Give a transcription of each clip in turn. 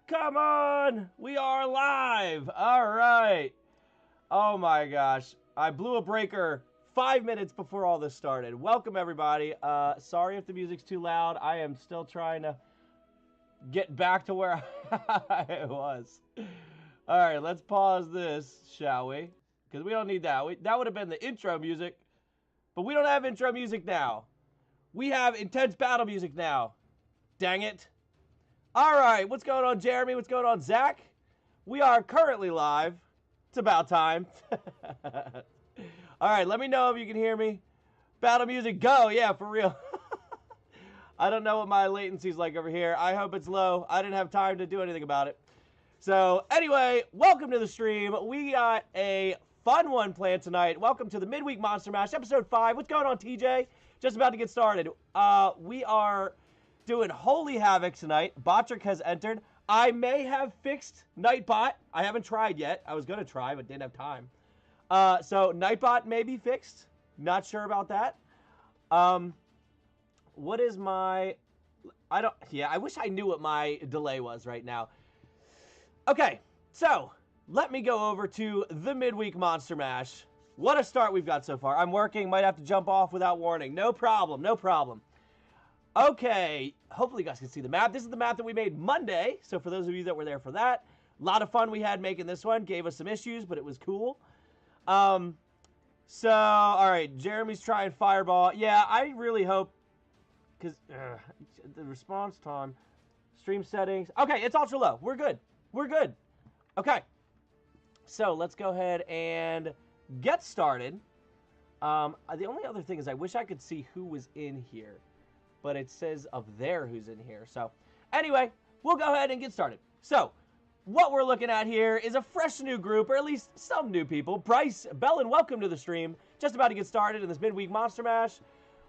Come on! We are live! All right. Oh my gosh. I blew a breaker 5 minutes before all this started. Welcome, everybody. Sorry if the music's too loud. I am still trying to get back to where I was. All right, let's pause this, shall we? Because we don't need that. That would have been the intro music. But we don't have intro music now. We have intense battle music now. Dang it. All right, what's going on, Jeremy? What's going on, Zach? We are currently live. It's about time. All right, let me know if you can hear me. Battle music, go. Yeah, for real. I don't know what my latency's like over here. I hope it's low. I didn't have time to do anything about it. So anyway, welcome to the stream. We got a fun one planned tonight. Welcome to the Midweek Monster Mash, episode 5. What's going on, TJ? Just about to get started. We are doing Holy Havoc tonight. Botrick has entered. I may have fixed Nightbot. I haven't tried yet. I was going to try, but didn't have time. So Nightbot may be fixed. Not sure about that. What is my... I wish I knew what my delay was right now. Okay, so let me go over to the Midweek Monster Mash. What a start we've got so far. I'm working. Might have to jump off without warning. No problem. No problem. Okay, hopefully you guys can see the map. This is the map that we made Monday, so for those of you that were there for that, a lot of fun we had making this one. Gave us some issues, but it was cool. All right, Jeremy's trying Fireball. Yeah, I really hope, because the response time, stream settings. Okay, it's ultra low. We're good. We're good. Okay, so let's go ahead and get started. The only other thing is I wish I could see who was in here. But it says of there who's in here. So anyway, we'll go ahead and get started. So what we're looking at here is a fresh new group, or at least some new people. Bryce, Bellin, welcome to the stream. Just about to get started in this Midweek Monster Mash.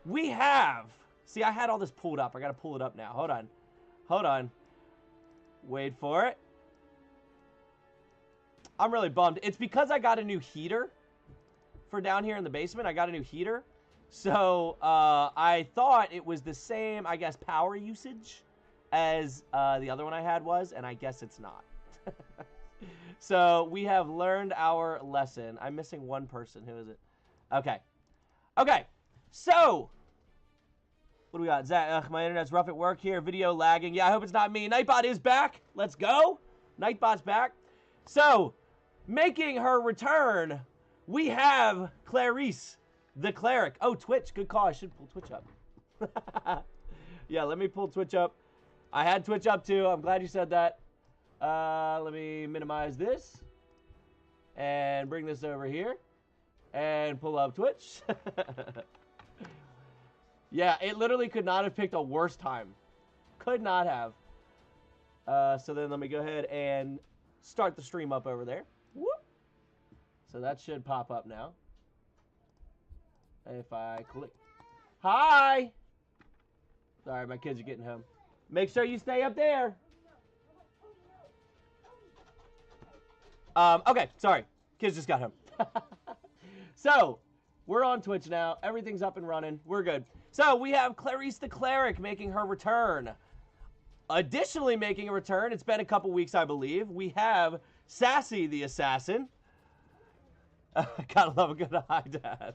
We have, see, I had all this pulled up. I got to pull it up now. Hold on. Hold on. Wait for it. I'm really bummed. It's because I got a new heater for down here in the basement. I got a new heater. So, I thought it was the same, I guess, power usage as the other one I had was, and I guess it's not. So, we have learned our lesson. I'm missing one person. Who is it? Okay. Okay. So, what do we got? Zach, ugh, my internet's rough at work here. Video lagging. Yeah, I hope it's not me. Nightbot is back. Let's go. Nightbot's back. So, making her return, we have Clarice, the Cleric. Oh, Twitch. Good call. I should pull Twitch up. Yeah, let me pull Twitch up. I had Twitch up too. I'm glad you said that. Let me minimize this. And bring this over here. And pull up Twitch. Yeah, it literally could not have picked a worse time. Could not have. So then let me go ahead and start the stream up over there. Whoop. So that should pop up now. If I click. Hi! Sorry, my kids are getting home. Make sure you stay up there. Okay, sorry. Kids just got home. So, we're on Twitch now. Everything's up and running. We're good. So, we have Clarice the Cleric making her return. Additionally making a return, it's been a couple weeks, I believe, we have Sassy the Assassin. Gotta love a good high dad.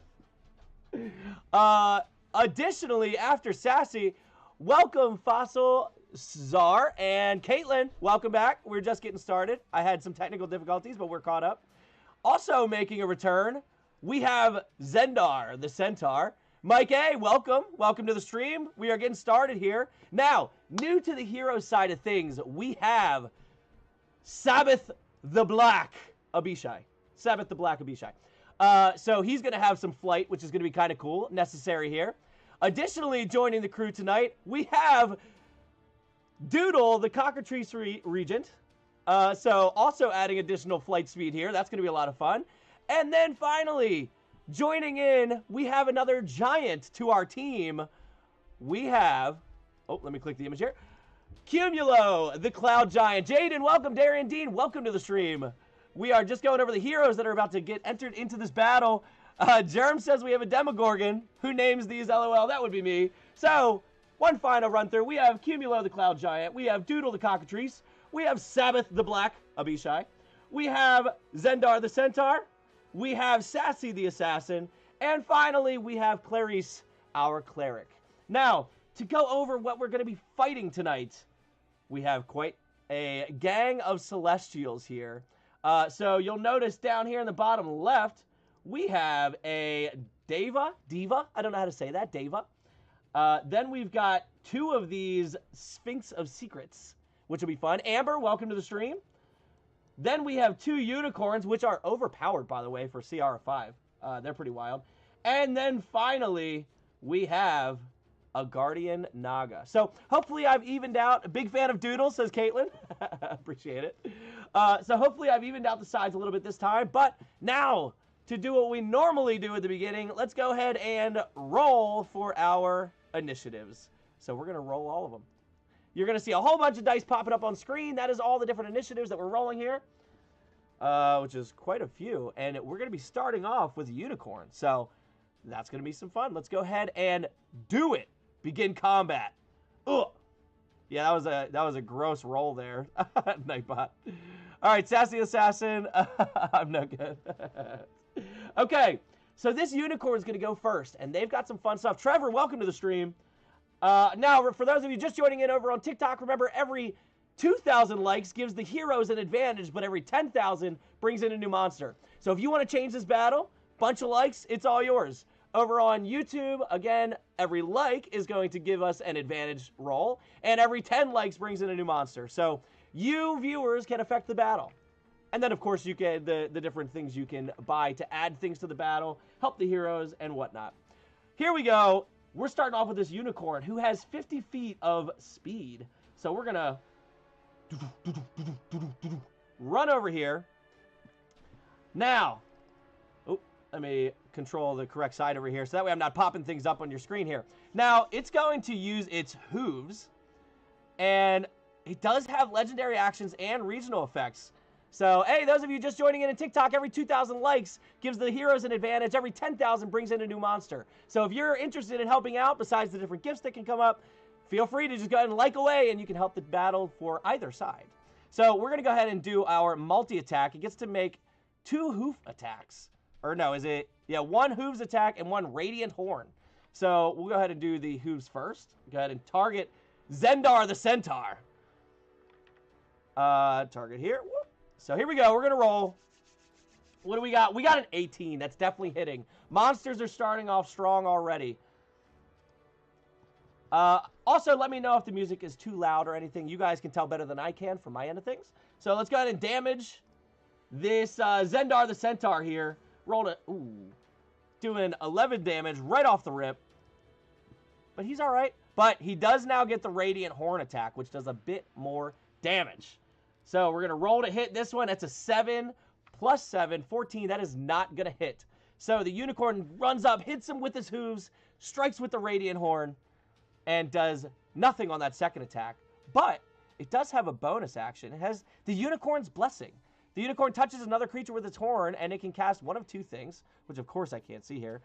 Additionally, after Sassy, welcome Fossil Czar and Caitlin. Welcome back. We're just getting started. I had some technical difficulties, but we're caught up. Also making a return, we have Zendar, the Centaur. Mike A, welcome. Welcome to the stream. We are getting started here. Now, new to the hero side of things, we have Sabbath the Black Abishai. Sabbath the Black Abishai. So he's going to have some flight, which is going to be kind of cool, necessary here. Additionally, joining the crew tonight, we have Doodle, the Cockatrice Regent. So also adding additional flight speed here. That's going to be a lot of fun. And then finally, joining in, we have another giant to our team. We have, oh, let me click the image here. Cumulo, the Cloud Giant. Jaden, welcome. Darian Dean, welcome to the stream. We are just going over the heroes that are about to get entered into this battle. Germ says we have a Demogorgon. Who names these? LOL, that would be me. So, one final run through. We have Cumulo the Cloud Giant. We have Doodle the Cockatrice. We have Sabbath the Black Abishai. We have Zendar the Centaur. We have Sassy the Assassin. And finally, we have Clarice, our Cleric. Now, to go over what we're going to be fighting tonight, we have quite a gang of Celestials here. So you'll notice down here in the bottom left, we have a Diva, I don't know how to say that, Deva. Then we've got 2 of these Sphinx of Secrets, which will be fun. Amber, welcome to the stream. Then we have 2 unicorns, which are overpowered, by the way, for CR5. They're pretty wild. And then finally, we have a Guardian Naga. So hopefully I've evened out. A big fan of Doodles, says Caitlin. Appreciate it. So hopefully I've evened out the sides a little bit this time. But now, to do what we normally do at the beginning, let's go ahead and roll for our initiatives. So we're going to roll all of them. You're going to see a whole bunch of dice popping up on screen. That is all the different initiatives that we're rolling here, which is quite a few. And we're going to be starting off with a unicorn. So that's going to be some fun. Let's go ahead and do it. Begin combat. Ugh. Yeah, that was a gross roll there, Nightbot. All right, Sassy Assassin. I'm no good. Okay, so this unicorn is going to go first, and they've got some fun stuff. Trevor, welcome to the stream. Now, for those of you just joining in over on TikTok, remember every 2,000 likes gives the heroes an advantage, but every 10,000 brings in a new monster. So if you want to change this battle, bunch of likes, it's all yours. Over on YouTube, again, every like is going to give us an advantage roll, and every 10 likes brings in a new monster. So you viewers can affect the battle. And then, of course, you can the different things you can buy to add things to the battle, help the heroes, and whatnot. Here we go. We're starting off with this unicorn who has 50 feet of speed. So we're going to run over here. Now, let me control the correct side over here so that way I'm not popping things up on your screen here. Now, it's going to use its hooves, and it does have legendary actions and regional effects. So, hey, those of you just joining in TikTok, every 2,000 likes gives the heroes an advantage. Every 10,000 brings in a new monster. So if you're interested in helping out, besides the different gifts that can come up, feel free to just go ahead and like away, and you can help the battle for either side. So we're going to go ahead and do our multi-attack. It gets to make 2 hoof attacks. Or no, is it? Yeah, 1 hooves attack and 1 radiant horn. So we'll go ahead and do the hooves first. Go ahead and target Zendar the Centaur. Target here. Whoop. So here we go. We're going to roll. What do we got? We got an 18. That's definitely hitting. Monsters are starting off strong already. Also, let me know if the music is too loud or anything. You guys can tell better than I can from my end of things. So let's go ahead and damage this Zendar the Centaur here. Rolled it. Ooh. Doing 11 damage right off the rip. But he's all right. But he does now get the Radiant Horn attack, which does a bit more damage. So we're going to roll to hit this one. That's a 7 plus 7, 14. That is not going to hit. So the unicorn runs up, hits him with his hooves, strikes with the Radiant Horn, and does nothing on that second attack. But it does have a bonus action. It has the Unicorn's Blessing. The unicorn touches another creature with its horn, and it can cast one of 2 things, which of course I can't see here,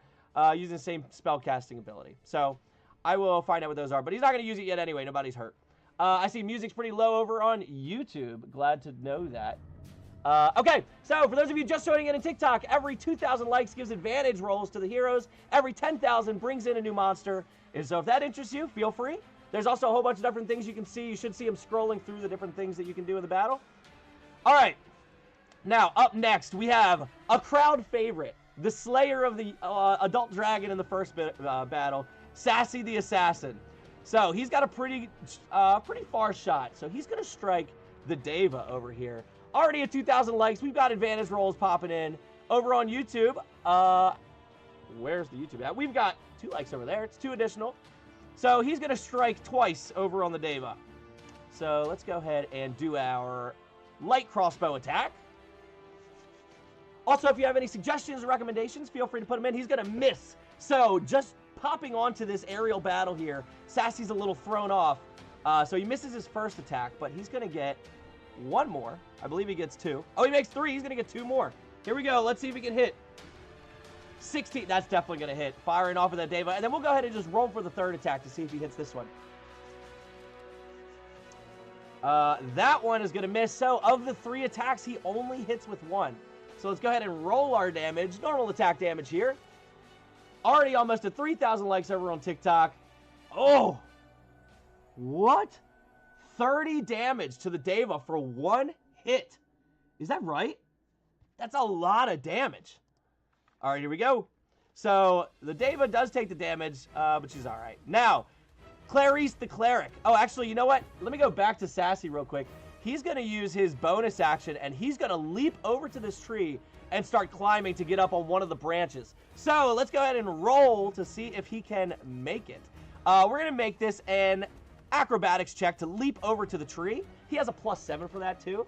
using the same spell casting ability. So I will find out what those are, but he's not going to use it yet anyway. Nobody's hurt. I see music's pretty low over on YouTube. Glad to know that. Okay, so for those of you just joining in TikTok, every 2,000 likes gives advantage rolls to the heroes. Every 10,000 brings in a new monster. And so if that interests you, feel free. There's also a whole bunch of different things you can see. You should see them scrolling through the different things that you can do in the battle. All right. Now, up next, we have a crowd favorite, the slayer of the adult dragon in the first battle, Sassy the Assassin. So he's got a pretty far shot. So he's going to strike the Deva over here. Already at 2,000 likes. We've got advantage rolls popping in. Over on YouTube, where's the YouTube at? We've got 2 likes over there. It's 2 additional. So he's going to strike twice over on the Deva. So let's go ahead and do our light crossbow attack. Also, if you have any suggestions or recommendations, feel free to put them in. He's going to miss. So just popping onto this aerial battle here, Sassy's a little thrown off. So he misses his first attack, but he's going to get 1 more. I believe he gets 2. Oh, he makes 3. He's going to get 2 more. Here we go. Let's see if he can hit. 16. That's definitely going to hit. Firing off of that Deva. And then we'll go ahead and just roll for the 3rd attack to see if he hits this one. That one is going to miss. So of the 3 attacks, he only hits with 1. So let's go ahead and roll our damage. Normal attack damage here. Already almost at 3,000 likes over on TikTok. Oh! What? 30 damage to the Deva for 1 hit. Is that right? That's a lot of damage. All right, here we go. So the Deva does take the damage, but she's all right. Now, Clarice the Cleric. Oh, actually, you know what? Let me go back to Sassy real quick. He's going to use his bonus action, and he's going to leap over to this tree and start climbing to get up on one of the branches. So let's go ahead and roll to see if he can make it. We're going to make this an acrobatics check to leap over to the tree. He has a +7 for that, too.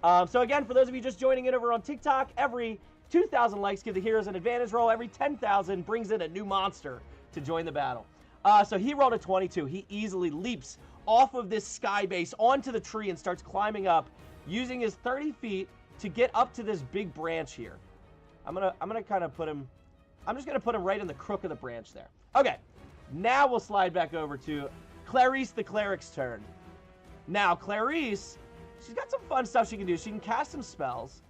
So again, for those of you just joining in over on TikTok, every 2,000 likes give the heroes an advantage roll. Every 10,000 brings in a new monster to join the battle. So he rolled a 22. He easily leaps off of this sky base onto the tree and starts climbing up, using his 30 feet to get up to this big branch here. I'm gonna kind of put him. I'm just gonna put him right in the crook of the branch there. Okay. Now we'll slide back over to Clarice the Cleric's turn. Now Clarice, she's got some fun stuff she can do. She can cast some spells,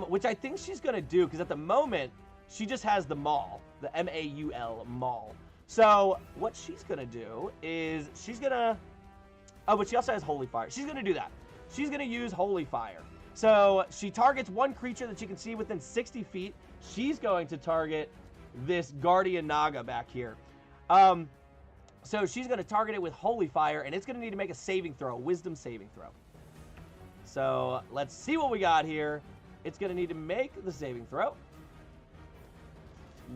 which I think she's gonna do because at the moment she just has the Maul, the M-A-U-L, Maul. So what she's going to do is she's going to... Oh, but she also has Holy Fire. She's going to do that. She's going to use Holy Fire. So she targets one creature that she can see within 60 feet. She's going to target this Guardian Naga back here. So she's going to target it with Holy Fire, and it's going to need to make a saving throw, a Wisdom saving throw. So let's see what we got here. It's going to need to make the saving throw.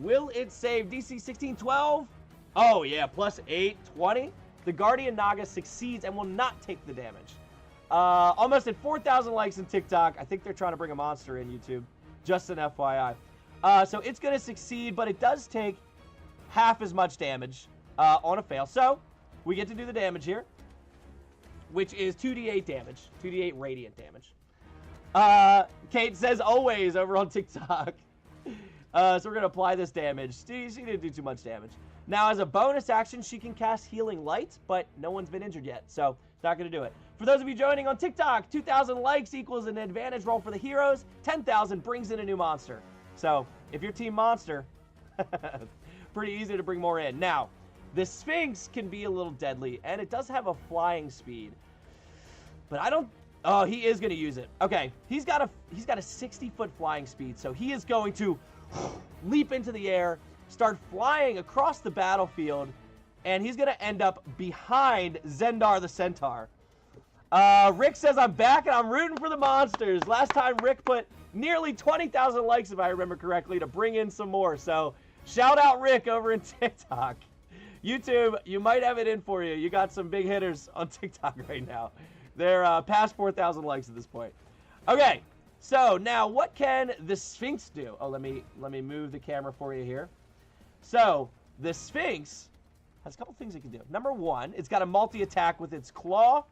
Will it save? DC 16, 12? Oh, yeah, +8, 20. The Guardian Naga succeeds and will not take the damage. Almost at 4,000 likes on TikTok. I think they're trying to bring a monster in YouTube. Just an FYI. So it's going to succeed, but it does take half as much damage on a fail. So we get to do the damage here, which is 2d8 damage. 2d8 radiant damage. Kate says always over on TikTok. So we're going to apply this damage. She didn't do too much damage. Now, as a bonus action, she can cast Healing Light, but no one's been injured yet, so it's not going to do it. For those of you joining on TikTok, 2,000 likes equals an advantage roll for the heroes. 10,000 brings in a new monster. So, if you're Team Monster, pretty easy to bring more in. Now, the Sphinx can be a little deadly, and it does have a flying speed. But I don't... Oh, he is going to use it. Okay, he's got a 60-foot flying speed, so he is going to leap into the air, start flying across the battlefield, and he's going to end up behind Zendar the Centaur. Rick says, I'm back and I'm rooting for the monsters. Last time Rick put nearly 20,000 likes, if I remember correctly, to bring in some more. So shout out Rick over in TikTok. YouTube, you might have it in for you. You got some big hitters on TikTok right now. They're past 4,000 likes at this point. Okay, so now what can the Sphinx do? Oh, let me move the camera for you here. So the Sphinx has a couple things it can do. Number one, it's got a multi-attack with its claw.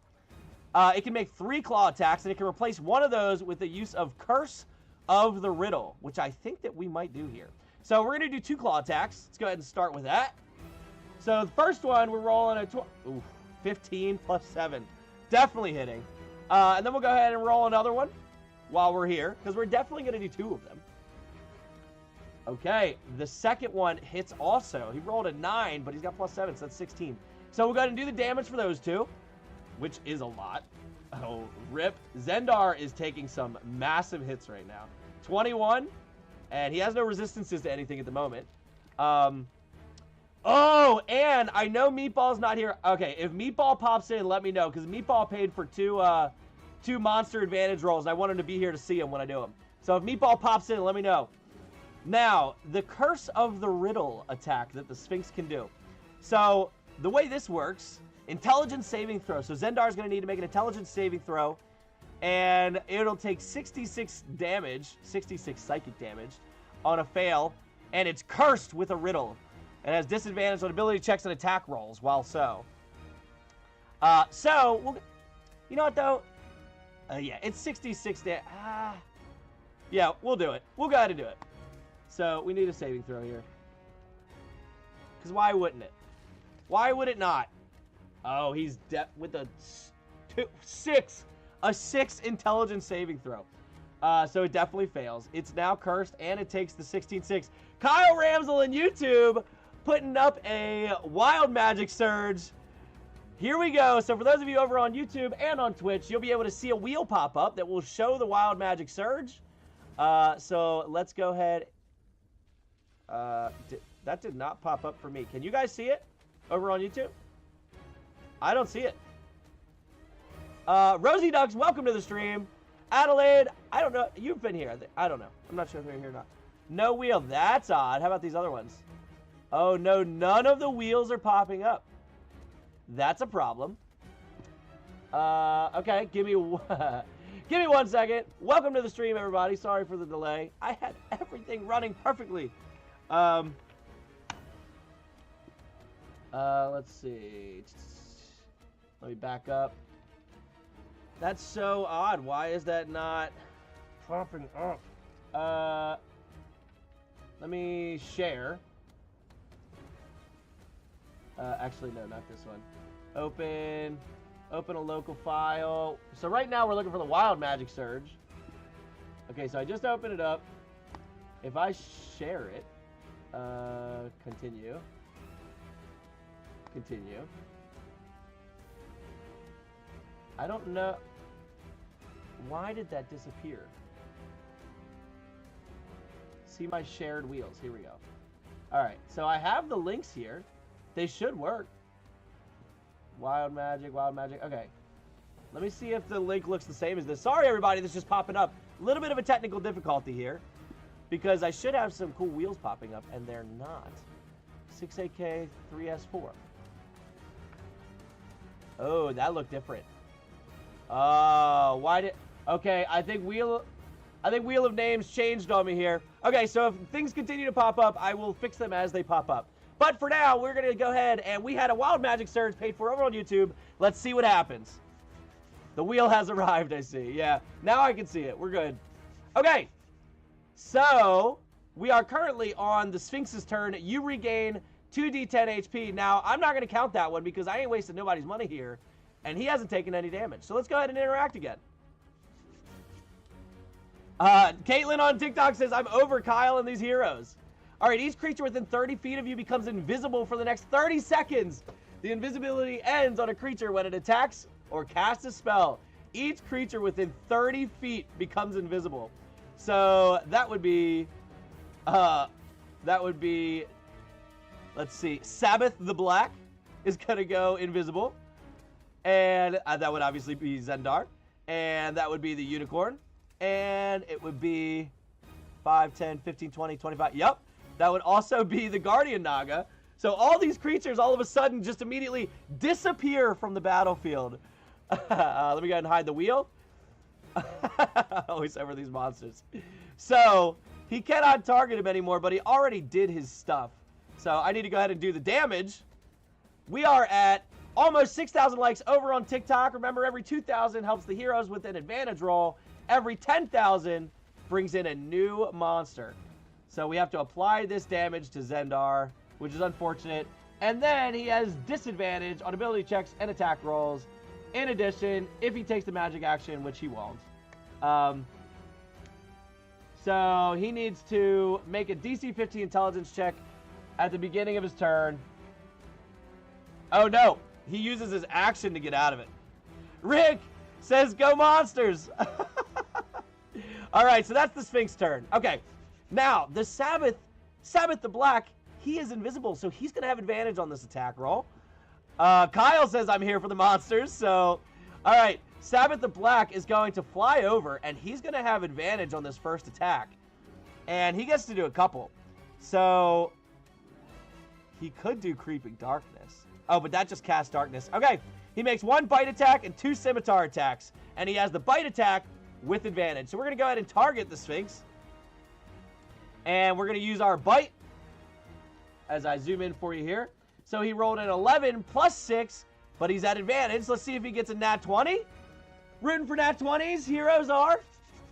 It can make 3 claw attacks, and it can replace one of those with the use of Curse of the Riddle, which I think that we might do here. So we're going to do 2 claw attacks. Let's go ahead and start with that. So the first one, we're rolling a 15 plus 7. Definitely hitting. And then we'll go ahead and roll another one while we're here, because we're definitely going to do 2 of them. Okay, the second one hits also. He rolled a 9, but he's got plus 7, so that's 16. So we'll go ahead and do the damage for those 2, which is a lot. Oh, rip. Zendar is taking some massive hits right now. 21, and he has no resistances to anything at the moment. Oh, and I know Meatball's not here. Okay, if Meatball pops in, let me know, because Meatball paid for two monster advantage rolls, and I want him to be here to see him when I do them. So if Meatball pops in, let me know. Now, the Curse of the Riddle attack that the Sphinx can do. So, the way this works, intelligence saving throw. So Zendar's going to need to make an intelligence saving throw, and it'll take 66 damage, 66 psychic damage, on a fail, and it's cursed with a riddle. It has disadvantage on ability checks and attack rolls, while so. You know what, though? Yeah, it's 66 damage. Yeah, we'll do it. We'll go ahead and do it. So, we need a saving throw here. Because why wouldn't it? Why would it not? Oh, he's with a A 6 intelligence saving throw. So it definitely fails. It's now cursed, and it takes the 16-6. Kyle Ramsel in YouTube putting up a Wild Magic Surge. Here we go. So for those of you over on YouTube and on Twitch, you'll be able to see a wheel pop up that will show the Wild Magic Surge. So let's go ahead. That did not pop up for me. Can you guys see it over on YouTube? I don't see it. Rosie Ducks, welcome to the stream. Adelaide, I don't know. You've been here. I don't know. I'm not sure if you're here or not. No wheel. That's odd. How about these other ones? Oh, no. None of the wheels are popping up. That's a problem. Okay. Give me 1 second. Welcome to the stream, everybody. Sorry for the delay. I had everything running perfectly. Let's see. Let me back up. That's so odd. Why is that not popping up? Let me share. Actually, no, not this one. Open a local file. So right now we're looking for the Wild Magic Surge. Okay, so I just opened it up. If I share it, continue. I don't know. Why did that disappear? See my shared wheels. Here we go. All right, so I have the links here. They should work. Wild Magic. Okay. Let me see if the link looks the same as this. Sorry, everybody, this is just popping up. A little bit of a technical difficulty here because I should have some cool wheels popping up, and they're not. 6AK 3S4. Oh, that looked different. Oh, why did... Okay, I think Wheel of Names changed on me here. Okay, so if things continue to pop up, I will fix them as they pop up. But for now, we're going to go ahead, and we had a Wild Magic Surge paid for over on YouTube. Let's see what happens. The wheel has arrived, I see. Yeah, now I can see it. We're good. Okay, so we are currently on the Sphinx's turn. You regain 2d10 HP. Now, I'm not going to count that one because I ain't wasting nobody's money here, and he hasn't taken any damage. So let's go ahead and interact again. Caitlin on TikTok says, I'm over Kyle and these heroes. All right, each creature within 30 feet of you becomes invisible for the next 30 seconds. The invisibility ends on a creature when it attacks or casts a spell. Each creature within 30 feet becomes invisible. So that would be, let's see, Sabbath the Black is going to go invisible. And that would obviously be Zendar. And that would be the Unicorn. And it would be 5, 10, 15, 20, 25. Yep. That would also be the Guardian Naga. So all these creatures all of a sudden just immediately disappear from the battlefield. Let me go ahead and hide the wheel. I always cover these monsters. So he cannot target him anymore, but he already did his stuff. So I need to go ahead and do the damage. We are at almost 6,000 likes over on TikTok. Remember, every 2,000 helps the heroes with an advantage roll. Every 10,000 brings in a new monster. So we have to apply this damage to Zendar, which is unfortunate. And then he has disadvantage on ability checks and attack rolls. In addition, if he takes the magic action, which he won't. So he needs to make a DC 15 intelligence check at the beginning of his turn. Oh no, he uses his action to get out of it. Rick says, go monsters. All right, so that's the Sphinx turn. Okay, now the Sabbath the Black, he is invisible, so he's going to have advantage on this attack roll. Kyle says I'm here for the monsters, so... All right, Sabbath the Black is going to fly over, and he's going to have advantage on this first attack. And he gets to do a couple. So, he could do Creeping Darkness. Oh, but that just casts Darkness. Okay, he makes 1 bite attack and 2 scimitar attacks. And he has the bite attack with advantage. So we're going to go ahead and target the Sphinx. And we're going to use our bite, as I zoom in for you here. So he rolled an 11 plus 6, but he's at advantage. Let's see if he gets a nat 20. Rooting for nat 20s, heroes are.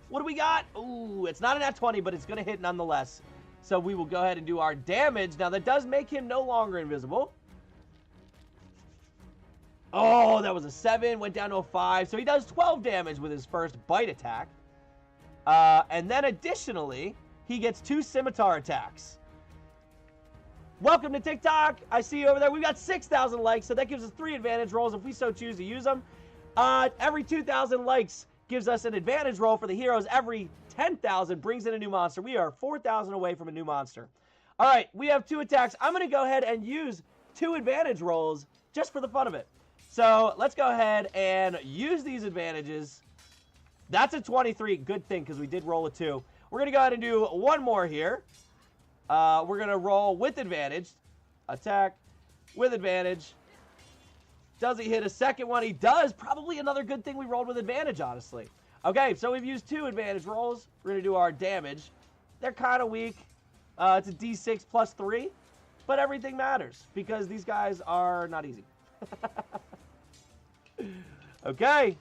What do we got? Ooh, it's not a nat 20, but it's going to hit nonetheless. So we will go ahead and do our damage. Now, that does make him no longer invisible. Oh, that was a 7. Went down to a 5. So he does 12 damage with his first bite attack. And then additionally, he gets 2 scimitar attacks. Welcome to TikTok. I see you over there. We've got 6,000 likes, so that gives us 3 advantage rolls if we so choose to use them. Every 2,000 likes gives us an advantage roll for the heroes. Every 10,000 brings in a new monster. We are 4,000 away from a new monster. All right, we have 2 attacks. I'm going to go ahead and use 2 advantage rolls just for the fun of it. So let's go ahead and use these advantages. That's a 23. Good thing, because we did roll a 2. We're going to go ahead and do one more here. We're going to roll with advantage. Attack with advantage. Does he hit a second one? He does. Probably another good thing we rolled with advantage, honestly. Okay, so we've used 2 advantage rolls. We're going to do our damage. They're kind of weak. It's a D6 plus 3. But everything matters, because these guys are not easy. Okay.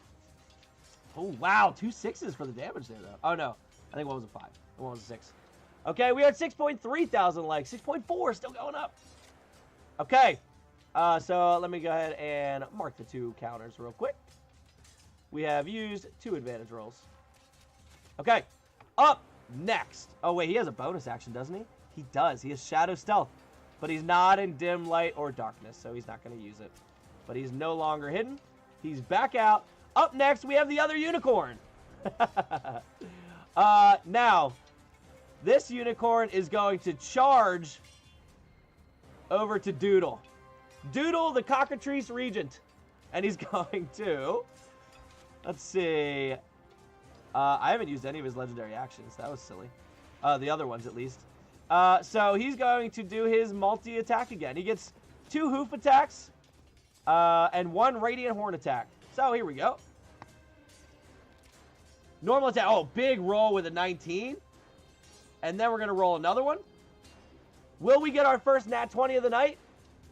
Oh, wow. 2 6s for the damage there, though. Oh, no. I think one was a 5. And one was a 6. Okay, we had 6.3 thousand likes. 6.4, still going up. Okay. So let me go ahead and mark the 2 counters real quick. We have used 2 advantage rolls. Okay. Up next. Oh, wait. He has a bonus action, doesn't he? He does. He has Shadow Stealth. But he's not in dim light or darkness, so he's not going to use it. But he's no longer hidden. He's back out. Up next, we have the other unicorn. Now, this unicorn is going to charge over to Doodle. Doodle, the Cockatrice Regent. And he's going to... Let's see. I haven't used any of his legendary actions. That was silly. The other ones, at least. So he's going to do his multi-attack again. He gets 2 hoof attacks and 1 radiant horn attack. So here we go. Normal attack. Oh, big roll with a 19. And then we're going to roll another one. Will we get our first nat 20 of the night?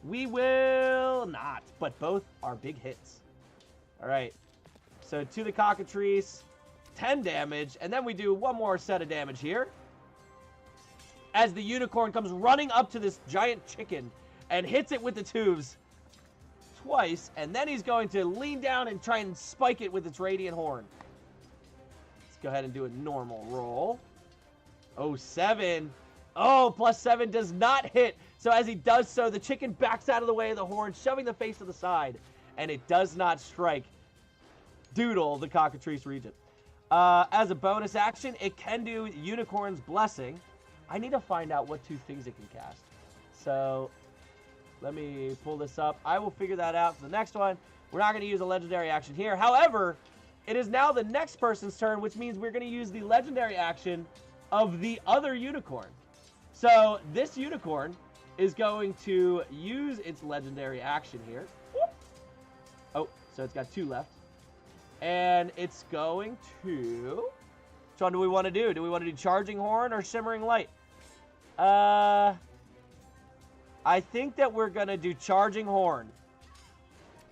We will not, but both are big hits. All right. So to the Cockatrice, 10 damage. And then we do one more set of damage here, as the unicorn comes running up to this giant chicken and hits it with the tubes twice, and then he's going to lean down and try and spike it with its radiant horn. Let's go ahead and do a normal roll. Oh, 7. Oh, plus 7 does not hit. So as he does so, the chicken backs out of the way of the horn, shoving the face to the side, and it does not strike Doodle, the Cockatrice Regent. As a bonus action, it can do Unicorn's Blessing. I need to find out what 2 things it can cast. So let me pull this up. I will figure that out for the next one. We're not going to use a legendary action here. However, it is now the next person's turn, which means we're going to use the legendary action of the other unicorn. So this unicorn is going to use its legendary action here. Oh, so it's got 2 left. And it's going to... Which one do we want to do? Do we want to do Charging Horn or Shimmering Light? I think that we're going to do Charging Horn.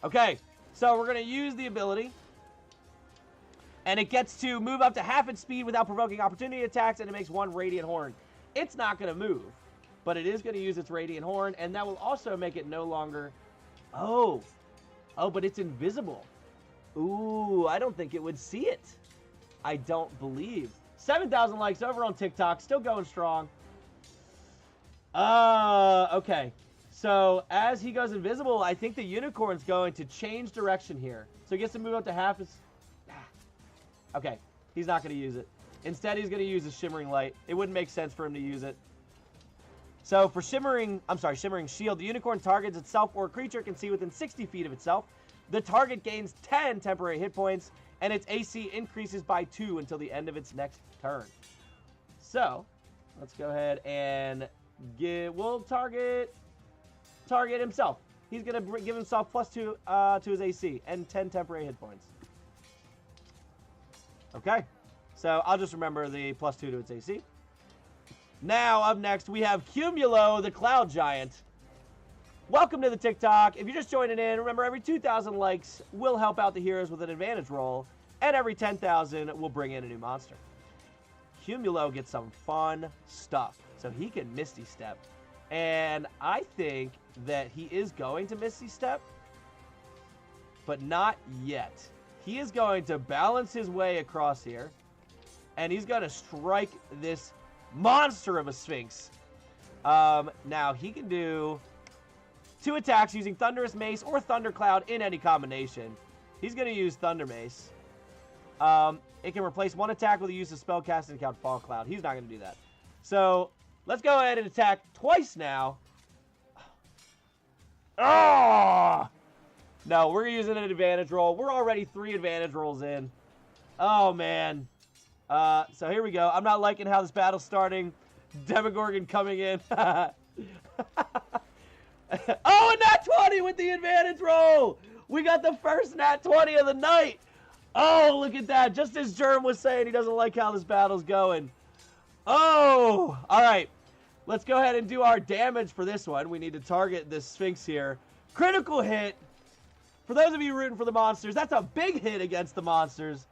Okay, so we're going to use the ability. And it gets to move up to half its speed without provoking opportunity attacks, and it makes 1 Radiant Horn. It's not going to move, but it is going to use its Radiant Horn, and that will also make it no longer... Oh, but it's invisible. Ooh, I don't think it would see it. I don't believe. 7,000 likes over on TikTok. Still going strong. Okay. So, as he goes invisible, I think the unicorn's going to change direction here. So, he gets to move up to half his... Okay. He's not going to use it. Instead, he's going to use a Shimmering Light. It wouldn't make sense for him to use it. So, for Shimmering Shield, the unicorn targets itself or a creature it can see within 60 feet of itself. The target gains 10 temporary hit points, and its AC increases by 2 until the end of its next turn. So, let's go ahead and we'll target himself. He's going to give himself +2 to his AC and 10 temporary hit points. Okay, so I'll just remember the +2 to its AC. Now, up next, we have Cumulo, the Cloud Giant. Welcome to the TikTok. If you're just joining in, remember every 2,000 likes will help out the heroes with an advantage roll, and every 10,000 will bring in a new monster. Cumulo gets some fun stuff, so he can Misty Step, and I think that he is going to Misty Step. but not yet. He is going to balance his way across here, and he's going to strike this monster of a Sphinx. Now, he can do 2 attacks using Thunderous Mace or Thundercloud in any combination. He's going to use Thunder Mace. It can replace 1 attack with the use of Spellcasting Count Fall Cloud. He's not going to do that. So, let's go ahead and attack twice now. Oh! No, we're using an advantage roll. We're already 3 advantage rolls in. Oh, man. So here we go. I'm not liking how this battle's starting. Demogorgon coming in. Oh, a nat 20 with the advantage roll! We got the first nat 20 of the night! Oh, look at that. Just as Germ was saying, he doesn't like how this battle's going. Oh! Alright. Let's go ahead and do our damage for this one. We need to target this Sphinx here. Critical hit. For those of you rooting for the monsters, that's a big hit against the monsters.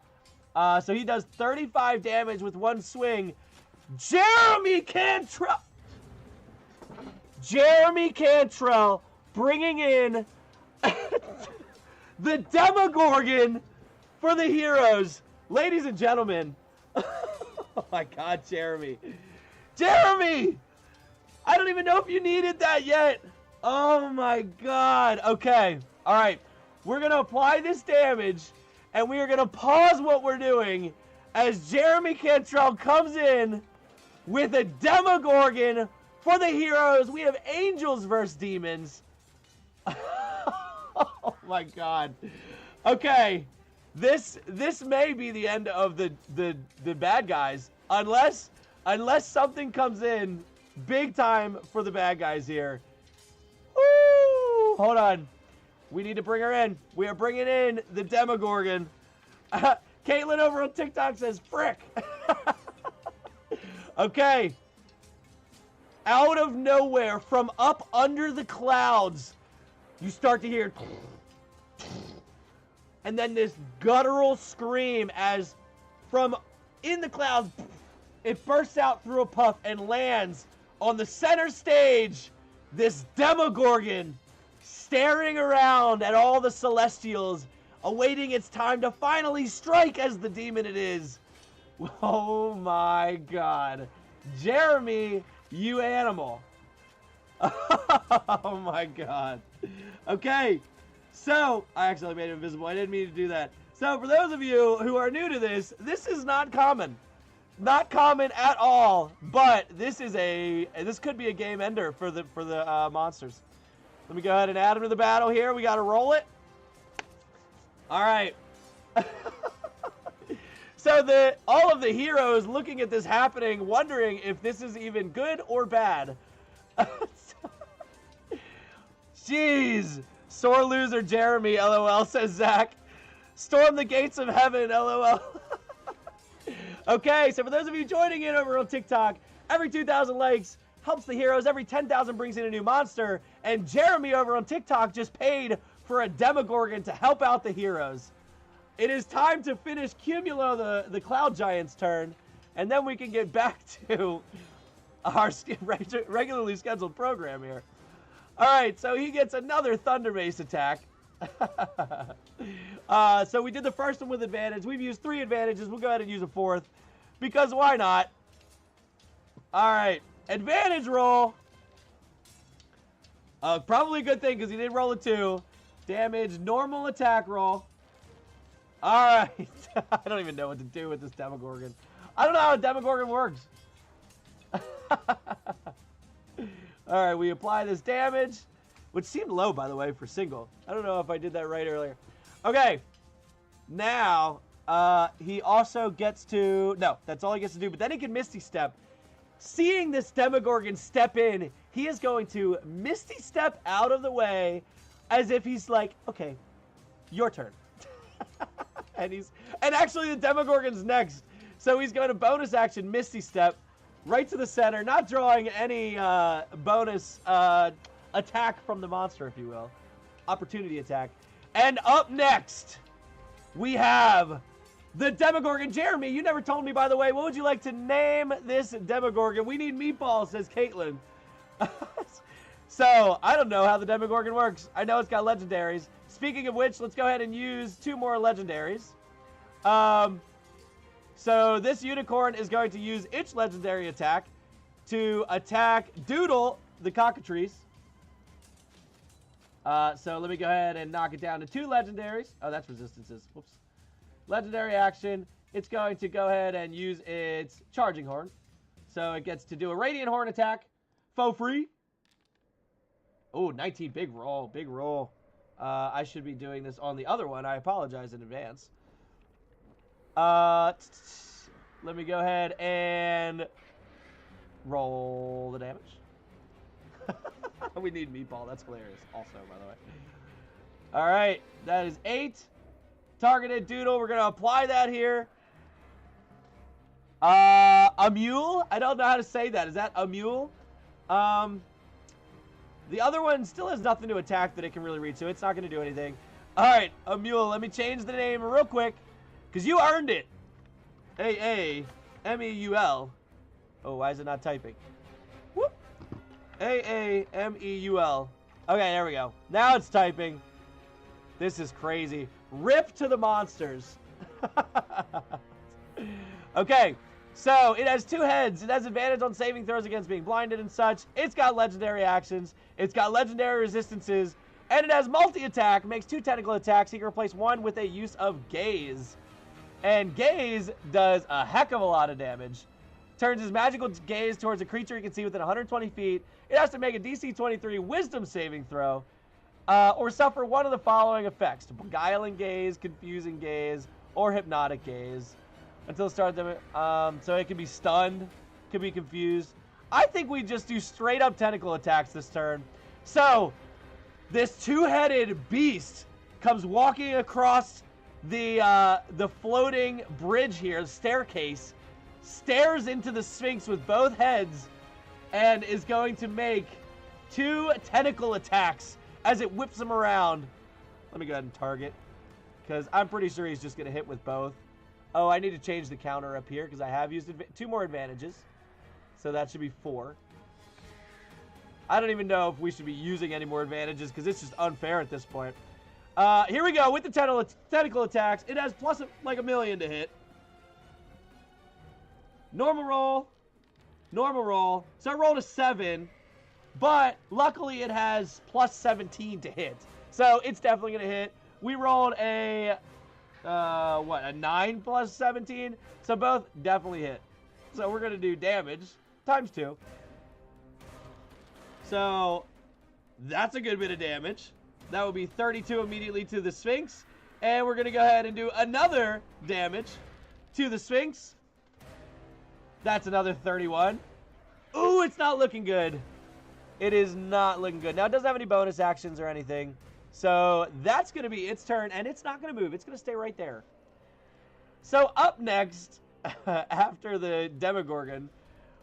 So he does 35 damage with 1 swing. Jeremy Cantrell bringing in the Demogorgon for the heroes. Ladies and gentlemen. Oh my God, Jeremy. Jeremy! I don't even know if you needed that yet. Oh my God. Okay. All right. We're going to apply this damage, and we are going to pause what we're doing as Jeremy Cantrell comes in with a Demogorgon for the heroes. We have angels versus demons. Oh my God. Okay. This may be the end of the bad guys, unless something comes in big time for the bad guys here. Woo! Hold on. We need to bring her in. We are bringing in the Demogorgon. Caitlin over on TikTok says, frick. Okay. Out of nowhere, from up under the clouds, you start to hear... And then this guttural scream as from in the clouds, it bursts out through a puff and lands on the center stage. This Demogorgon staring around at all the Celestials, awaiting its time to finally strike as the demon it is. Oh my God. Jeremy, you animal. Oh my God. Okay. So, I accidentally made it invisible. I didn't mean to do that. So, for those of you who are new to this, this is not common. Not common at all. But this could be a game ender for the monsters. Let me go ahead and add them to the battle here. We got to roll it. All right. So, all of the heroes looking at this happening, wondering if this is even good or bad. Jeez. Sore loser Jeremy, LOL, says Zach. Storm the gates of heaven, LOL. Okay, so for those of you joining in over on TikTok, every 2,000 likes helps the heroes. Every 10,000 brings in a new monster. And Jeremy over on TikTok just paid for a Demogorgon to help out the heroes. It is time to finish Cumulo, the Cloud Giant's turn. And then we can get back to our regularly scheduled program here. Alright, so he gets another Thunder Mace attack. So we did the first one with advantage. We've used 3 advantages. We'll go ahead and use a 4th. Because why not? Alright, advantage roll. Probably a good thing because he did roll a 2. Damage, normal attack roll. Alright. I don't even know what to do with this Demogorgon. I don't know how a Demogorgon works. Alright, we apply this damage, which seemed low, by the way, for single. I don't know if I did that right earlier. Okay. Now, he also gets to... No, that's all he gets to do, but then he can Misty Step. Seeing this Demogorgon step in, he is going to Misty Step out of the way as if he's like, okay, your turn. And actually the Demogorgon's next. So he's going to bonus action Misty Step right to the center, not drawing any bonus attack from the monster, if you will. Opportunity attack. And up next, we have the Demogorgon. Jeremy, you never told me, by the way, what would you like to name this Demogorgon? We need meatballs, says Caitlin. So, I don't know how the Demogorgon works. I know it's got legendaries. Speaking of which, let's go ahead and use 2 more legendaries. So this unicorn is going to use its legendary attack to attack Doodle, the cockatrice. So let me go ahead and knock it down to 2 legendaries. Oh, that's resistances. Whoops. Legendary action. It's going to go ahead and use its charging horn. So it gets to do a radiant horn attack. Foe free. Oh, 19. Big roll. Big roll. I should be doing this on the other one. I apologize in advance. Let me go ahead and roll the damage. We need meatball. That's hilarious also, by the way. All right. That is 8. Targeted Doodle. We're going to apply that here. A mule? I don't know how to say that. Is that a mule? The other one still has nothing to attack that it can really reach, so it's not going to do anything. All right, a mule. Let me change the name real quick, because you earned it. A-A-M-E-U-L. Oh, why is it not typing? Whoop. A-A-M-E-U-L. Okay, there we go. Now it's typing. This is crazy. Rip to the monsters. Okay, so it has 2 heads. It has advantage on saving throws against being blinded and such. It's got legendary actions. It's got legendary resistances. And it has multi-attack. Makes 2 tentacle attacks. He can replace 1 with a use of gaze. And gaze does a heck of a lot of damage. Turns his magical gaze towards a creature he can see within 120 feet. It has to make a DC 23 wisdom saving throw. Or suffer one of the following effects. Beguiling gaze, confusing gaze, or hypnotic gaze. Until it starts, so it can be stunned, can be confused. I think we just do straight up tentacle attacks this turn. So, this 2-headed beast comes walking across the floating bridge here, the staircase, stares into the Sphinx with both heads, and is going to make 2 tentacle attacks as it whips him around. Let me go ahead and target, because I'm pretty sure he's just going to hit with both. Oh, I need to change the counter up here because I have used 2 more advantages. So that should be 4. I don't even know if we should be using any more advantages because it's just unfair at this point. Here we go with the tentacle attacks. It has plus like a million to hit. Normal roll. Normal roll. So I rolled a 7. But luckily it has plus 17 to hit. So it's definitely going to hit. We rolled a... a 9 plus 17? So both definitely hit. So we're going to do damage times 2. So that's a good bit of damage. That would be 32 immediately to the Sphinx. And we're going to go ahead and do another damage to the Sphinx. That's another 31. Ooh, it's not looking good. It is not looking good. Now, it doesn't have any bonus actions or anything. So that's going to be its turn, and it's not going to move. It's going to stay right there. So up next, after the Demogorgon,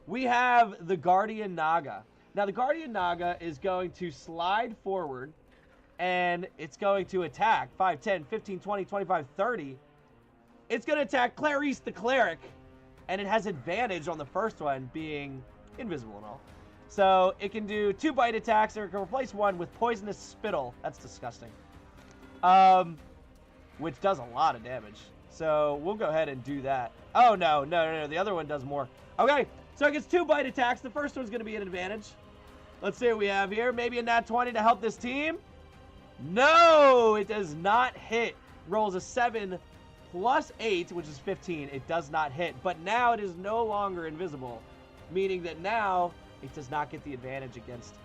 we have the Guardian Naga. Now, the Guardian Naga is going to slide forward, and it's going to attack 5, 10, 15, 20, 25, 30. It's going to attack Clarice the Cleric, and it has advantage on the first one, being invisible and all. So it can do 2 bite attacks, or it can replace 1 with poisonous spittle. That's disgusting. Which does a lot of damage. So we'll go ahead and do that. Oh, no. The other one does more. Okay, so it gets 2 bite attacks. The first one's going to be an advantage. Let's see what we have here. Maybe a nat 20 to help this team. No, it does not hit. Rolls a 7 plus 8, which is 15. It does not hit. But now it is no longer invisible, meaning that now it does not get the advantage against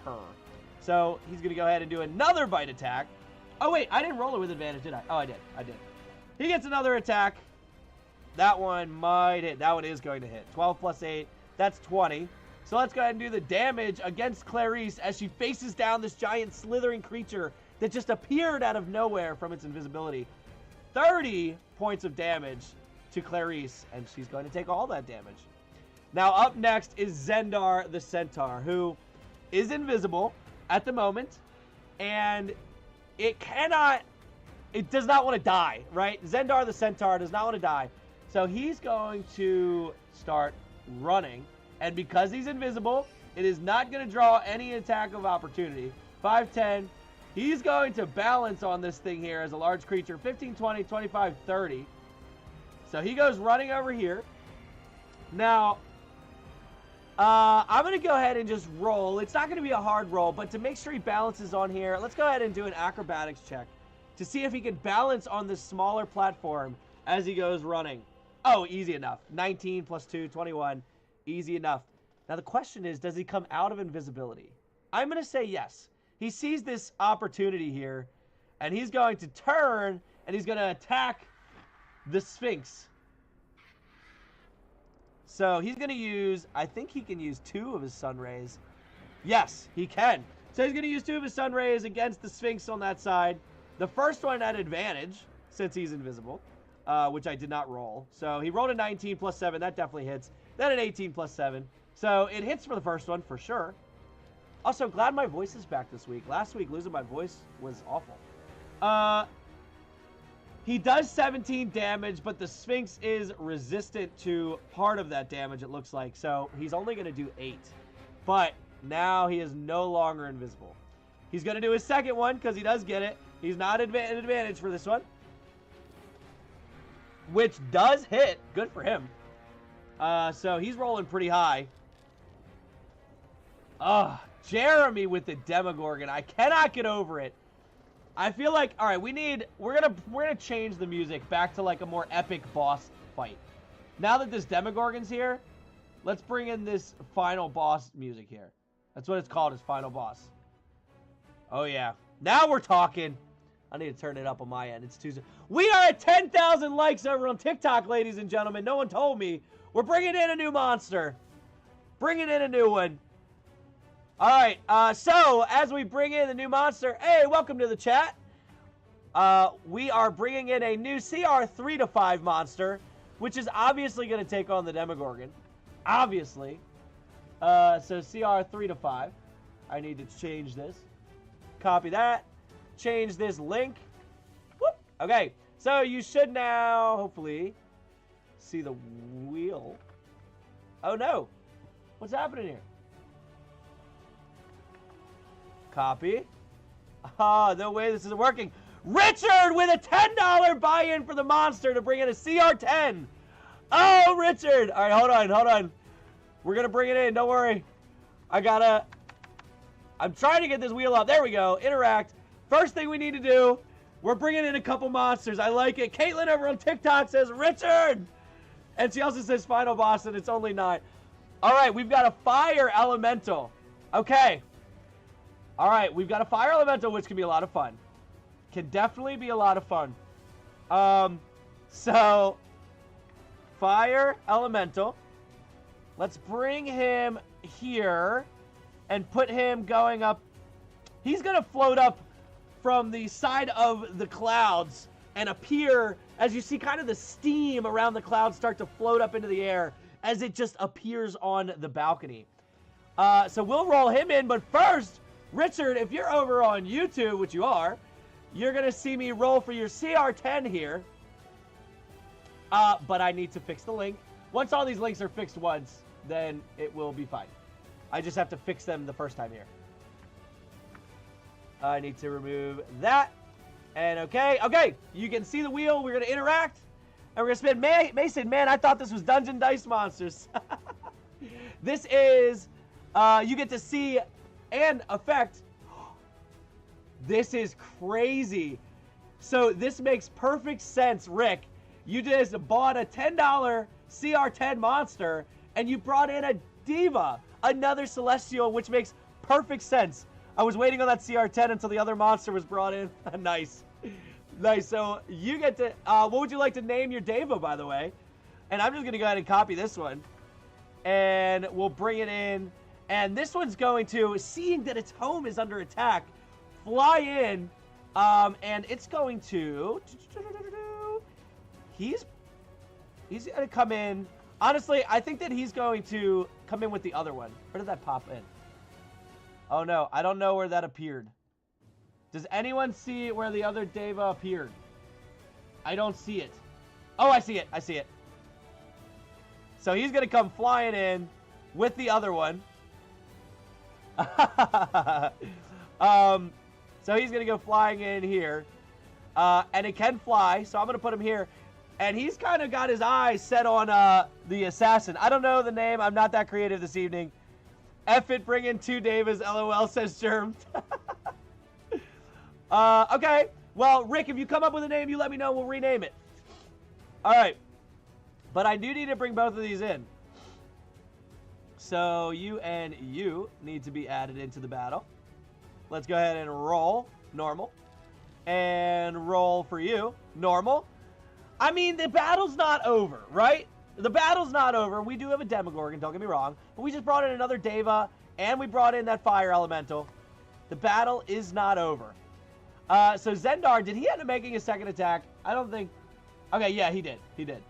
her. So he's going to go ahead and do another bite attack. Oh, wait, I didn't roll it with advantage, did I? Oh, I did. He gets another attack. That one might hit. That one is going to hit. 12 plus 8. That's 20. So let's go ahead and do the damage against Clarice as she faces down this giant slithering creature that just appeared out of nowhere from its invisibility. 30 points of damage to Clarice, and she's going to take all that damage. Now up next is Zendar the Centaur, who is invisible at the moment, and it does not want to die, right? Zendar the Centaur does not want to die. So he's going to start running, and because he's invisible, it is not going to draw any attack of opportunity. 5, 10. He's going to balance on this thing here as a large creature. 15, 20, 25, 30. So he goes running over here. Now, I'm going to go ahead and just roll. It's not going to be a hard roll, but to make sure he balances on here, let's go ahead and do an acrobatics check to see if he can balance on this smaller platform as he goes running. Oh, easy enough. 19 plus 2, 21. Easy enough. Now, the question is, does he come out of invisibility? I'm going to say yes. He sees this opportunity here, and he's going to turn, and he's going to attack the Sphinx. So he's going to use, I think he can use 2 of his sun rays. Yes, he can. So he's going to use 2 of his sun rays against the Sphinx on that side. The first one at advantage, since he's invisible, which I did not roll. So he rolled a 19 plus 7. That definitely hits. Then an 18 plus 7. So it hits for the first one, for sure. Also, glad my voice is back this week. Last week, losing my voice was awful. He does 17 damage, but the Sphinx is resistant to part of that damage, it looks like. So he's only going to do 8. But now he is no longer invisible. He's going to do his second one because he does get it. He's not an advantage for this one, which does hit. Good for him. So he's rolling pretty high. Jeremy with the Demogorgon. I cannot get over it. I feel like, all right, we're gonna change the music back to like a more epic boss fight. Now that this Demogorgon's here, let's bring in this final boss music here. That's what it's called, is final boss. Oh yeah, now we're talking. I need to turn it up on my end. It's Tuesday. We are at 10,000 likes over on TikTok, ladies and gentlemen. No one told me. We're bringing in a new monster. Bringing in a new one. All right, so as we bring in the new monster, hey, welcome to the chat. We are bringing in a new CR 3-5 monster, which is obviously going to take on the Demogorgon. Obviously. So CR 3-5. I need to change this. Copy that. Change this link. Whoop. Okay, so you should now, hopefully, see the wheel. Oh, no. What's happening here? Copy. No way this isn't working. Richard with a $10 buy-in for the monster to bring in a CR10. Oh, Richard. All right, hold on. We're going to bring it in. Don't worry. I'm trying to get this wheel up. There we go. Interact. First thing we need to do, we're bringing in a couple monsters. I like it. Caitlin over on TikTok says, Richard. And she also says final boss, and it's only 9. All right, we've got a fire elemental. Okay. All right, we've got a fire elemental, which can be a lot of fun. Can definitely be a lot of fun. So, fire elemental. Let's bring him here and put him going up. He's going to float up from the side of the clouds and appear, as you see kind of the steam around the clouds start to float up into the air as it just appears on the balcony. So we'll roll him in, but first, Richard, if you're over on YouTube, which you are, you're going to see me roll for your CR10 here. But I need to fix the link. Once all these links are fixed once, then it will be fine. I just have to fix them the first time here. I need to remove that. And okay, you can see the wheel. We're going to interact. And we're going to spin. Mason, man, I thought this was Dungeon Dice Monsters. This is, you get to see and affect. This is crazy. So this makes perfect sense, Rick. You just bought a $10 CR10 monster, and you brought in a Diva, another Celestial, which makes perfect sense. I was waiting on that CR10 until the other monster was brought in. Nice. Nice. So you get to, what would you like to name your Diva, by the way? And I'm just going to go ahead and copy this one. And we'll bring it in. And this one's going to, seeing that its home is under attack, fly in. And it's going to, he's going to come in. Honestly, I think that he's going to come in with the other one. Where did that pop in? Oh no, I don't know where that appeared. Does anyone see where the other Deva appeared? I don't see it. Oh, I see it. I see it. So he's going to come flying in with the other one. So So he's going to go flying in here. And it can fly, so I'm going to put him here. And he's kind of got his eyes set on the assassin. I don't know the name. I'm not that creative this evening. F it, bring in 2 Davis, LOL, says Germ. Okay. Well, Rick, if you come up with a name, you let me know. We'll rename it. All right. But I do need to bring both of these in. So you and you need to be added into the battle. Let's go ahead and roll. Normal. And roll for you. Normal. I mean, the battle's not over, right? The battle's not over. We do have a Demogorgon, don't get me wrong. But we just brought in another Deva, and we brought in that Fire Elemental. The battle is not over. So Zendar, did he end up making a second attack? I don't think... Okay, yeah, he did. He did.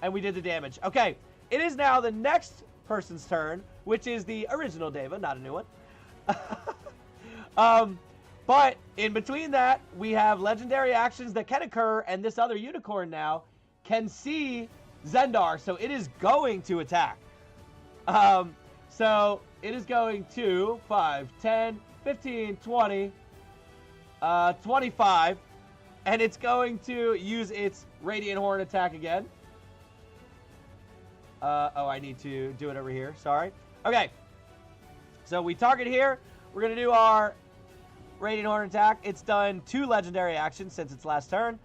And we did the damage. Okay, it is now the next person's turn, which is the original Deva, not a new one. But in between that, we have legendary actions that can occur, and this other unicorn now can see Zendar, so it is going to attack. So it is going to 5, 10, 15, 20, 25, and it's going to use its Radiant Horn attack again. Oh, I need to do it over here. Sorry. Okay. So we target here. We're going to do our Radiant Horn attack. It's done 2 legendary actions since its last turn.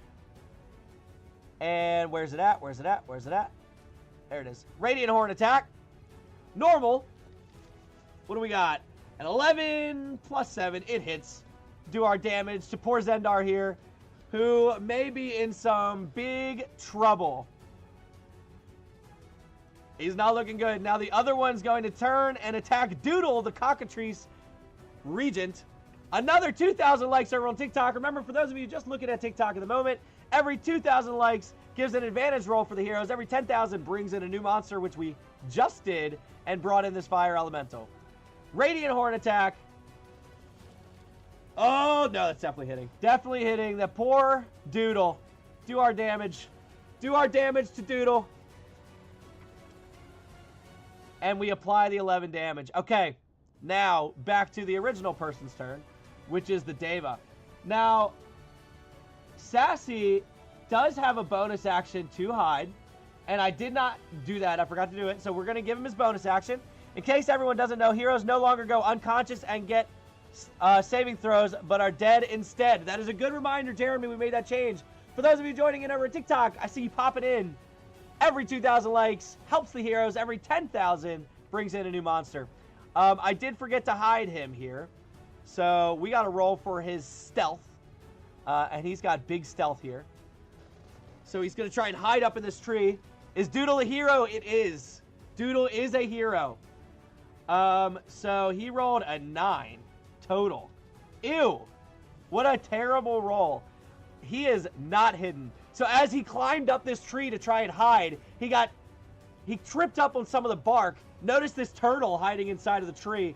And where's it at? Where's it at? Where's it at? There it is. Radiant Horn attack. Normal. What do we got? An 11 plus 7. It hits. Do our damage to poor Zendar here, who may be in some big trouble. He's not looking good. Now the other one's going to turn and attack Doodle, the cockatrice regent. Another 2,000 likes over on TikTok. Remember, for those of you just looking at TikTok at the moment, every 2,000 likes gives an advantage roll for the heroes. Every 10,000 brings in a new monster, which we just did, and brought in this Fire Elemental. Radiant Horn attack. Oh, no, that's definitely hitting. Definitely hitting. The poor Doodle. Do our damage. Do our damage to Doodle. And we apply the 11 damage. Okay, now back to the original person's turn, which is the Deva. Now, Sassy does have a bonus action to hide, and I did not do that. I forgot to do it, so we're going to give him his bonus action. In case everyone doesn't know, heroes no longer go unconscious and get saving throws, but are dead instead. That is a good reminder, Jeremy. We made that change. For those of you joining in over at TikTok, I see you popping in. Every 2,000 likes helps the heroes. Every 10,000 brings in a new monster. I did forget to hide him here. So we got to roll for his stealth. And he's got big stealth here. So he's going to try and hide up in this tree. Is Doodle a hero? It is. Doodle is a hero. So he rolled a 9 total. Ew. What a terrible roll. He is not hidden. So as he climbed up this tree to try and hide, he tripped up on some of the bark, noticed this turtle hiding inside of the tree,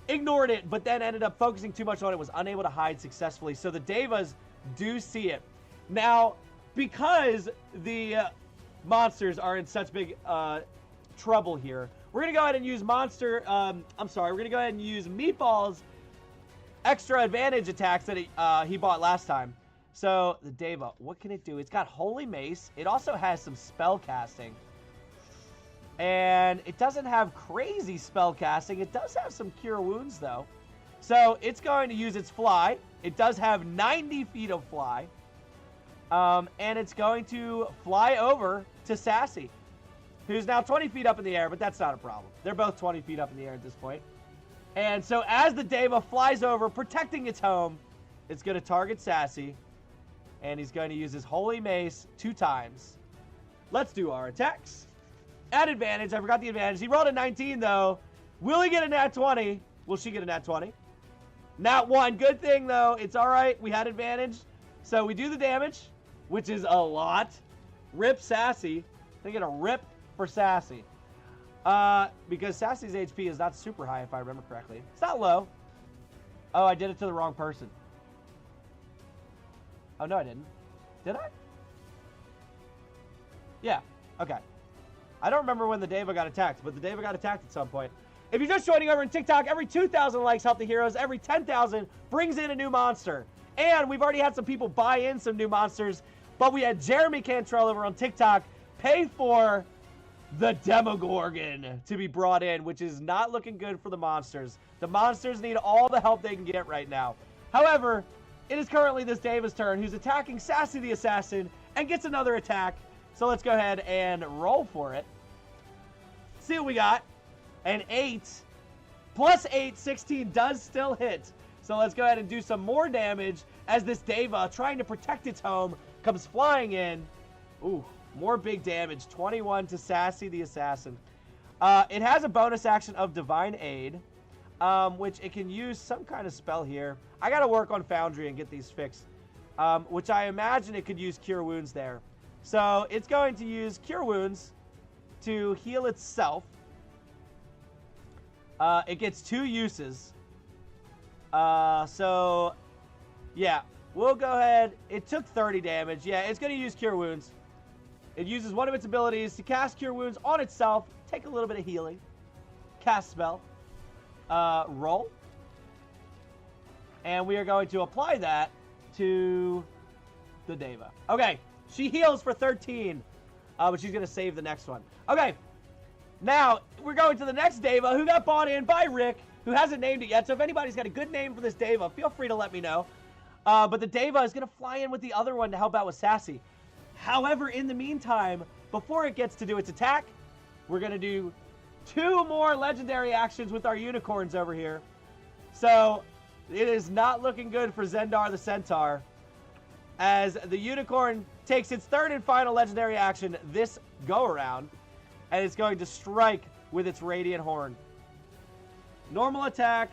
ignored it, but then ended up focusing too much on it, was unable to hide successfully. So the Devas do see it. Now, because the monsters are in such big trouble here, we're going to go ahead and use we're going to go ahead and use Meatball's extra advantage attacks that he bought last time. So, the Deva, what can it do? It's got Holy Mace. It also has some spell casting. And it doesn't have crazy spell casting. It does have some Cure Wounds, though. So, it's going to use its Fly. It does have 90 feet of Fly. And it's going to fly over to Sassy, who's now 20 feet up in the air, but that's not a problem. They're both 20 feet up in the air at this point. And so, as the Deva flies over, protecting its home, it's going to target Sassy. And he's going to use his Holy Mace 2 times. Let's do our attacks. At advantage. I forgot the advantage. He rolled a 19, though. Will he get a nat 20? Will she get a nat 20? Nat 1. Good thing, though. It's all right. We had advantage. So we do the damage, which is a lot. Rip Sassy. They get a rip for Sassy. Because Sassy's HP is not super high, if I remember correctly. It's not low. Oh, I did it to the wrong person. Oh, no, I didn't. Did I? Yeah. Okay. I don't remember when the Deva got attacked, but the Deva got attacked at some point. If you're just joining over on TikTok, every 2,000 likes help the heroes. Every 10,000 brings in a new monster. And we've already had some people buy in some new monsters, but we had Jeremy Cantrell over on TikTok pay for the Demogorgon to be brought in, which is not looking good for the monsters. The monsters need all the help they can get right now. However, it is currently this Deva's turn, who's attacking Sassy the Assassin and gets another attack. So let's go ahead and roll for it. See what we got. An 8 plus 8, 16 does still hit. So let's go ahead and do some more damage as this Deva, trying to protect its home, comes flying in. Ooh, more big damage. 21 to Sassy the Assassin. It has a bonus action of Divine Aid, which it can use some kind of spell here. I got to work on Foundry and get these fixed, which I imagine it could use Cure Wounds there. So it's going to use Cure Wounds to heal itself. It gets 2 uses. So, yeah, we'll go ahead. It took 30 damage. Yeah, it's going to use Cure Wounds. It uses one of its abilities to cast Cure Wounds on itself, take a little bit of healing, cast spell, roll. And we are going to apply that to the Deva. Okay, she heals for 13, but she's going to save the next one. Okay, now we're going to the next Deva who got bought in by Rick, who hasn't named it yet. So if anybody's got a good name for this Deva, feel free to let me know. But the Deva is going to fly in with the other one to help out with Sassy. However, in the meantime, before it gets to do its attack, we're going to do 2 more legendary actions with our unicorns over here. So it is not looking good for Zendar the Centaur, as the unicorn takes its 3rd and final legendary action this go-around, and it's going to strike with its Radiant Horn. Normal attack,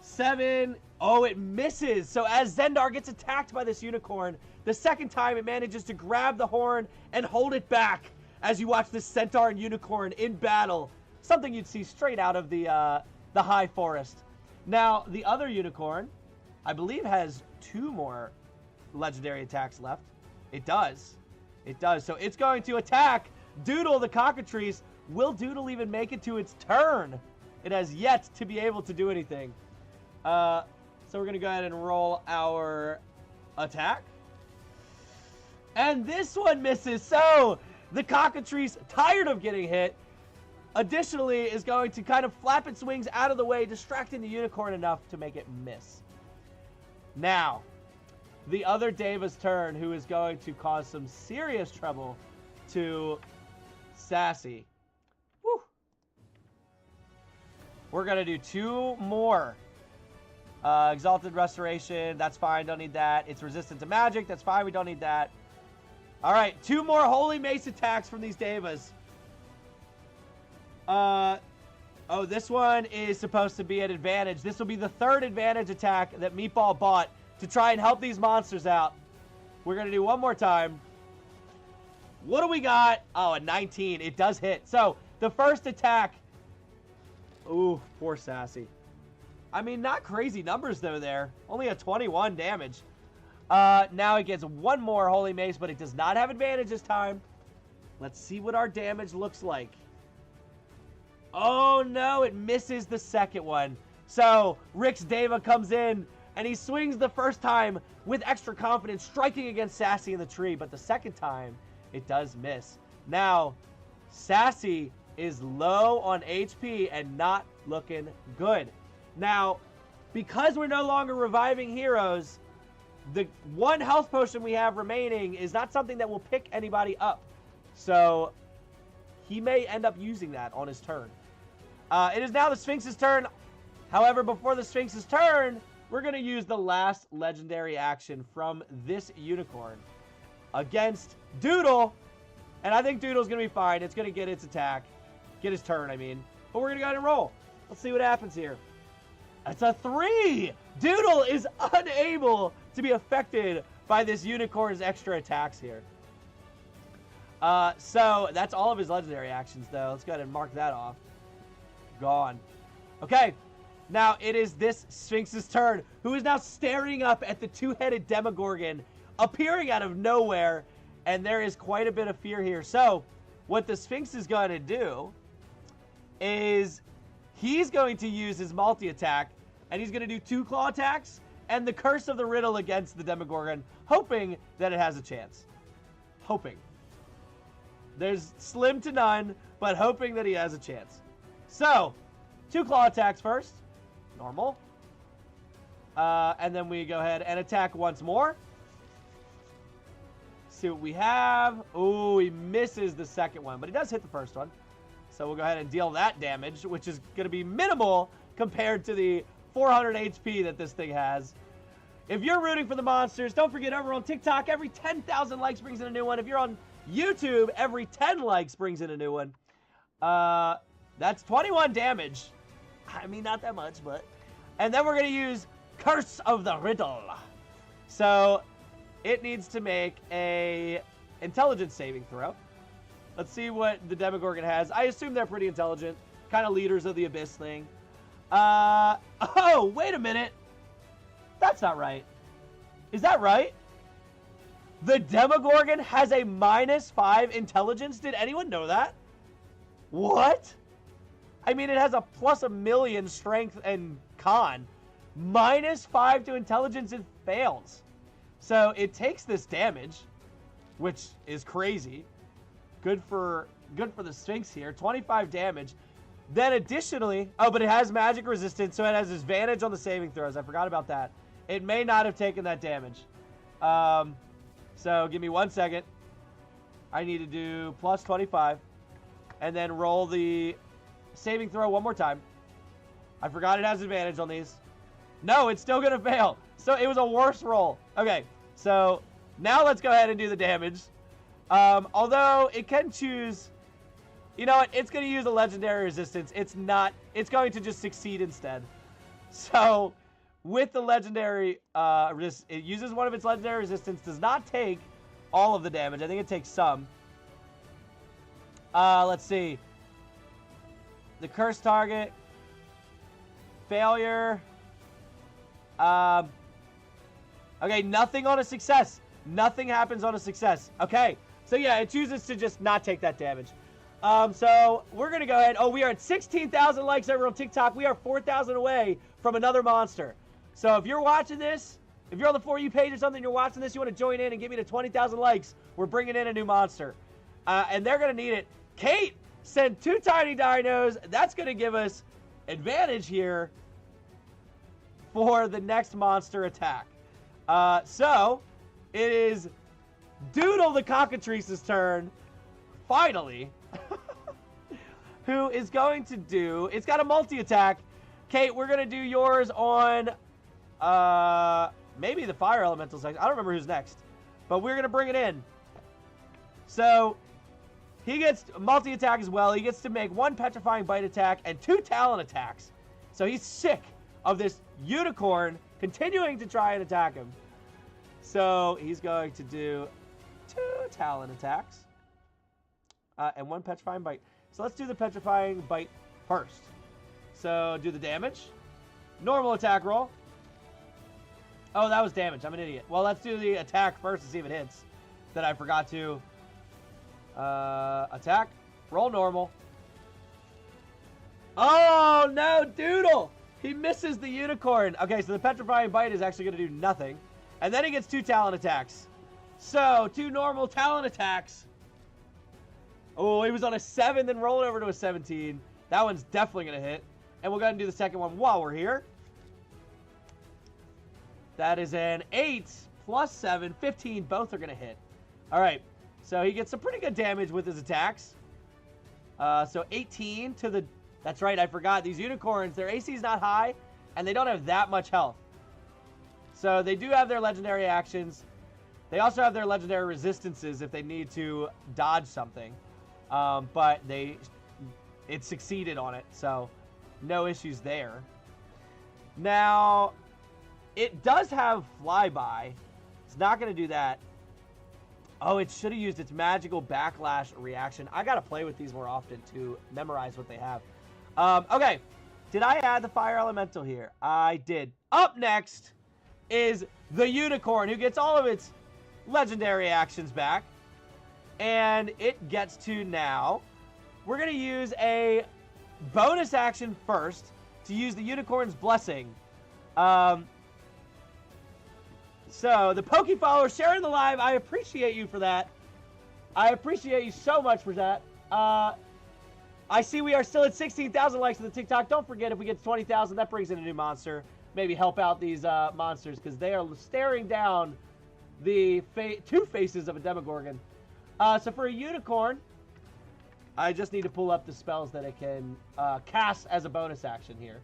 7. Oh, it misses. So as Zendar gets attacked by this unicorn, the second time it manages to grab the horn and hold it back as you watch this centaur and unicorn in battle. Something you'd see straight out of the high forest. Now, the other unicorn, I believe, has 2 more legendary attacks left. It does. It does. So it's going to attack Doodle the cockatrice. Will Doodle even make it to its turn? It has yet to be able to do anything. So we're going to go ahead and roll our attack. And this one misses. So the cockatrice, tired of getting hit, additionally is going to kind of flap its wings out of the way, distracting the unicorn enough to make it miss. Now, the other Deva's turn, who is going to cause some serious trouble to Sassy. Woo. We're going to do 2 more. Exalted Restoration, that's fine, don't need that. It's resistant to magic, that's fine, we don't need that. All right, 2 more Holy Mace attacks from these Devas. Oh, this one is supposed to be an advantage. This will be the 3rd advantage attack that Meatball bought to try and help these monsters out. We're going to do one more time. What do we got? Oh, a 19. It does hit. So, the first attack. Ooh, poor Sassy. I mean, not crazy numbers, though, there. Only a 21 damage. Now it gets 1 more Holy Mace, but it does not have advantage this time. Let's see what our damage looks like. Oh, no, it misses the second one. So, Rick's Deva comes in, and he swings the first time with extra confidence, striking against Sassy in the tree, but the second time, it does miss. Now, Sassy is low on HP and not looking good. Now, because we're no longer reviving heroes, the 1 health potion we have remaining is not something that will pick anybody up. So, he may end up using that on his turn. It is now the Sphinx's turn. However, before the Sphinx's turn, we're going to use the last legendary action from this unicorn against Doodle. And I think Doodle's going to be fine. It's going to get its attack. Get his turn, I mean. But we're going to go ahead and roll. Let's see what happens here. It's a 3! Doodle is unable to be affected by this unicorn's extra attacks here. So, that's all of his legendary actions, though. Let's go ahead and mark that off. Gone. Okay. Now, it is this Sphinx's turn, who is now staring up at the 2-headed Demogorgon appearing out of nowhere, and there is quite a bit of fear here. So, what the Sphinx is going to do is He's going to use his multi-attack, and he's going to do 2 claw attacks and the Curse of the Riddle against the Demogorgon, hoping that it has a chance. Hoping. There's slim to none, but hoping that he has a chance. So, 2 claw attacks first. Normal. And then we go ahead and attack once more. See what we have. Ooh, he misses the second one, but he does hit the first one. So we'll go ahead and deal that damage, which is going to be minimal compared to the 400 HP that this thing has. If you're rooting for the monsters, don't forget over on TikTok, every 10,000 likes brings in a new one. If you're on YouTube, every 10 likes brings in a new one. That's 21 damage. I mean, not that much, but... And then we're going to use Curse of the Riddle. So, it needs to make a intelligence saving throw. Let's see what the Demogorgon has. I assume they're pretty intelligent. Kind of leaders of the Abyss thing. Oh, wait a minute. That's not right. Is that right? The Demogorgon has a -5 intelligence? Did anyone know that? What? I mean, it has a +1,000,000 strength and con. -5 to intelligence, it fails. So it takes this damage, which is crazy. Good for the Sphinx here. 25 damage. Then additionally, oh, but it has magic resistance, so it has advantage on the saving throws. I forgot about that. It may not have taken that damage. So give me 1 second. I need to do +25. And then roll the saving throw one more time. I forgot it has advantage on these. No, it's still going to fail. So it was a worse roll. Okay, so now let's go ahead and do the damage. Although it can choose... You know what? It's going to use a legendary resistance. It's going to just succeed instead. So, with the legendary, it uses one of its legendary resistance. Does not take all of the damage. I think it takes some. Let's see. The cursed target. Failure. Okay, nothing on a success. Nothing happens on a success. Okay, so yeah, it chooses to just not take that damage. So we're going to go ahead. Oh, we are at 16,000 likes over on TikTok. We are 4,000 away from another monster. So if you're watching this, if you're on the For You page or something, you're watching this, you want to join in and get me to 20,000 likes, we're bringing in a new monster. And they're going to need it. Kate sent 2 tiny dinos. That's going to give us advantage here for the next monster attack. So it is Doodle the Cockatrice's turn, finally. Who is going to do... It's got a multi-attack. Kate, we're going to do yours on... maybe the Fire Elemental section. I don't remember who's next. But we're going to bring it in. So, he gets multi-attack as well. He gets to make 1 Petrifying Bite attack and 2 Talon attacks. So he's sick of this unicorn continuing to try and attack him. So, he's going to do 2 Talon attacks. And 1 Petrifying Bite. So let's do the Petrifying Bite first. So do the damage. Normal attack roll. Oh, that was damage. I'm an idiot. Well, let's do the attack first to see if it hits. Then I forgot to attack. Roll normal. Oh, no, Doodle. He misses the unicorn. Okay, so the Petrifying Bite is actually going to do nothing. And then he gets 2 Talon attacks. So 2 normal Talon attacks. Oh, he was on a 7, then rolled over to a 17. That one's definitely going to hit. And we'll go ahead and do the second one while we're here. That is an 8 plus 7, 15. Both are going to hit. All right. So he gets some pretty good damage with his attacks. So 18 to the... That's right, I forgot. These unicorns, their AC is not high, and they don't have that much health. So they do have their legendary actions. They also have their legendary resistances if they need to dodge something. But it succeeded on it, so no issues there. Now, it does have flyby. It's not going to do that. Oh, it should have used its magical backlash reaction. I got to play with these more often to memorize what they have. Okay, did I add the Fire Elemental here? I did. Up next is the Unicorn, who gets all of its legendary actions back. And it gets to now, we're going to use a bonus action first to use the Unicorn's Blessing. So, the Poke Follower sharing the live, I appreciate you for that. I appreciate you so much for that. I see we are still at 16,000 likes on the TikTok. Don't forget, if we get to 20,000, that brings in a new monster. Maybe help out these monsters, because they are staring down the two faces of a Demogorgon. So for a Unicorn, I just need to pull up the spells that it can cast as a bonus action here.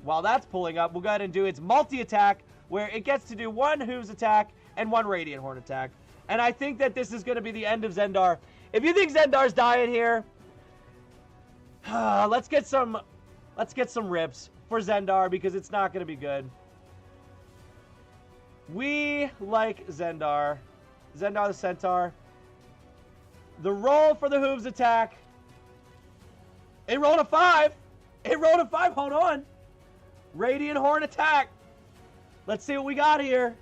While that's pulling up, we'll go ahead and do its multi-attack, where it gets to do one Hooves attack and one Radiant Horn attack. And I think that this is going to be the end of Zendar. If you think Zendar's dying here, let's get some rips for Zendar, because it's not going to be good. We like Zendar. Zendar the Centaur. The roll for the Hooves attack. It rolled a 5. It rolled a 5. Hold on. Radiant Horn attack. Let's see what we got here.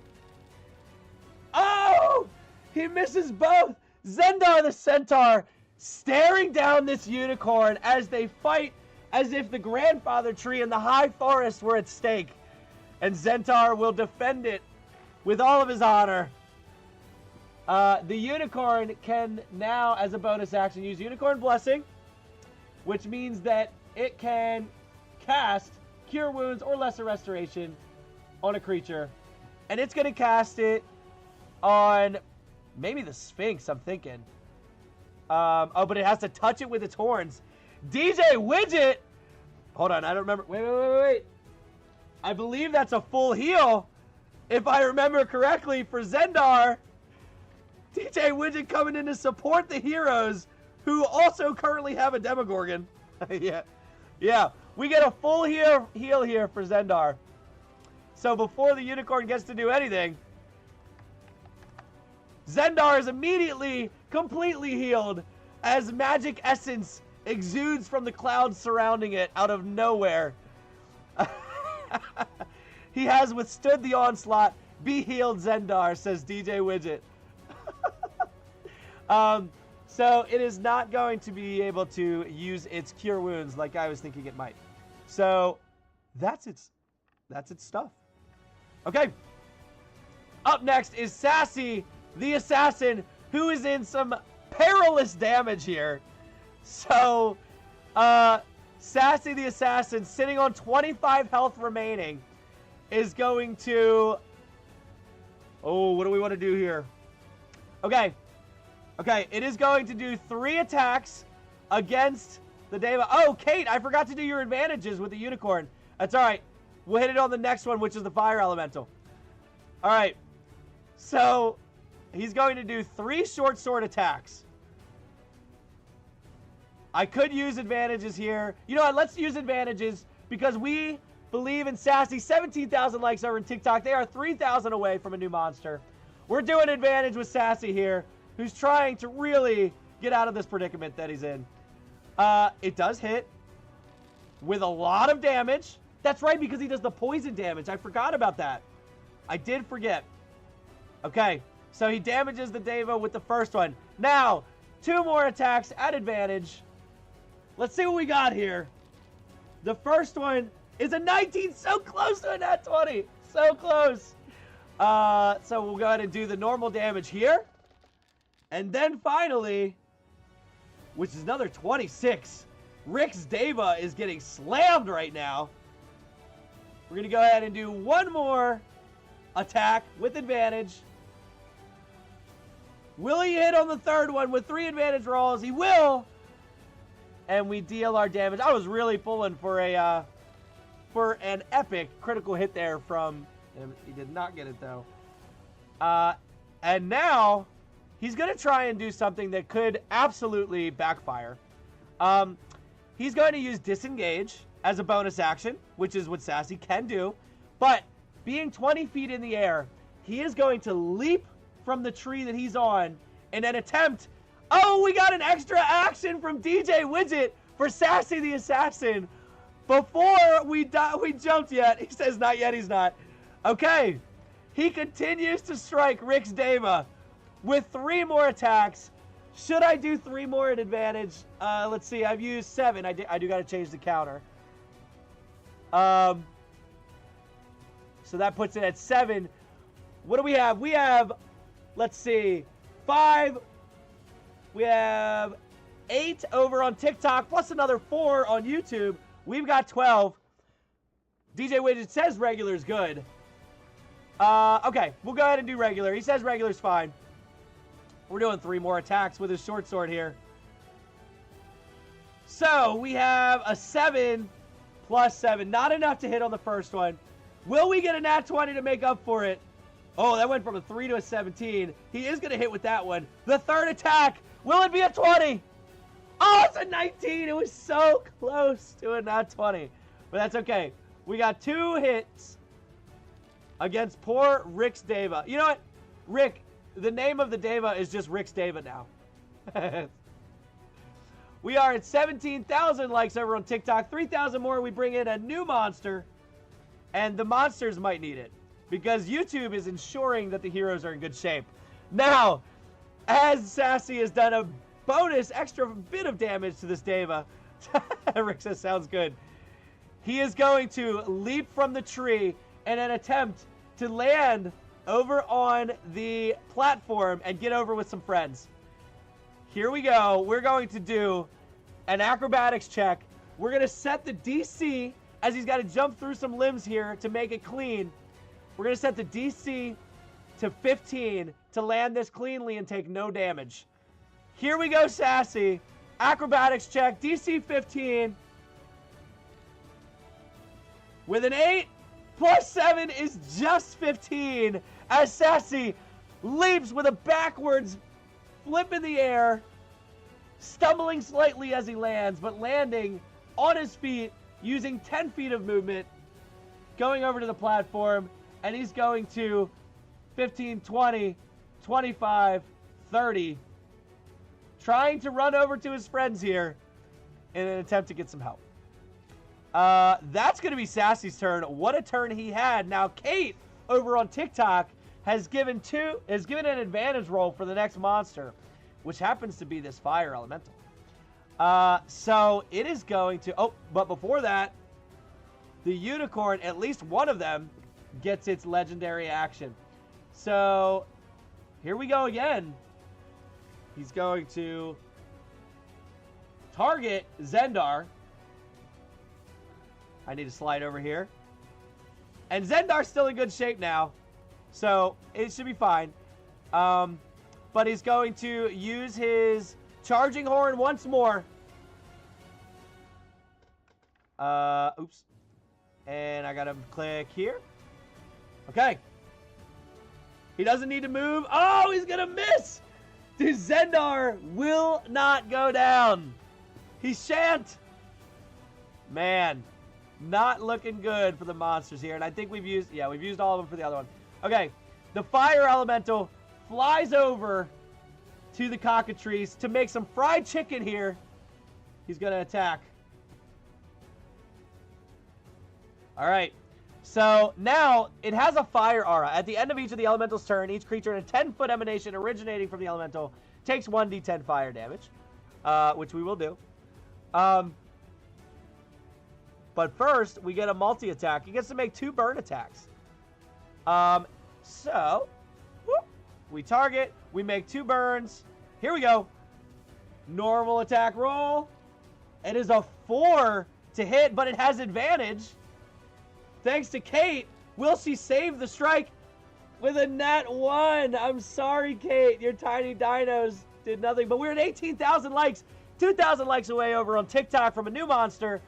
Oh! He misses both. Zendar the Centaur staring down this Unicorn as they fight as if the grandfather tree and the high forest were at stake. And Zendar will defend it with all of his honor. The Unicorn can now, as a bonus action, use Unicorn Blessing, which means that it can cast Cure Wounds or Lesser Restoration on a creature. And it's going to cast it on maybe the Sphinx, I'm thinking. Oh, but it has to touch it with its horns. DJ Widget! Hold on, I don't remember. Wait. I believe that's a full heal, if I remember correctly, for Zendar. DJ Widget coming in to support the heroes, who also currently have a Demogorgon. Yeah. We get a full heal here for Zendar. So before the Unicorn gets to do anything, Zendar is immediately completely healed as magic essence exudes from the clouds surrounding it out of nowhere. He has withstood the onslaught. Be healed, Zendar, says DJ Widget. So it is not going to be able to use its Cure Wounds like I was thinking it might. So that's its stuff. Okay. Up next is Sassy the Assassin, who is in some perilous damage here. So, Sassy the Assassin, sitting on 25 health remaining, is going to... Oh, what do we want to do here? Okay, it is going to do 3 attacks against the Deva. Oh, Kate, I forgot to do your advantages with the Unicorn. That's all right. We'll hit it on the next one, which is the Fire Elemental. All right, so... He's going to do 3 short sword attacks. I could use advantages here. You know what? Let's use advantages because we believe in Sassy. 17,000 likes over in TikTok. They are 3,000 away from a new monster. We're doing advantage with Sassy here, who's trying to really get out of this predicament that he's in. It does hit with a lot of damage. That's right, because he does the poison damage. I forgot about that. I did forget. Okay. So he damages the Deva with the first one. Now, 2 more attacks at advantage. Let's see what we got here. The first one is a 19. So close to a nat 20. So close. So we'll go ahead and do the normal damage here. And then finally, which is another 26. Rick's Deva is getting slammed right now. We're going to go ahead and do 1 more attack with advantage. Will he hit on the third one with 3 advantage rolls? He will. And we deal our damage. I was really pulling for an epic critical hit there from him. He did not get it though. And now he's going to try and do something that could absolutely backfire. He's going to use Disengage as a bonus action, which is what Sassy can do. But being 20 feet in the air, he is going to leap from the tree that he's on and then attempt... Oh, we got an extra action from DJ Widget for Sassy the Assassin. Before we jumped yet. He says not yet, he's not. Okay. He continues to strike Rick's Deva with 3 more attacks, Should I do 3 more at advantage? Let's see. I've used 7. I do got to change the counter. So that puts it at 7. What do we have? We have, let's see, 5. We have 8 over on TikTok, plus another 4 on YouTube. We've got 12. DJ Widget says regular's good. Okay, we'll go ahead and do regular. He says regular's fine. We're doing 3 more attacks with his short sword here. So we have a 7 plus 7. Not enough to hit on the first one. Will we get a nat 20 to make up for it? Oh, that went from a 3 to a 17. He is going to hit with that one. The third attack. Will it be a 20? Oh, it's a 19. It was so close to a nat 20. But that's okay. We got 2 hits against poor Rick's Deva. You know what? Rick, the name of the Deva is just Rick's Deva now. We are at 17,000 likes over on TikTok. 3,000 more. We bring in a new monster. And the monsters might need it, because YouTube is ensuring that the heroes are in good shape. Now, as Sassy has done a bonus extra bit of damage to this Deva, Rick says, sounds good. He is going to leap from the tree in an attempt to land over on the platform and get over with some friends. Here we go. We're going to do an acrobatics check. We're going to set the DC, as he's got to jump through some limbs here to make it clean. We're going to set the DC to 15 to land this cleanly and take no damage. Here we go, Sassy. Acrobatics check, DC 15. With an 8, plus 7 is just 15. As Sassy leaps with a backwards flip in the air, stumbling slightly as he lands, but landing on his feet, using 10 feet of movement, going over to the platform, and he's going to 15, 20, 25, 30, trying to run over to his friends here in an attempt to get some help. That's going to be Sassy's turn. What a turn he had. Now, Kate, over on TikTok, has given an advantage roll for the next monster, which happens to be this fire elemental. So it is going to... Oh, but before that, the unicorn, at least one of them, gets its legendary action. So here we go again. He's going to target Zendar. I need to slide over here. And Zendar's still in good shape now, so it should be fine. But he's going to use his charging horn once more. Oops. And I gotta click here. Okay. He doesn't need to move. Oh, he's gonna miss! Dude, Zendar will not go down. He shan't. Man, not looking good for the monsters here. And I think we've used all of them for the other one. Okay, the fire elemental flies over to the cockatrice to make some fried chicken here. He's gonna attack. All right. So now it has a fire aura. At the end of each of the elemental's turn, each creature in a 10-foot emanation originating from the elemental takes 1d10 fire damage, which we will do. But first, we get a multi-attack. He gets to make 2 burn attacks. So, whoop, we target. We make 2 burns. Here we go. Normal attack roll. It is a 4 to hit, but it has advantage. Thanks to Kate, will she save the strike with a nat 1? I'm sorry, Kate. Your tiny dinos did nothing. But we're at 18,000 likes. 2,000 likes away over on TikTok from a new monster.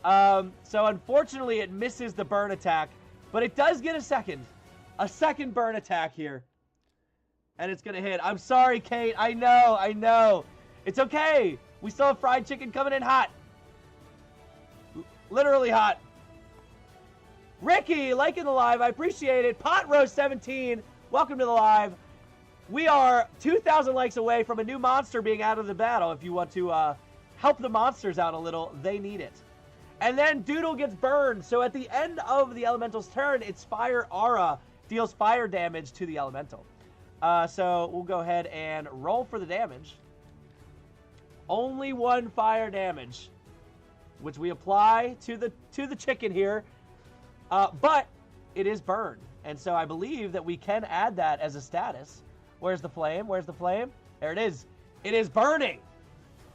So unfortunately, it misses the burn attack. But it does get a second burn attack here. And it's going to hit. I'm sorry, Kate. I know. It's okay. We still have fried chicken coming in hot. Literally hot. Ricky, liking the live. I appreciate it. Pot Roast 17, welcome to the live. We are 2,000 likes away from a new monster being out of the battle. If you want to help the monsters out a little, they need it. And then Doodle gets burned. So at the end of the elemental's turn, its fire aura deals fire damage to the elemental. So we'll go ahead and roll for the damage. Only 1 fire damage, which we apply to the chicken here. But it is burn, and so I believe that we can add that as a status. Where's the flame? Where's the flame? There it is. It is burning.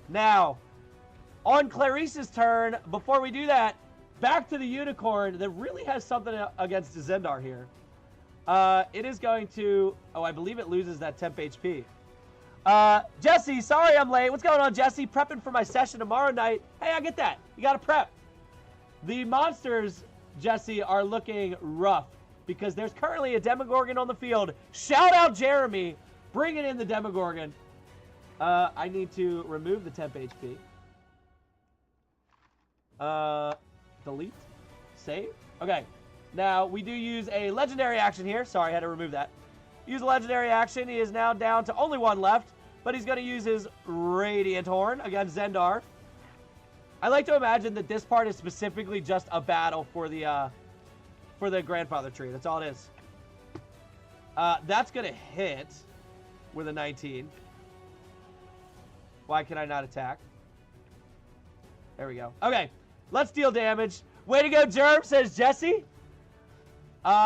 Now, on Clarice's turn, before we do that, back to the unicorn that really has something against Zendar here. It is going to... Oh, I believe it loses that temp HP. Jesse, sorry I'm late. What's going on, Jesse? Prepping for my session tomorrow night. Hey, I get that. You got to prep. The monsters, Jesse, are looking rough because there's currently a Demogorgon on the field. Shout out Jeremy, bringing in the Demogorgon. I need to remove the temp HP. Delete. Save. Okay. Now, we do use a legendary action here. Sorry, I had to remove that. Use a legendary action. He is now down to only 1 left, but he's going to use his Radiant Horn against Zendar. I like to imagine that this part is specifically just a battle for the grandfather tree. That's all it is. That's going to hit with a 19. Why can I not attack? There we go. Okay, let's deal damage. Way to go, Gerb, says Jesse.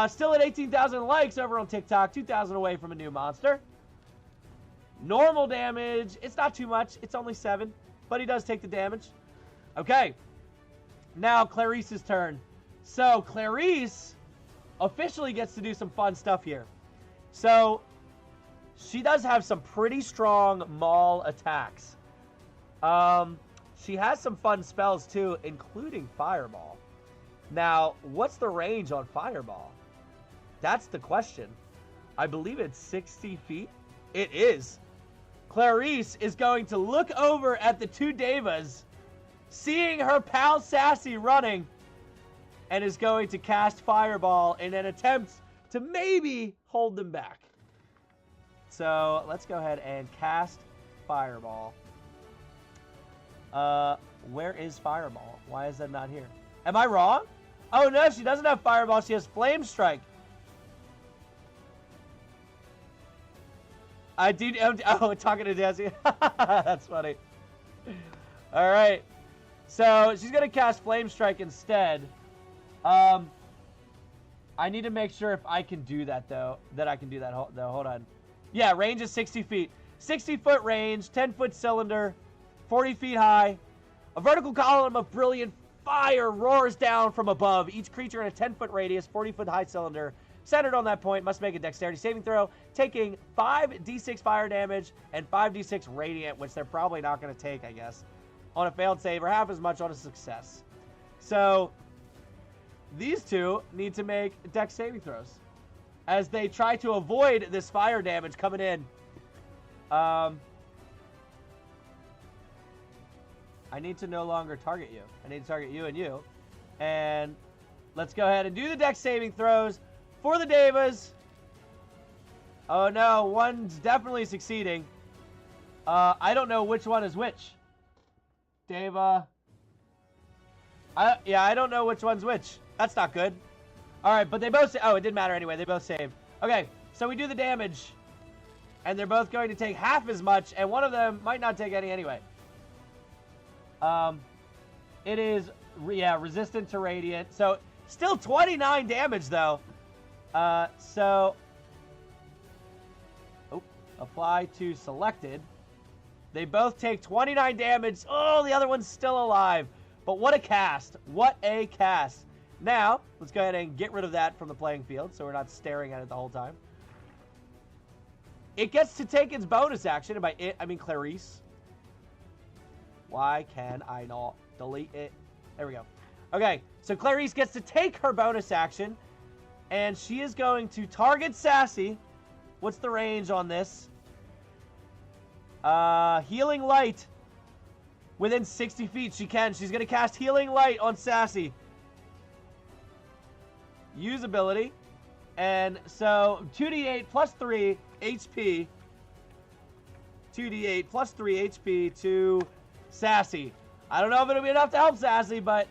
Still at 18,000 likes over on TikTok. 2,000 away from a new monster. Normal damage. It's not too much. It's only 7. But he does take the damage. Okay. Now Clarice's turn. So Clarice officially gets to do some fun stuff here. So she does have some pretty strong maul attacks. She has some fun spells too, including Fireball. Now, what's the range on Fireball? That's the question. I believe it's 60 feet. It is. Clarice is going to look over at the 2 Devas, seeing her pal Sassy running, and is going to cast Fireball in an attempt to maybe hold them back. So, let's go ahead and cast Fireball. Where is Fireball? Why is that not here? Am I wrong? Oh, no, she doesn't have Fireball. She has Flame Strike. I do... Oh, talking to Jesse. That's funny. All right. So, she's going to cast Flame Strike instead. I need to make sure if I can do that, though. That I can do that, though. Hold on. Yeah, range is 60 feet. 60-foot range, 10-foot cylinder, 40 feet high. A vertical column of brilliant fire roars down from above. Each creature in a 10-foot radius, 40-foot high cylinder, centered on that point, must make a dexterity saving throw, taking 5d6 fire damage and 5d6 radiant, which they're probably not going to take, I guess, on a failed save, or half as much on a success. So, these two need to make dex saving throws as they try to avoid this fire damage coming in. I need to no longer target you. I need to target you and you. And let's go ahead and do the dex saving throws for the Devas. Oh no, one's definitely succeeding. I don't know which one is which. Deva. Yeah, I don't know which one's which. That's not good. All right, but they both... Oh, it didn't matter anyway. They both saved. Okay, so we do the damage. And they're both going to take half as much, and one of them might not take any anyway. It is, yeah, resistant to radiant. So, still 29 damage, though. So, apply to selected. They both take 29 damage. Oh, the other one's still alive. But what a cast. What a cast. Now, let's go ahead and get rid of that from the playing field so we're not staring at it the whole time. It gets to take its bonus action. And by it, I mean Clarice. Why can I not delete it? There we go. Okay, so Clarice gets to take her bonus action. And she is going to target Sassy. What's the range on this? Healing Light. Within 60 feet, she can. She's going to cast Healing Light on Sassy. Use ability. And so, 2d8 plus 3 HP. 2d8 plus 3 HP to Sassy. I don't know if it'll be enough to help Sassy, but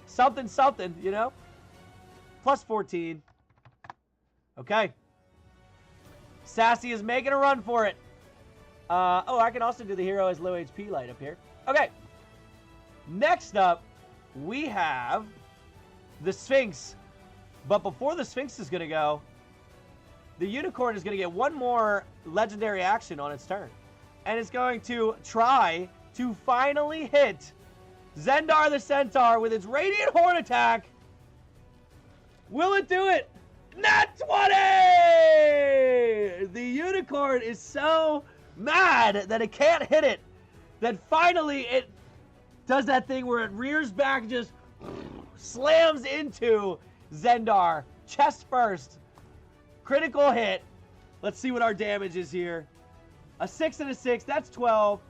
something, something, you know? Plus 14. Okay. Sassy is making a run for it. Oh, I can also do the hero as low HP light up here. Okay. Next up, we have the Sphinx. But before the Sphinx is going to go, the Unicorn is going to get one more legendary action on its turn. And it's going to try to finally hit Zendar the Centaur with its Radiant Horn attack. Will it do it? Nat 20! The Unicorn is so mad that it can't hit it, that finally it does that thing where it rears back and just slams into Zendar. Chest first. Critical hit. Let's see what our damage is here. A 6 and a 6, that's 12.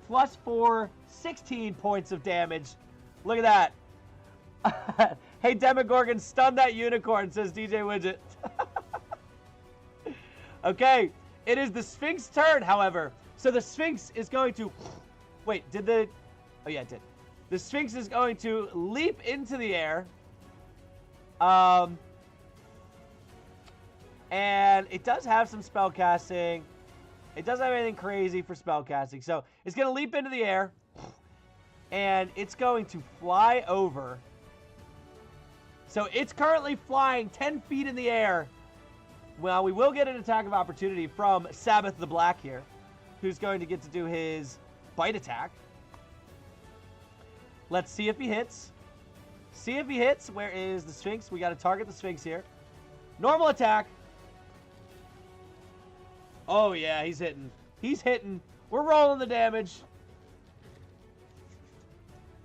Plus 4, 16 points of damage. Look at that. Hey, Demogorgon, stun that unicorn, says DJ Widget. Okay, it is the Sphinx turn, however. So the Sphinx is going to... Wait, did the... Oh, yeah, it did. The Sphinx is going to leap into the air. And it does have some spell casting. It doesn't have anything crazy for spell casting. So it's going to leap into the air. And it's going to fly over. So it's currently flying 10 feet in the air. Well, we will get an attack of opportunity from Sabbath the Black here, who's going to get to do his bite attack. Let's see if he hits. See if he hits. Where is the Sphinx? We got to target the Sphinx here. Normal attack. Oh, yeah, he's hitting. He's hitting. We're rolling the damage.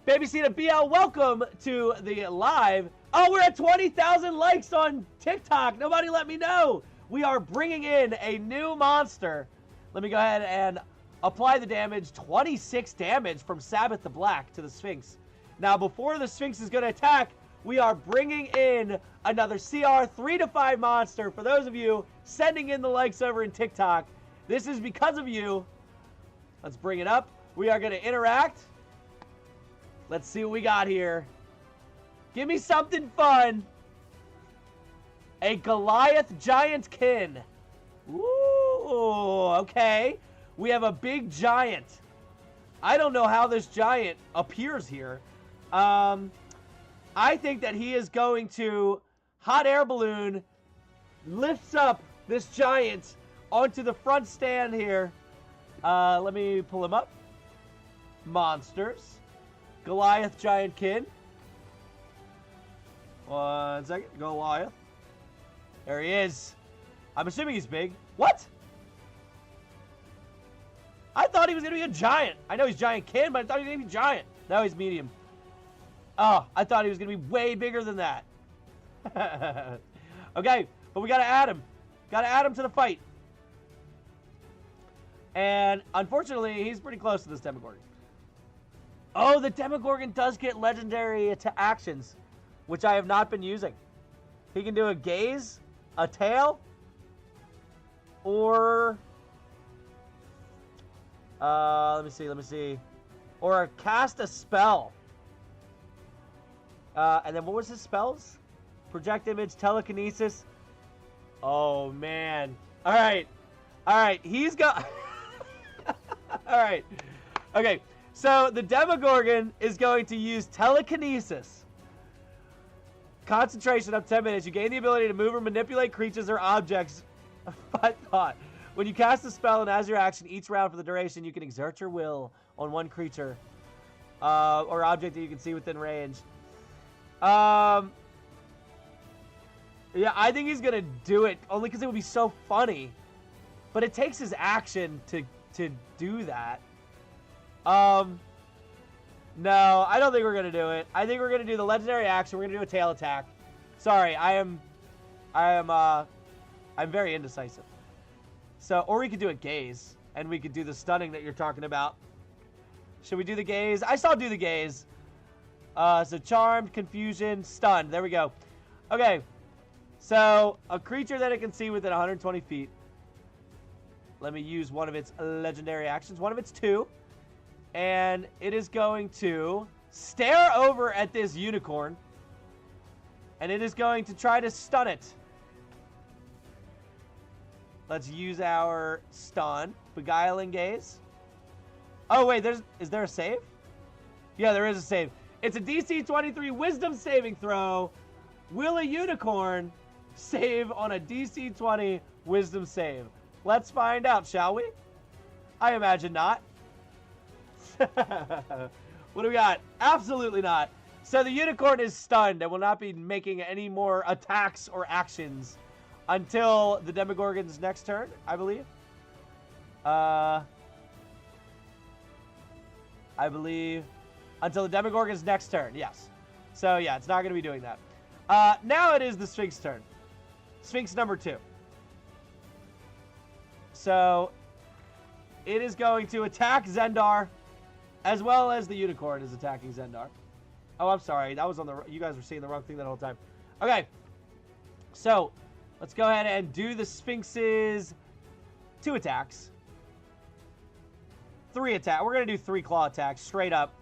Baby Cena BL, welcome to the live. Oh, we're at 20,000 likes on TikTok. Nobody let me know. We are bringing in a new monster. Let me go ahead and apply the damage. 26 damage from Sabbath the Black to the Sphinx. Now, before the Sphinx is going to attack, we are bringing in another CR 3 to 5 monster. For those of you sending in the likes over in TikTok, this is because of you. Let's bring it up. We are going to interact. Let's see what we got here. Give me something fun. A Goliath Giantkin. Ooh, okay. We have a big giant. I don't know how this giant appears here. I think that he is going to hot air balloon, lifts up this giant onto the front stand here. Let me pull him up. Monsters. Goliath Giantkin. 1 second. Goliath. There he is. I'm assuming he's big. What? I thought he was going to be a giant. I know he's Giantkin, but I thought he was going to be giant. No, he's medium. Oh, I thought he was going to be way bigger than that. Okay, but we got to add him. Got to add him to the fight. And unfortunately, he's pretty close to this Demogorgon. Oh, the Demogorgon does get legendary actions, which I have not been using. He can do a gaze, a tail, or... let me see. Or cast a spell. And then what was his spells? Project image, telekinesis. Oh, man. All right. He's got... All right. Okay. So the Demogorgon is going to use telekinesis. Concentration up 10 minutes. You gain the ability to move or manipulate creatures or objects by thought. When you cast a spell and as your action each round for the duration, you can exert your will on one creature or object that you can see within range. Yeah, I think he's going to do it only because it would be so funny. But it takes his action to do that. No, I don't think we're going to do it. I think we're going to do the legendary action. We're going to do a tail attack. Sorry, I'm very indecisive. So, or we could do a gaze, and we could do the stunning that you're talking about. Should we do the gaze? I saw do the gaze. So charmed, confusion, stunned. There we go. Okay. So, a creature that it can see within 120 feet. Let me use one of its legendary actions. One of its 2. And it is going to stare over at this unicorn. And it is going to try to stun it. Let's use our stun. Beguiling Gaze. Oh, wait, is there a save? Yeah, there is a save. It's a DC 23 Wisdom saving throw. Will a unicorn save on a DC 20 Wisdom save? Let's find out, shall we? I imagine not. What do we got? Absolutely not. So the unicorn is stunned and will not be making any more attacks or actions until the Demogorgon's next turn, I believe. I believe until the Demogorgon's next turn, yes. So yeah, it's not going to be doing that. Now it is the Sphinx turn. Sphinx number 2. So it is going to attack Zendar, as well as the unicorn is attacking Zendar. Oh, I'm sorry. That was on the... You guys were seeing the wrong thing that whole time. Okay. So let's go ahead and do the Sphinx's 2 attacks. 3 attack. We're going to do 3 claw attacks straight up.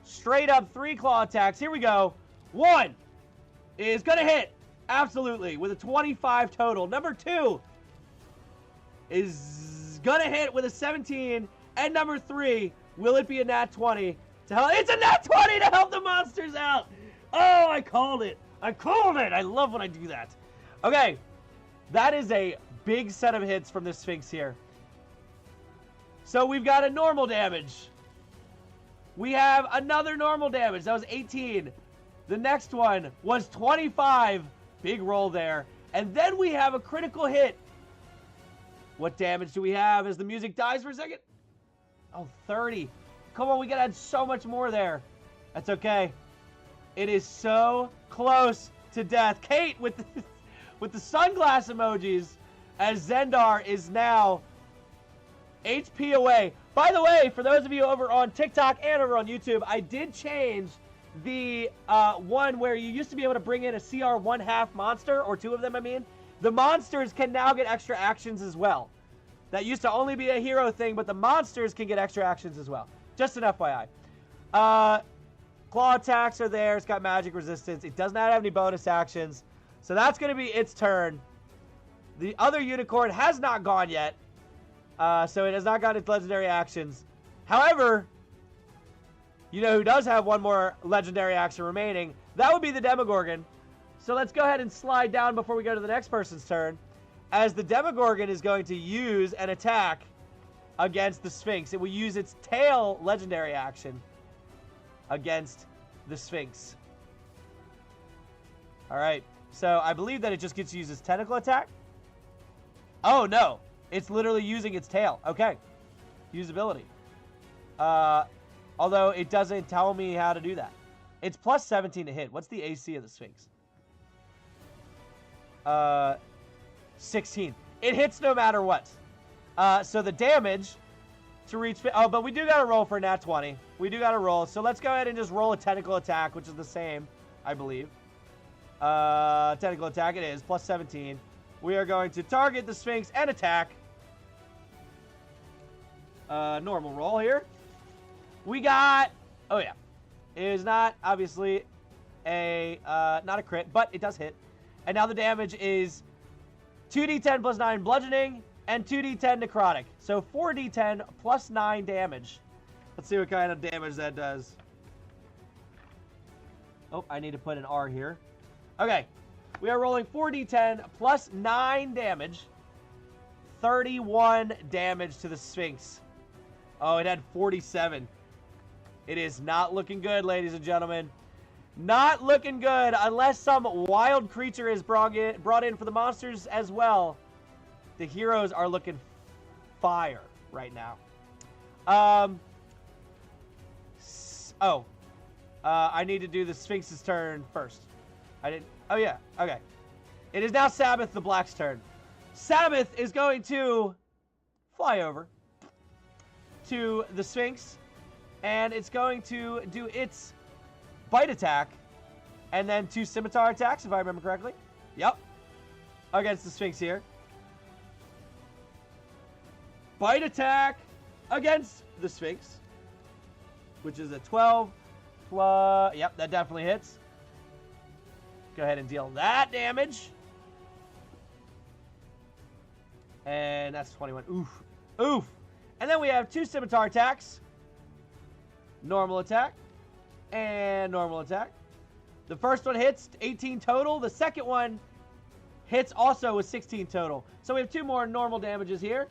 Straight up 3 claw attacks. Here we go. 1 is going to hit. Absolutely. With a 25 total. Number 2 is going to hit with a 17. And number 3, will it be a nat 20 to help? It's a nat 20 to help the monsters out. Oh, I called it. I called it. I love when I do that. Okay. That is a big set of hits from this Sphinx here. So we've got a normal damage. We have another normal damage. That was 18. The next one was 25. Big roll there. And then we have a critical hit. What damage do we have as the music dies for a second? Oh, 30. Come on, we gotta add so much more there. That's okay. It is so close to death. Kate with the, with the sunglass emojis as Zendar is now HP away. By the way, for those of you over on TikTok and over on YouTube, I did change the one where you used to be able to bring in a CR 1/2 monster, or 2 of them, I mean. The monsters can now get extra actions as well. That used to only be a hero thing, but the monsters can get extra actions as well. Just an FYI. Claw attacks are there. It's got magic resistance. It does not have any bonus actions. So that's going to be its turn. The other unicorn has not gone yet. So it has not got its legendary actions. However, you know who does have one more legendary action remaining? That would be the Demogorgon. So let's go ahead and slide down before we go to the next person's turn, as the Demogorgon is going to use an attack against the Sphinx. It will use its tail legendary action against the Sphinx. All right. So I believe that it just gets to use its tentacle attack. Oh, no. It's literally using its tail. Okay. Usability. Although it doesn't tell me how to do that. It's plus 17 to hit. What's the AC of the Sphinx? 16. It hits no matter what. So the damage to reach... Oh, but we do got to roll for a nat 20. We do got to roll. So let's go ahead and just roll a tentacle attack, which is the same, I believe. Tentacle attack it is. Plus 17. We are going to target the Sphinx and attack. Normal roll here. We got... Oh, yeah. It is not, obviously, not a crit, but it does hit. And now the damage is 2d10 plus 9 bludgeoning and 2d10 necrotic. So 4d10 plus 9 damage. Let's see what kind of damage that does. Oh, I need to put an R here. Okay. We are rolling 4d10 plus 9 damage. 31 damage to the Sphinx. Oh, it had 47. It is not looking good, ladies and gentlemen. Not looking good unless some wild creature is brought in for the monsters as well. The heroes are looking fire right now. I need to do the Sphinx's turn first. I didn't. Oh, yeah. Okay. It is now Sabbath the Black's turn. Sabbath is going to fly over to the Sphinx, and it's going to do its bite attack, and then 2 scimitar attacks, if I remember correctly. Yep. Against the Sphinx here. Bite attack against the Sphinx, which is a 12. Yep, that definitely hits. Go ahead and deal that damage. And that's 21. Oof. Oof. And then we have 2 scimitar attacks. Normal attack. And normal attack. The first one hits, 18 total. The second one hits also with 16 total. So we have 2 more normal damages here.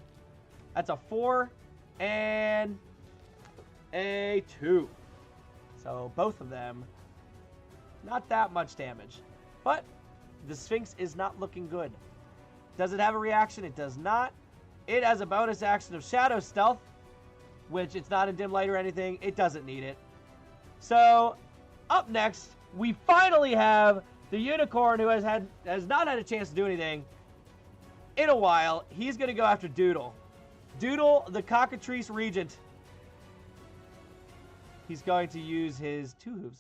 That's a 4 and a 2. So both of them, not that much damage. But the Sphinx is not looking good. Does it have a reaction? It does not. It has a bonus action of Shadow Stealth, which it's not in dim light or anything. It doesn't need it. So up next, we finally have the Unicorn, who has not had a chance to do anything in a while. He's going to go after Doodle. Doodle, the Cockatrice Regent. He's going to use his 2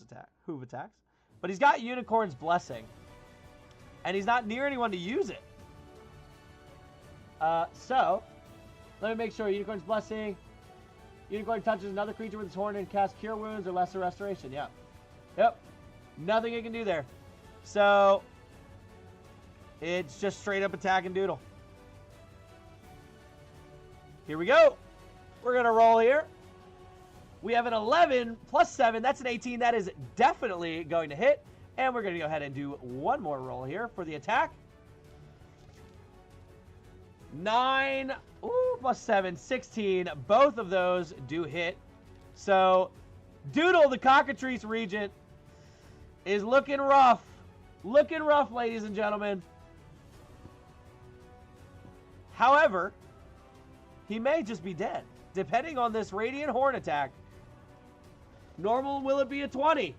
hoof attacks. But he's got Unicorn's Blessing. And he's not near anyone to use it. So, let me make sure. Unicorn's Blessing. Unicorn touches another creature with its horn and casts Cure Wounds or Lesser Restoration. Yeah. Yep. Nothing it can do there. So, it's just straight up attack and Doodle. Here we go. We're going to roll here. We have an 11 plus 7. That's an 18. That is definitely going to hit. And we're going to go ahead and do one more roll here for the attack. 9 plus 7, 16. Both of those do hit. So, Doodle, the Cockatrice Regent, is looking rough. Looking rough, ladies and gentlemen. However, he may just be dead, depending on this Radiant Horn attack. Normal, will it be a 20?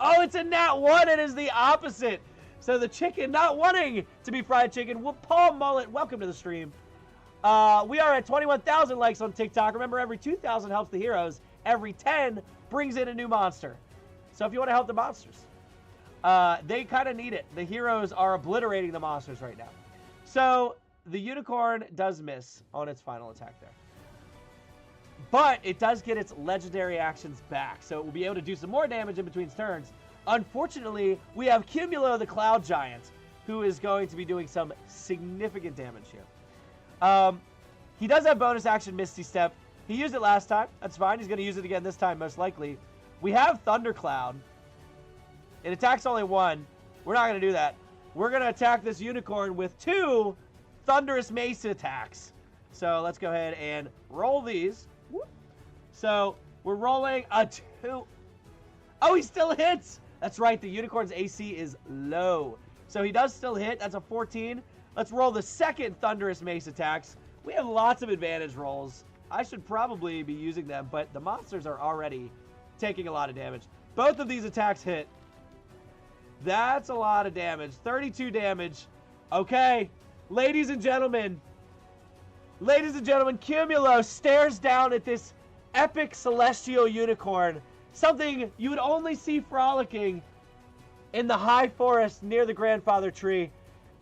Oh, it's a nat 1. It is the opposite. So the chicken not wanting to be fried chicken. Well, Paul Mullet, welcome to the stream. We are at 21,000 likes on TikTok. Remember, every 2,000 helps the heroes. Every 10 brings in a new monster. So if you want to help the monsters, they kind of need it. The heroes are obliterating the monsters right now. So the Unicorn does miss on its final attack there. But it does get its legendary actions back, so it will be able to do some more damage in between turns. Unfortunately, we have Cumulo, the Cloud Giant, who is going to be doing some significant damage here. He does have bonus action Misty Step. He used it last time. That's fine. He's going to use it again this time, most likely. We have Thundercloud. It attacks only 1. We're not going to do that. We're going to attack this Unicorn with 2 Thunderous Mace attacks. So let's go ahead and roll these. So we're rolling a 2. Oh, he still hits. That's right. The Unicorn's AC is low. So he does still hit. That's a 14. Let's roll the second Thunderous Mace attacks. We have lots of advantage rolls. I should probably be using them, but the monsters are already taking a lot of damage. Both of these attacks hit. That's a lot of damage. 32 damage. Okay. Ladies and gentlemen, Cumulo stares down at this epic celestial unicorn, something you would only see frolicking in the high forest near the grandfather tree.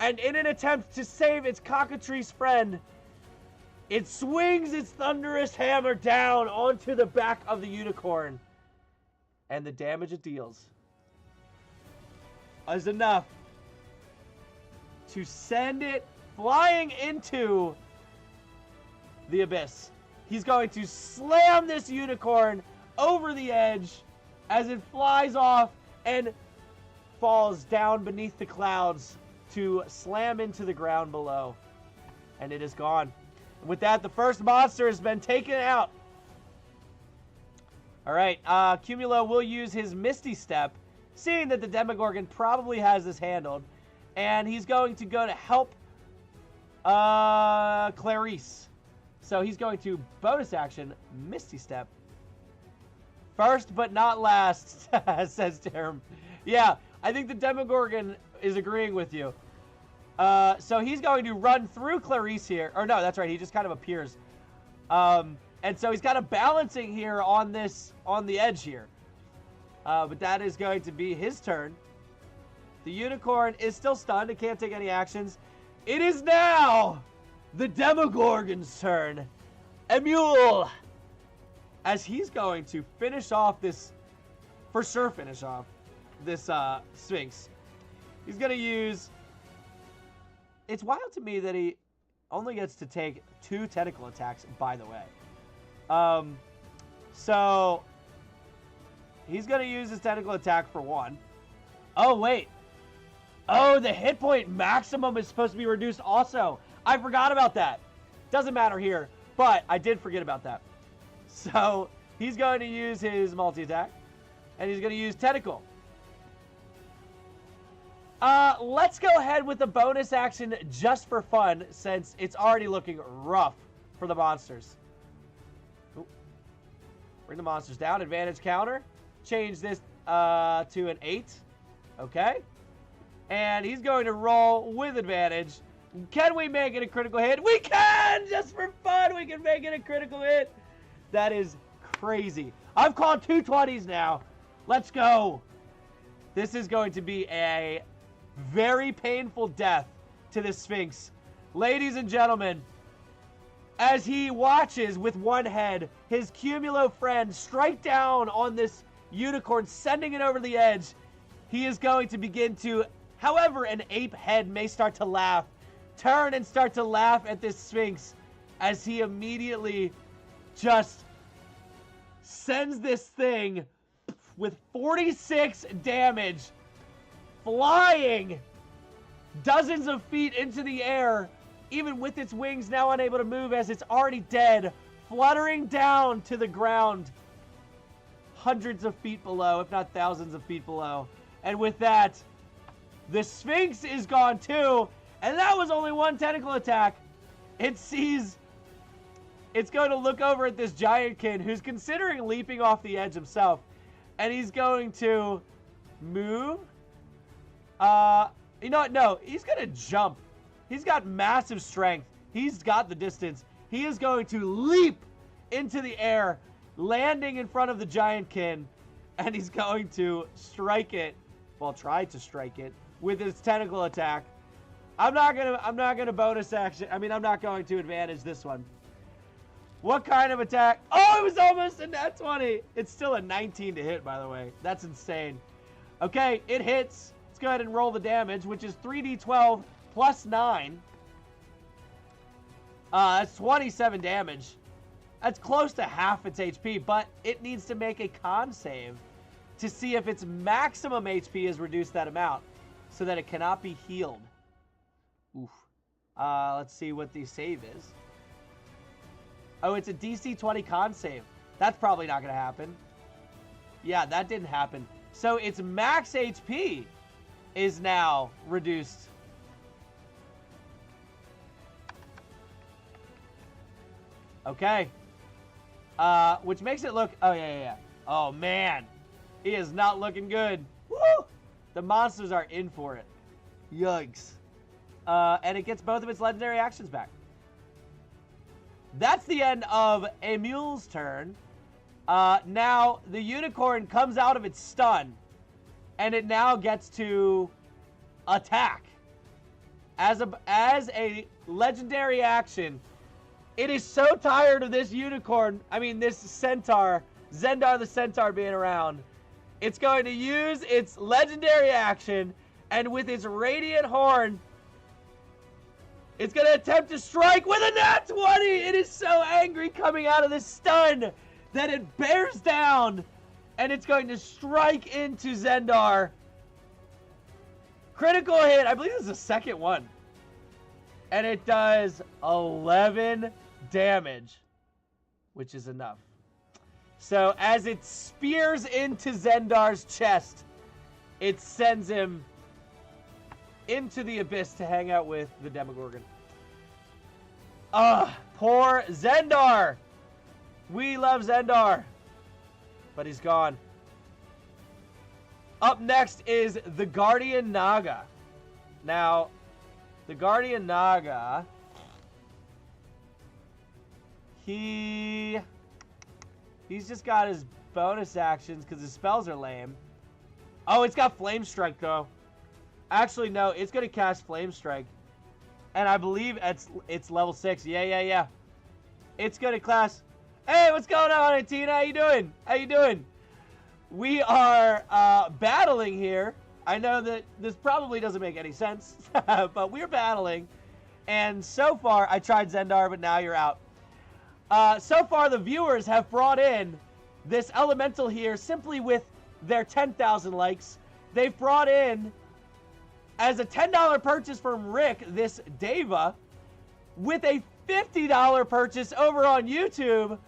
And in an attempt to save its cockatrice friend, it swings its thunderous hammer down onto the back of the unicorn. And the damage it deals is enough to send it flying into the abyss. He's going to slam this unicorn over the edge as it flies off and falls down beneath the clouds to slam into the ground below. And it is gone. And with that, the first monster has been taken out. All right, Cumulo will use his Misty Step, seeing that the Demogorgon probably has this handled. And he's going to go to help Clarice. So he's going to bonus action Misty Step. First but not last, says Term. Yeah, I think the Demogorgon is agreeing with you. So he's going to run through Clarice here. Or no, that's right, he just kind of appears. And so he's kind of balancing here on the edge here. But that is going to be his turn. The Unicorn is still stunned. It can't take any actions. It is now the Demogorgon's turn. Emule, as he's going to finish off this, for sure finish off this Sphinx. He's going to use, it's wild to me that only gets to take 2 tentacle attacks, by the way. So he's going to use his tentacle attack for 1. Oh, wait. Oh, the hit point maximum is supposed to be reduced also. I forgot about that. Doesn't matter here, but I did forget about that. So he's going to use his multi-attack, and he's going to use tentacle. Let's go ahead with the bonus action just for fun, since it's already looking rough for the monsters. Ooh. Bring the monsters down. Advantage counter. Change this to an 8. Okay. And he's going to roll with advantage. Can we make it a critical hit? We can! Just for fun, we can make it a critical hit. That is crazy. I've called 2 20s now. Let's go. This is going to be a very painful death to the Sphinx. Ladies and gentlemen, as he watches with one head his Cumulo friend strike down on this unicorn, sending it over the edge, he is going to begin to, however an ape head may start to laugh, turn and start to laugh at this Sphinx as he immediately just sends this thing with 46 damage flying dozens of feet into the air, even with its wings now unable to move as it's already dead, fluttering down to the ground hundreds of feet below, if not thousands of feet below. And with that, the Sphinx is gone too, and that was only 1 tentacle attack. It sees, it's going to look over at this giantkin who's considering leaping off the edge himself, and he's going to move. You know what? No, he's going to jump. He's got massive strength. He's got the distance. He is going to leap into the air, landing in front of the giantkin, and he's going to strike it, well, try to strike it with his tentacle attack. I'm not gonna bonus action. I mean, I'm not going to advantage this one. What kind of attack? Oh, it was almost a nat 20. It's still a 19 to hit, by the way. That's insane. Okay, it hits. Let's go ahead and roll the damage, which is 3d12 plus 9. That's 27 damage. That's close to half its HP, but it needs to make a con save to see if its maximum HP is reduced that amount so that it cannot be healed. Oof. Let's see what the save is. Oh, it's a DC 20 con save. That's probably not going to happen. Yeah, that didn't happen. So its max HP is now reduced. Okay. Which makes it look... Oh, yeah. Oh, man. He is not looking good. Woo! The monsters are in for it. Yikes. And it gets both of its legendary actions back. That's the end of Emil's turn. Now, the unicorn comes out of its stun, and it now gets to attack. As a legendary action, it is so tired of this unicorn, this centaur, Zendar the centaur being around. It's going to use its legendary action, and with its radiant horn, it's going to attempt to strike with a nat 20! It is so angry coming out of this stun that it bears down, and it's going to strike into Zendar. Critical hit. I believe this is the second one. And it does 11 damage, which is enough. So as it spears into Zendar's chest, it sends him into the abyss to hang out with the Demogorgon. Poor Zendar. We love Zendar, but he's gone. Up next is the Guardian Naga. Now, the Guardian Naga, he's just got his bonus actions because his spells are lame. Oh, it's got Flame Strike, though. Actually, no, it's going to cast Flame Strike. And I believe it's level 6. Yeah. It's going to class... Hey, what's going on, Tina? How you doing? We are battling here. I know that this probably doesn't make any sense, but we're battling. And so far, I tried Zendar, but now you're out. So far, the viewers have brought in this elemental here simply with their 10,000 likes. They've brought in, as a $10 purchase from Rick, this Deva. With a $50 purchase over on YouTube,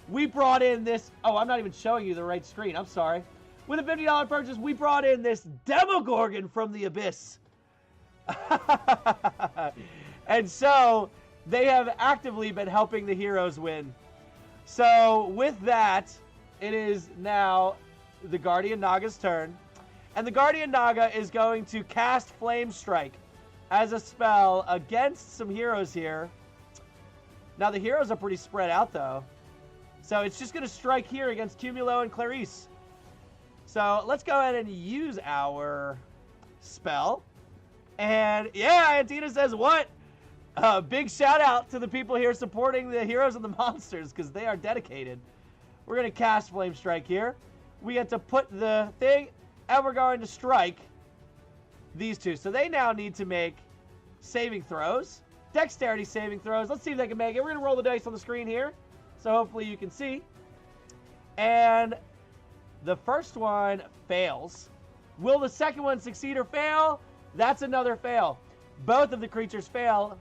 we brought in this... Oh, I'm not even showing you the right screen. I'm sorry. With a $50 purchase, we brought in this Demogorgon from the Abyss. And so, they have actively been helping the heroes win. So, with that, it is now the Guardian Naga's turn. And the Guardian Naga is going to cast Flame Strike as a spell against some heroes here. Now, the heroes are pretty spread out, though. So, it's just going to strike here against Cumulo and Clarice. So, let's go ahead and use our spell. And, yeah, Antina says, what? Big shout out to the people here supporting the heroes and the monsters, because they are dedicated. We're going to cast Flame Strike here. We get to put the thing, and we're going to strike these two. So they now need to make saving throws, dexterity saving throws. Let's see if they can make it. We're going to roll the dice on the screen here, so hopefully you can see. And the first one fails. Will the second one succeed or fail? That's another fail. Both of the creatures fail,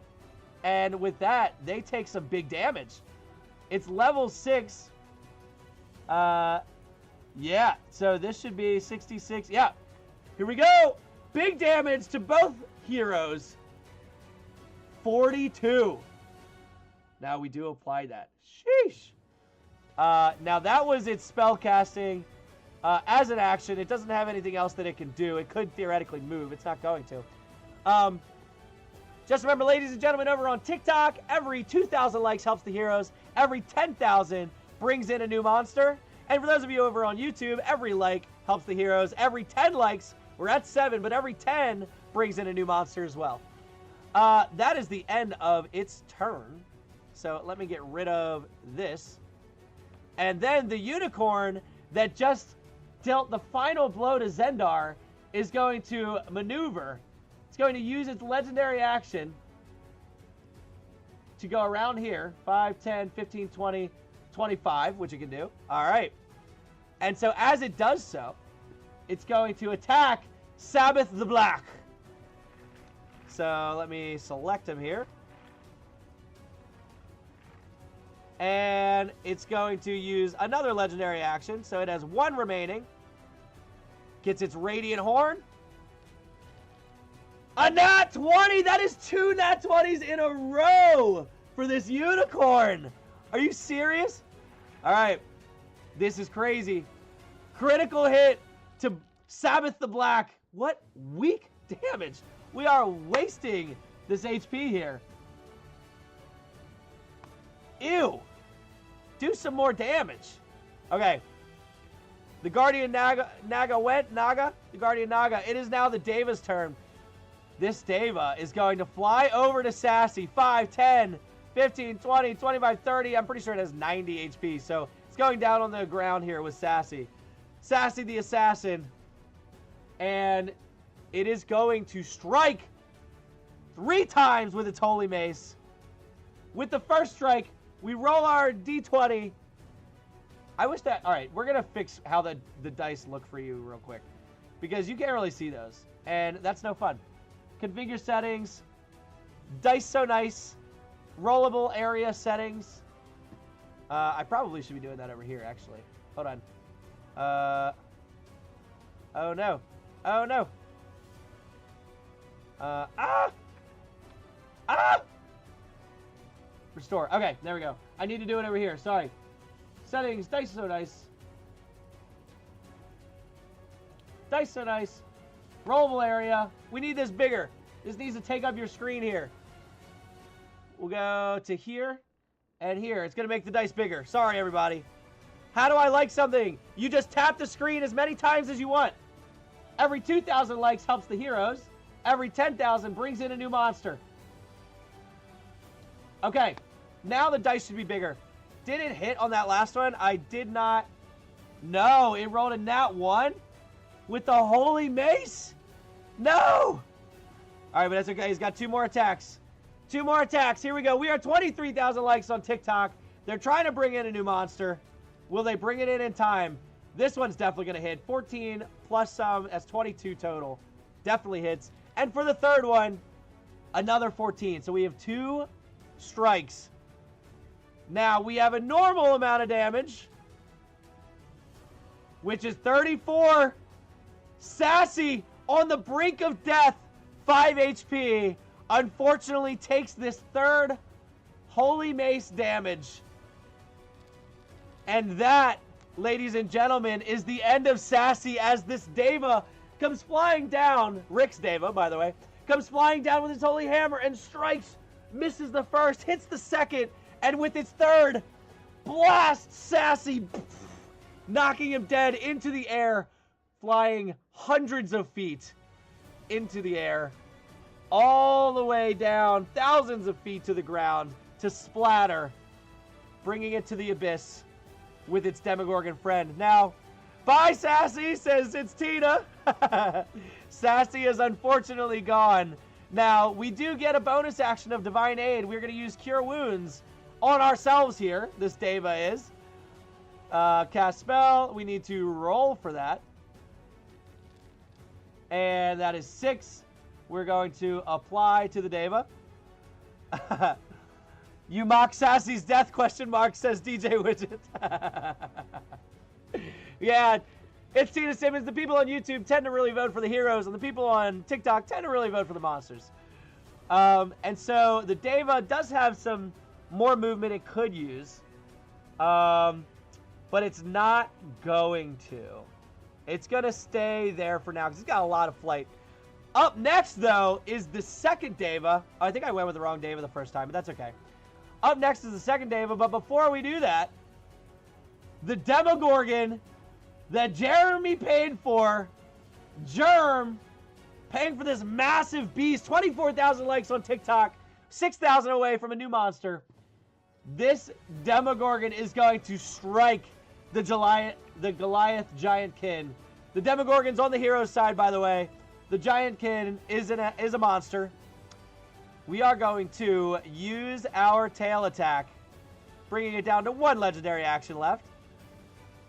and with that, they take some big damage. It's level 6. Yeah, so this should be 66. Yeah, here we go. Big damage to both heroes. 42. Now we do apply that. Sheesh. Now that was its spell casting as an action. It doesn't have anything else that it can do. It could theoretically move. It's not going to. Just remember, ladies and gentlemen, over on TikTok, every 2,000 likes helps the heroes. Every 10,000 brings in a new monster. And for those of you over on YouTube, every like helps the heroes. Every 10 likes, we're at 7, but every 10 brings in a new monster as well. That is the end of its turn. So let me get rid of this. And then the unicorn that just dealt the final blow to Zendar is going to maneuver. It's going to use its legendary action to go around here. 5, 10, 15, 20, 25, which it can do. All right. And so as it does so, it's going to attack Sabbath the Black. So let me select him here. And it's going to use another legendary action. So it has 1 remaining. Gets its Radiant Horn. A nat 20! That is 2 nat 20s in a row for this unicorn. Are you serious? All right. This is crazy. Critical hit to Sabbath the Black. What weak damage. We are wasting this HP here. Ew. Do some more damage. Okay. The Guardian Naga went. The Guardian Naga. It is now the Deva's turn. This Deva is going to fly over to Sassy. 5, 10, 15, 20, 25, 30. I'm pretty sure it has 90 HP. So it's going down on the ground here with Sassy. Sassy the Assassin. And it is going to strike 3 times with its Holy Mace. With the first strike, we roll our D20. I wish that... Alright, we're going to fix how the dice look for you real quick. Because you can't really see those. And that's no fun. Configure settings. Dice so nice. Rollable area settings. I probably should be doing that over here, actually. Hold on. Oh, no. Oh, no. Restore. Okay, there we go. I need to do it over here. Sorry. Settings. Dice so nice. Dice so nice. Rollable area. We need this bigger. This needs to take up your screen here. We'll go to here and here. It's going to make the dice bigger. Sorry, everybody. How do I like something? You just tap the screen as many times as you want. Every 2,000 likes helps the heroes. Every 10,000 brings in a new monster. Okay. Now the dice should be bigger. Did it hit on that last one? I did not. No, it rolled a nat 1 with the Holy Mace. No! All right, but that's okay. He's got 2 more attacks. 2 more attacks. Here we go. We are 23,000 likes on TikTok. They're trying to bring in a new monster. Will they bring it in time? This one's definitely going to hit. 14 plus some. That's 22 total. Definitely hits. And for the third one, another 14. So we have 2 strikes. Now, we have a normal amount of damage, which is 34. Sassy, on the brink of death, 5 HP. Unfortunately, takes this third Holy Mace damage. And that, ladies and gentlemen, is the end of Sassy as this Deva comes flying down. Rick's Deva, by the way. Comes flying down with his Holy Hammer and strikes. Misses the first, hits the second, and with its third, blasts Sassy, knocking him dead into the air, flying hundreds of feet into the air, all the way down, thousands of feet to the ground, to splatter, bringing it to the abyss with its Demogorgon friend. Now, bye, Sassy, says it's Tina. Sassy is unfortunately gone. Now, we do get a bonus action of Divine Aid. We're going to use Cure Wounds on ourselves here. This Deva is. Cast spell. We need to roll for that. And that is 6. We're going to apply to the Deva. You mock Sassy's death, question mark, says DJ Widget. Yeah, it's Tina Simmons. The people on YouTube tend to really vote for the heroes, and the people on TikTok tend to really vote for the monsters. And so the Deva does have some more movement it could use. But it's not going to. It's going to stay there for now because it's got a lot of flight. Up next, though, is the second Deva. I think I went with the wrong Deva the first time, but that's okay. Up next is the second Deva, but before we do that, the Demogorgon that Jeremy paid for, Germ, paying for this massive beast, 24,000 likes on TikTok, 6,000 away from a new monster. This Demogorgon is going to strike the Goliath Giantkin. The Demogorgon's on the hero's side, by the way. The Giantkin is a monster. We are going to use our tail attack, bringing it down to 1 legendary action left.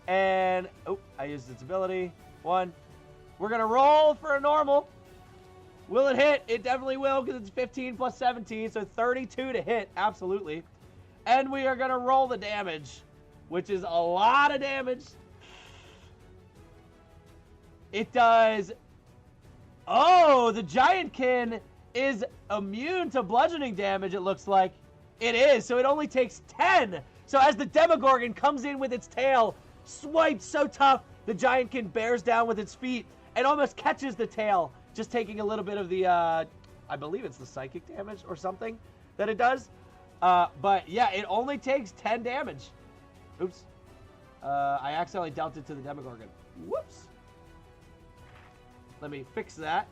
And, oh, I used its ability. 1. We're going to roll for a normal. Will it hit? It definitely will because it's 15 plus 17, so 32 to hit, absolutely. And we are going to roll the damage, which is a lot of damage. It does... Oh, the Giantkin is immune to bludgeoning damage, it looks like. It is, so it only takes 10. So as the Demogorgon comes in with its tail, swipes so tough, the Giantkin bears down with its feet and almost catches the tail, just taking a little bit of the, I believe it's the psychic damage or something that it does. But yeah, it only takes 10 damage. Oops. I accidentally dealt it to the Demogorgon. Whoops. Let me fix that.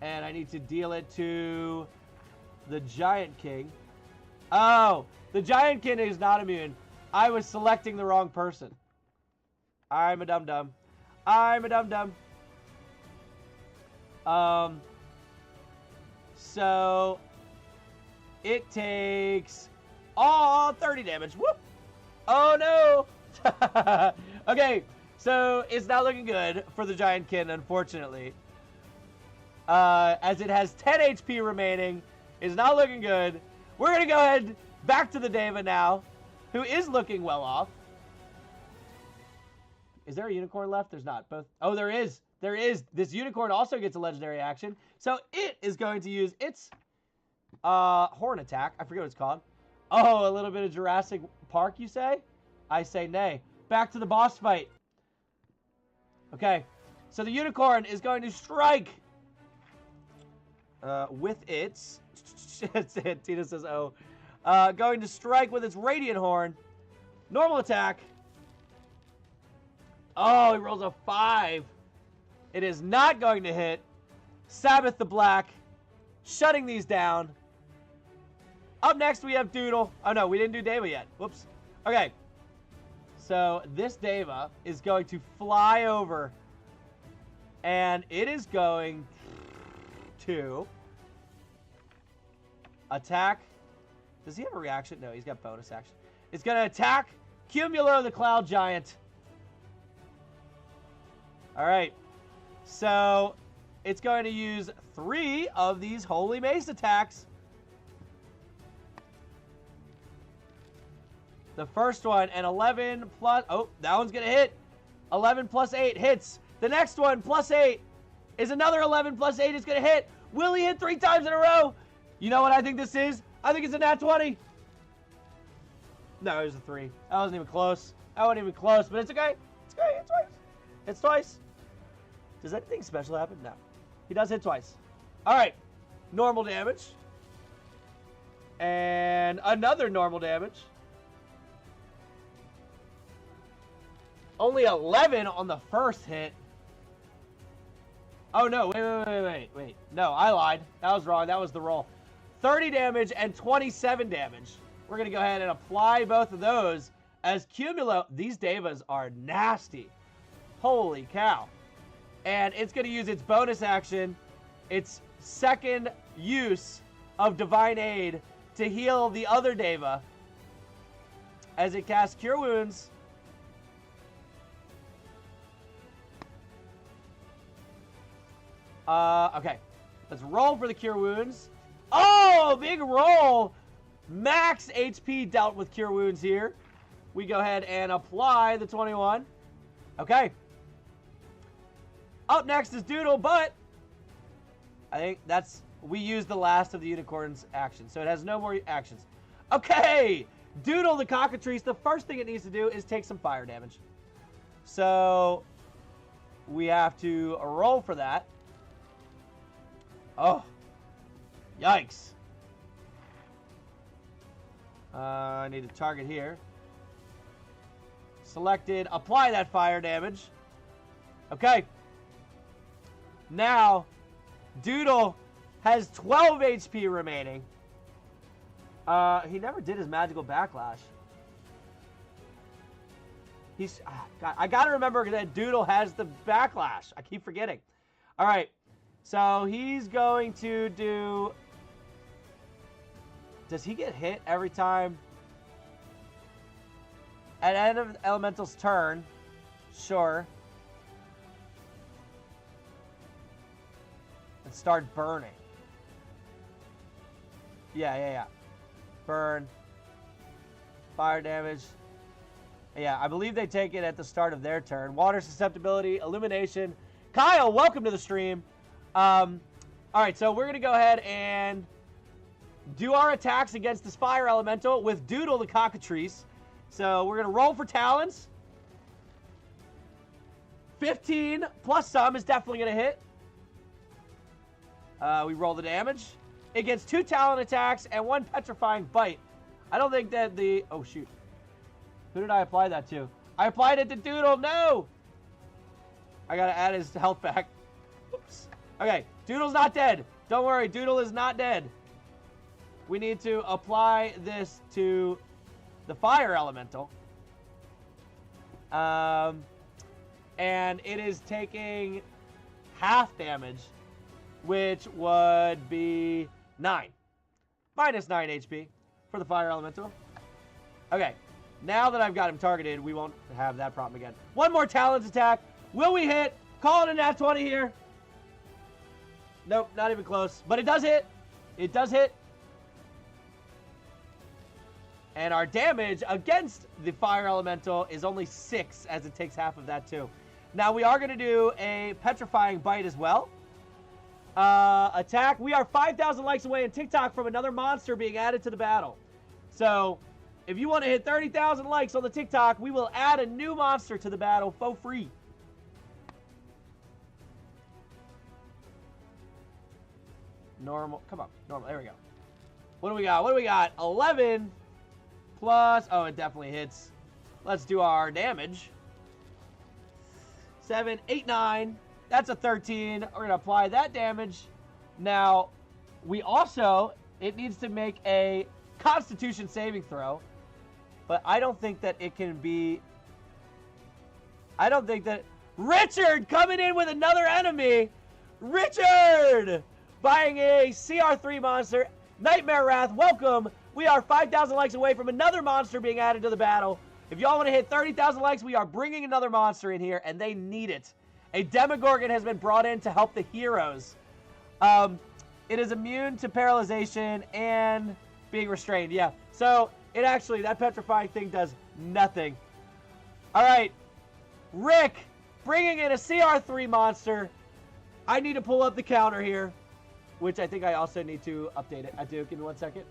And I need to deal it to the Giant King. Oh, the Giant King is not immune. I was selecting the wrong person. I'm a dum-dum. I'm a dum-dum. So it takes 30 damage. Whoop. Oh no. Okay, so it's not looking good for the Giantkin, unfortunately. As it has 10 HP remaining, it's not looking good. We're gonna go ahead back to the Deva now, who is looking well off. Is there a unicorn left? There's not. Both. Oh, there is. There is. This unicorn also gets a legendary action. So it is going to use its horn attack. I forget what it's called. Oh, a little bit of Jurassic Park, you say? I say nay. Back to the boss fight. Okay. So the unicorn is going to strike with its... Tina says, oh. Going to strike with its Radiant Horn. Normal attack. Oh, he rolls a 5. It is not going to hit. Sabbath the Black. Shutting these down. Up next, we have Doodle. Oh, no, we didn't do Deva yet. Whoops. Okay. So, this Deva is going to fly over. And it is going to attack. Does he have a reaction? No, he's got bonus action. It's going to attack Cumulo the Cloud Giant. All right. So it's going to use 3 of these Holy Mace attacks. The first one, and 11 plus... Oh, that one's going to hit. 11 plus 8 hits. The next one, plus 8, is another 11 plus 8 is going to hit. Will he hit 3 times in a row? You know what I think this is? I think it's a nat 20. No, it was a 3. That wasn't even close. That wasn't even close, but it's okay. It's okay. It's twice. It's twice. Does anything special happen? No. He does hit twice. All right. Normal damage. And another normal damage. Only 11 on the first hit. Oh, no. Wait. No, I lied. That was wrong. That was the roll. 30 damage and 27 damage. We're going to go ahead and apply both of those as Cumulo. These Devas are nasty. Holy cow. And it's going to use its bonus action, its second use of Divine Aid, to heal the other Deva as it casts Cure Wounds. Okay. Let's roll for the Cure Wounds. Oh, big roll. Max HP dealt with Cure Wounds here. We go ahead and apply the 21. Okay. Up next is Doodle, but I think we used the last of the Unicorn's actions, so it has no more actions. Okay. Doodle the Cockatrice, the first thing it needs to do is take some fire damage. So we have to roll for that. Oh. Yikes. I need a target here. Selected. Apply that fire damage. Okay. Now, Doodle has 12 HP remaining. He never did his magical backlash. I gotta remember that Doodle has the backlash. I keep forgetting. All right. So he's going to do... Does he get hit every time? At the end of Elemental's turn. Sure. And start burning. Yeah. Burn. Fire damage. Yeah, I believe they take it at the start of their turn. Water susceptibility, illumination. Kyle, welcome to the stream. All right, so we're going to go ahead and do our attacks against this fire elemental with Doodle the Cockatrice. So we're going to roll for talons. 15 plus some is definitely going to hit. We roll the damage. It gets 2 talon attacks and 1 petrifying bite. I don't think that the... Oh, shoot. Who did I apply that to? I applied it to Doodle. No! I got to add his health back. Oops. Okay, Doodle's not dead. Don't worry, Doodle is not dead. We need to apply this to the fire elemental. And it is taking half damage, which would be 9. Minus 9 HP for the fire elemental. Okay, now that I've got him targeted, we won't have that problem again. One more talons attack. Will we hit? Call it a nat 20 here. Nope, not even close. But it does hit. It does hit. And our damage against the fire elemental is only 6, as it takes half of that too. Now we are going to do a petrifying bite as well. Attack. We are 5,000 likes away in TikTok from another monster being added to the battle. So if you want to hit 30,000 likes on the TikTok, we will add a new monster to the battle for free. Normal. Come on. Normal. There we go. What do we got? What do we got? 11 plus... Oh, it definitely hits. Let's do our damage. 7, 8, 9. That's a 13. We're going to apply that damage. Now, we also... It needs to make a Constitution saving throw. But I don't think that it can be... I don't think that... Richard coming in with another enemy! Richard! Buying a CR3 monster. Nightmare Wrath, welcome. We are 5,000 likes away from another monster being added to the battle. If y'all want to hit 30,000 likes, we are bringing another monster in here, and they need it. A Demogorgon has been brought in to help the heroes. It is immune to paralyzation and being restrained. Yeah, so it actually, that petrifying thing does nothing. All right, Rick, bringing in a CR3 monster. I need to pull up the counter here, which I think I also need to update it. I do. Give me 1 second.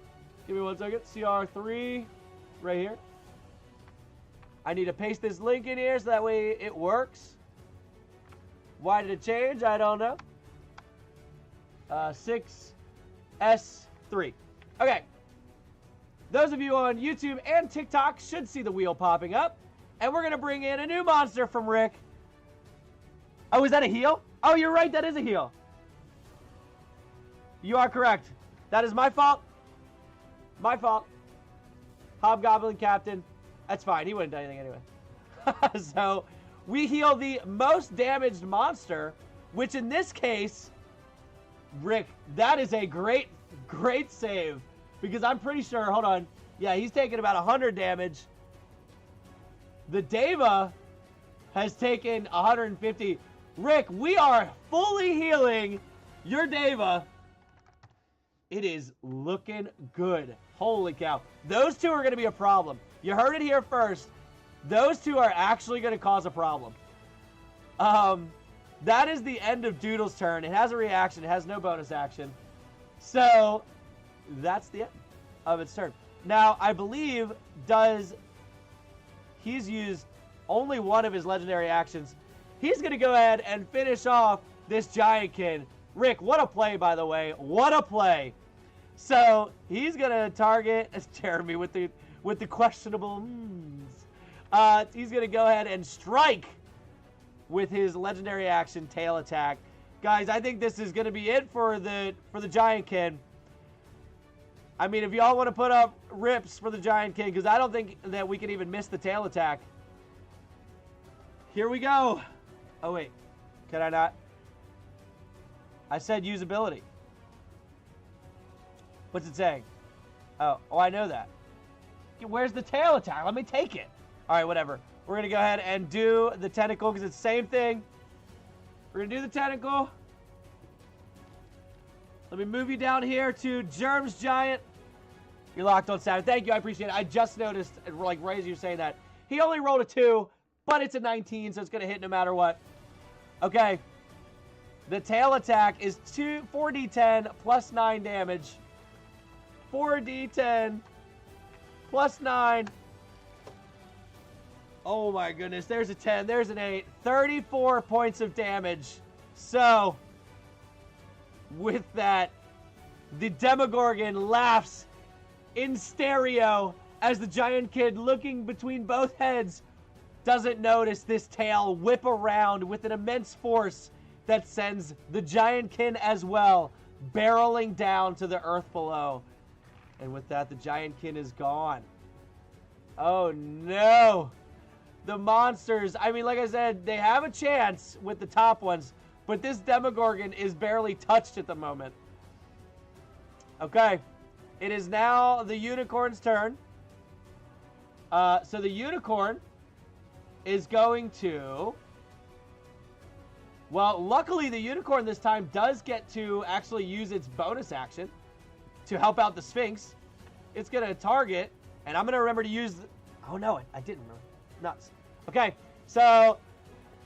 Give me 1 second. CR3 right here. I need to paste this link in here so that way it works. Why did it change? I don't know. 6S3. Okay. Those of you on YouTube and TikTok should see the wheel popping up. And we're going to bring in a new monster from Rick. Oh, is that a heal? Oh, you're right. That is a heal. You are correct. That is my fault. My fault. Hobgoblin Captain. That's fine. He wouldn't do anything anyway. So, we heal the most damaged monster, which in this case, Rick, that is a great, great save. Because I'm pretty sure, hold on. Yeah, he's taking about 100 damage. The Deva has taken 150. Rick, we are fully healing your Deva. It is looking good. Holy cow. Those two are going to be a problem. You heard it here first. Those two are actually going to cause a problem. That is the end of Doodle's turn. It has a reaction. It has no bonus action. So, that's the end of its turn. Now, I believe he's used only one of his legendary actions. He's going to go ahead and finish off this Giantkin. Rick, what a play, by the way. What a play. So, he's going to target Jeremy with the questionable he's going to go ahead and strike with his legendary action, Tail Attack. Guys, I think this is going to be it for the Giantkin. I mean, if y'all want to put up rips for the Giantkin, because I don't think that we can even miss the Tail Attack. Here we go. Oh, wait. Can I not? I said usability. What's it saying? Oh, I know that. Where's the Tail Attack? Let me take it. All right, whatever. We're going to go ahead and do the tentacle because it's the same thing. We're going to do the tentacle. Let me move you down here to Germ's Giant. You're locked on Saturn. Thank you. I appreciate it. I just noticed, like right as you were saying that, he only rolled a 2, but it's a 19, so it's going to hit no matter what. Okay. The Tail Attack is 4d10 plus 9 damage. 4d10 plus 9. Oh my goodness, there's a 10, there's an 8. 34 points of damage. So, with that, the Demogorgon laughs in stereo as the Giantkin, looking between both heads, doesn't notice this tail whip around with an immense force that sends the Giantkin as well barreling down to the earth below. And with that, the Giantkin is gone. Oh no! The monsters, I mean, like I said, they have a chance with the top ones, but this Demogorgon is barely touched at the moment. Okay, it is now the Unicorn's turn. So the Unicorn is going to... Well, luckily the Unicorn this time does get to actually use its bonus action to help out the Sphinx. It's going to target, and I'm going to remember to use... Oh no, I didn't remember. Nuts. Okay, so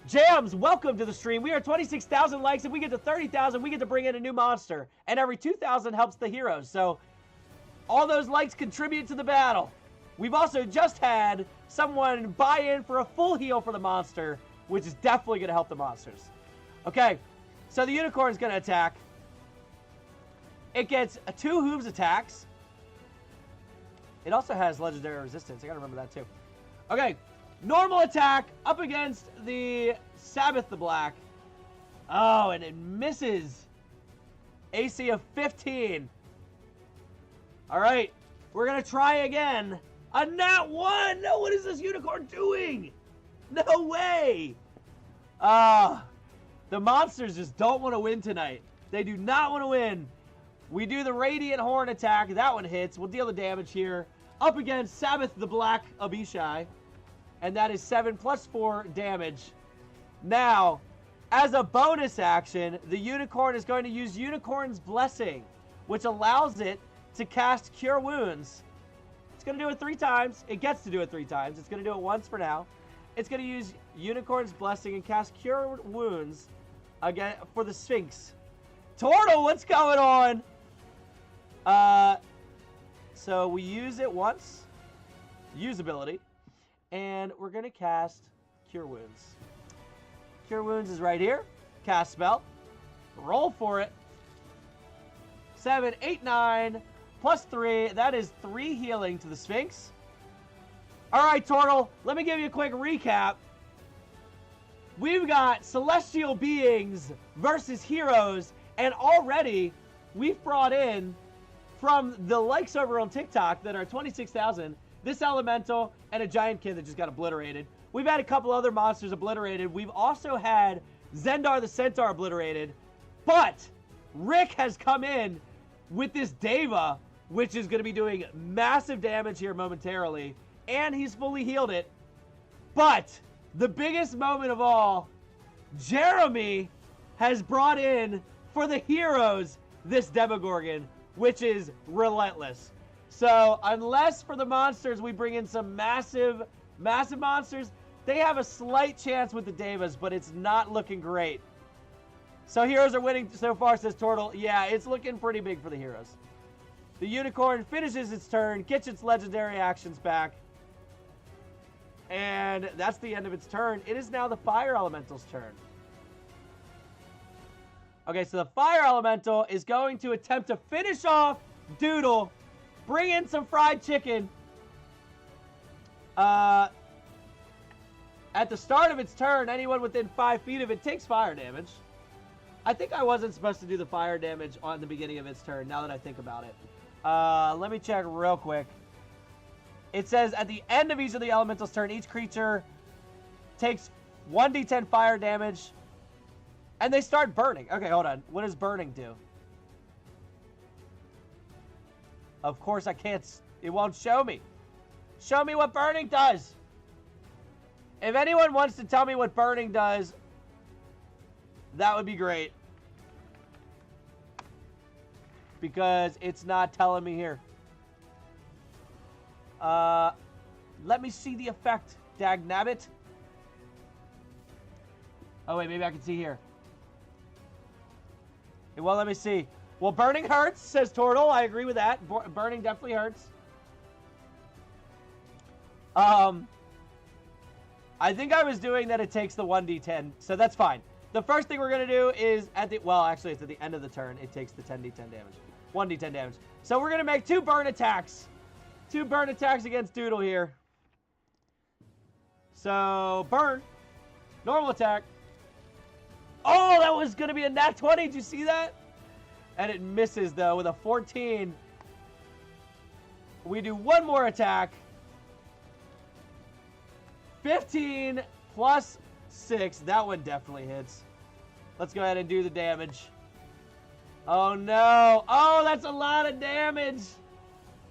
Jams, welcome to the stream. We are 26,000 likes. If we get to 30,000, we get to bring in a new monster. And every 2,000 helps the heroes. So all those likes contribute to the battle. We've also just had someone buy in for a full heal for the monster, which is definitely going to help the monsters. Okay, so the Unicorn's going to attack. It gets 2 hooves attacks. It also has legendary resistance. I got to remember that too. Okay, normal attack up against the Sabbath the Black. Oh, and it misses. AC of 15. All right, we're going to try again. A nat 1! No, what is this Unicorn doing? No way! The monsters just don't want to win tonight. They do not want to win. We do the Radiant Horn attack. That one hits. We'll deal the damage here. Up against Sabbath the Black Abishai. And that is 7 plus 4 damage. Now, as a bonus action, the Unicorn is going to use Unicorn's Blessing, which allows it to cast Cure Wounds. It's going to do it 3 times. It gets to do it 3 times. It's going to do it once for now. It's going to use Unicorn's Blessing and cast Cure Wounds again for the Sphinx. Tortle, what's going on? So we use it once. Usability. And we're going to cast Cure Wounds. Cure Wounds is right here. Cast spell. Roll for it. 7, 8, 9, plus 3. That is 3 healing to the Sphinx. All right, Tortle, let me give you a quick recap. We've got Celestial Beings versus Heroes, and already we've brought in, from the likes over on TikTok that are 26,000, this Elemental and a Giant Kid that just got obliterated. We've had a couple other monsters obliterated. We've also had Zendar the Centaur obliterated. But Rick has come in with this Deva, which is going to be doing massive damage here momentarily. And he's fully healed it. But the biggest moment of all, Jeremy has brought in, for the heroes, this Demogorgon, which is relentless. So unless for the monsters we bring in some massive monsters, they have a slight chance with the Devas, but it's not looking great. So heroes are winning so far, says Tortle. Yeah, it's looking pretty big for the heroes. The Unicorn finishes its turn, gets its legendary actions back. And that's the end of its turn. It is now the Fire Elemental's turn. Okay, so the Fire Elemental is going to attempt to finish off Doodle, bring in some fried chicken. At the start of its turn, anyone within 5 feet of it takes fire damage. I think I wasn't supposed to do the fire damage on the beginning of its turn, now that I think about it. Let me check real quick. It says at the end of each of the elementals' turn, each creature takes 1d10 fire damage, and they start burning. Okay, hold on. What does burning do? Of course, I can't. It won't show me. Show me what burning does. If anyone wants to tell me what burning does, that would be great. Because it's not telling me here. Let me see the effect, dagnabbit. Oh, wait, maybe I can see here. Well, let me see. Well, burning hurts, says Tortle. I agree with that. Burning definitely hurts. I think I was doing that it takes the 1d10, so that's fine. The first thing we're going to do is well, actually, it's at the end of the turn. It takes the 10d10 damage. 1d10 damage. So we're going to make 2 burn attacks. 2 burn attacks against Doodle here. So, burn. Normal attack. Oh, that was going to be a nat 20. Did you see that? And it misses, though, with a 14. We do 1 more attack. 15 plus 6. That one definitely hits. Let's go ahead and do the damage. Oh, no. Oh, that's a lot of damage.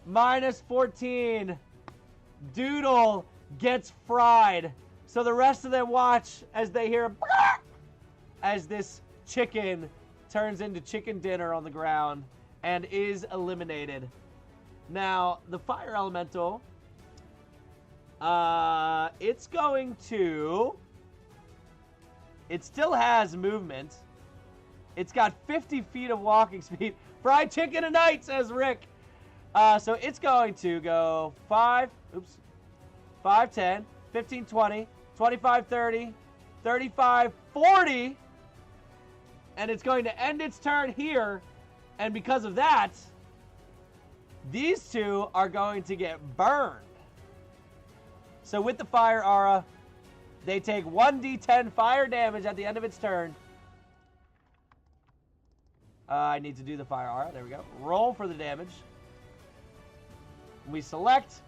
Minus 14. Doodle gets fried. So the rest of them watch as they hear as this chicken turns into chicken dinner on the ground and is eliminated. Now, the Fire Elemental, it's going to... It still has movement. It's got 50 feet of walking speed. Fried chicken tonight, says Rick. So it's going to go 5, 10, 15, 20, 25, 30, 35, 40. And it's going to end its turn here. And because of that, these 2 are going to get burned. So with the Fire Aura, they take 1d10 fire damage at the end of its turn. I need to do the Fire Aura. There we go. Roll for the damage. We select,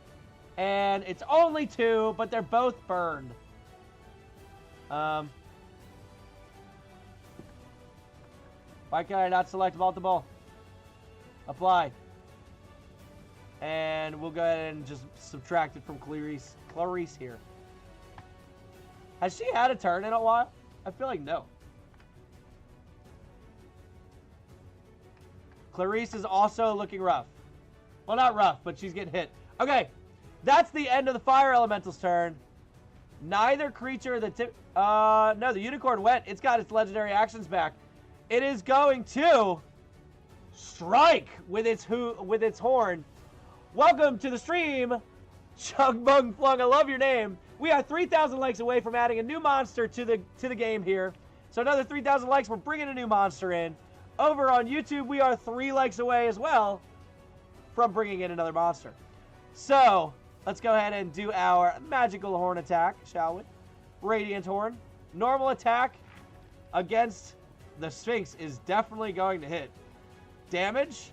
and it's only 2, but they're both burned. Why can I not select multiple? Apply. And we'll go ahead and just subtract it from Clarice here. Has she had a turn in a while? I feel like no. Clarice is also looking rough. Well, not rough, but she's getting hit. Okay, that's the end of the Fire Elemental's turn. Neither creature that... no, the Unicorn went. It's got its legendary actions back. It is going to strike with its horn. Welcome to the stream, Chug Bung Flung. I love your name. We are 3,000 likes away from adding a new monster to the game here. So another 3,000 likes, we're bringing a new monster in. Over on YouTube, we are 3 likes away as well from bringing in another monster. So let's go ahead and do our magical horn attack, shall we? Radiant horn. Normal attack against the Sphinx is definitely going to hit. Damage.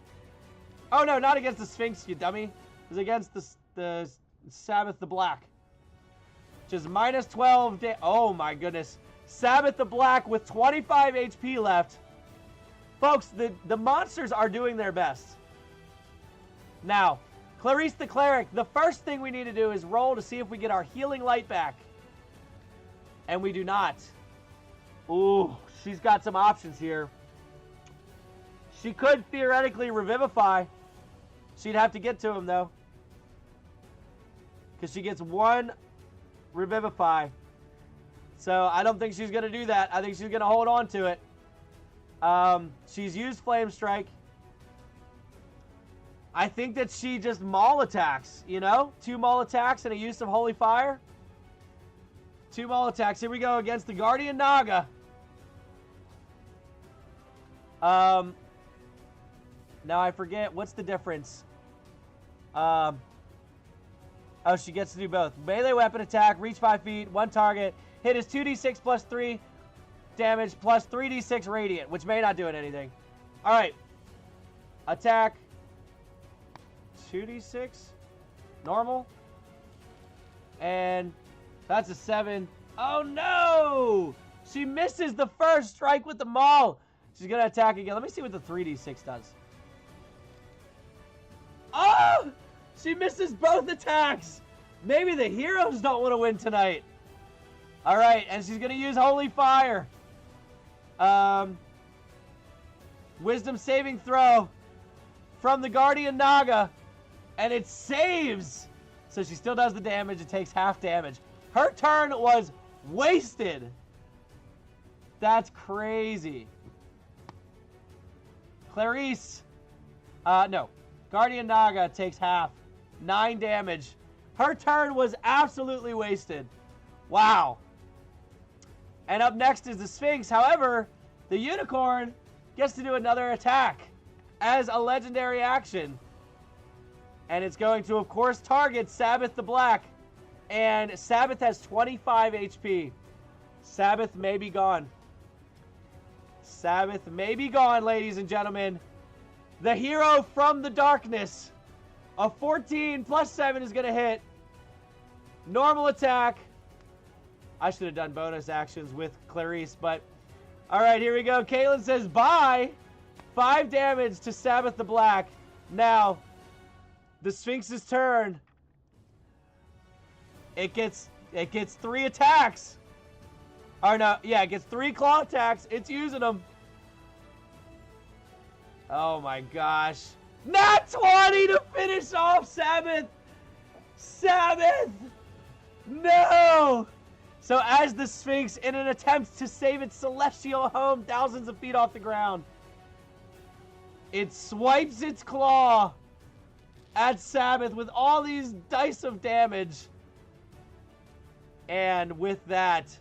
Oh, no, not against the Sphinx, you dummy. It's against the Sabbath the Black. Which is minus 12. Oh, my goodness. Sabbath the Black with 25 HP left. Folks, the monsters are doing their best. Now, Clarice the Cleric, the first thing we need to do is roll to see if we get our healing light back. And we do not. Ooh, she's got some options here. She could theoretically revivify. She'd have to get to him, though. Because she gets 1 revivify. So I don't think she's going to do that. I think she's going to hold on to it. She's used Flame Strike. I think that she just maul attacks, you know? 2 maul attacks and a use of Holy Fire. 2 maul attacks. Here we go against the Guardian Naga. Now I forget. What's the difference? Oh, she gets to do both. Melee weapon attack, reach 5 feet, 1 target. Hit is 2d6 plus 3 damage plus 3d6 radiant, which may not do anything. All right. Attack. 2d6. Normal. And that's a 7. Oh, no! She misses the first strike with the maul. She's going to attack again. Let me see what the 3d6 does. Oh! She misses both attacks. Maybe the heroes don't want to win tonight. All right, and she's going to use Holy Fire. Wisdom saving throw from the Guardian Naga. And it saves. So she still does the damage. It takes half damage. Her turn was wasted. That's crazy. Clarice. No. Guardian Naga takes half. 9 damage. Her turn was absolutely wasted. Wow. And up next is the Sphinx. However, the Unicorn gets to do another attack as a legendary action. And it's going to, of course, target Sabbath the Black. And Sabbath has 25 HP. Sabbath may be gone. Sabbath may be gone, ladies and gentlemen. The hero from the darkness. A 14 plus 7 is going to hit. Normal attack. I should have done bonus actions with Clarice, but... Alright, here we go. Caitlin says, bye. 5 damage to Sabbath the Black. Now, the Sphinx's turn. It gets 3 attacks. Or no, yeah, it gets 3 claw attacks. It's using them. Oh my gosh. Nat 20 to finish off Sabbath. Sabbath. No. So as the Sphinx, in an attempt to save its celestial home thousands of feet off the ground, it swipes its claw at Sabbath with all these dice of damage. And with that,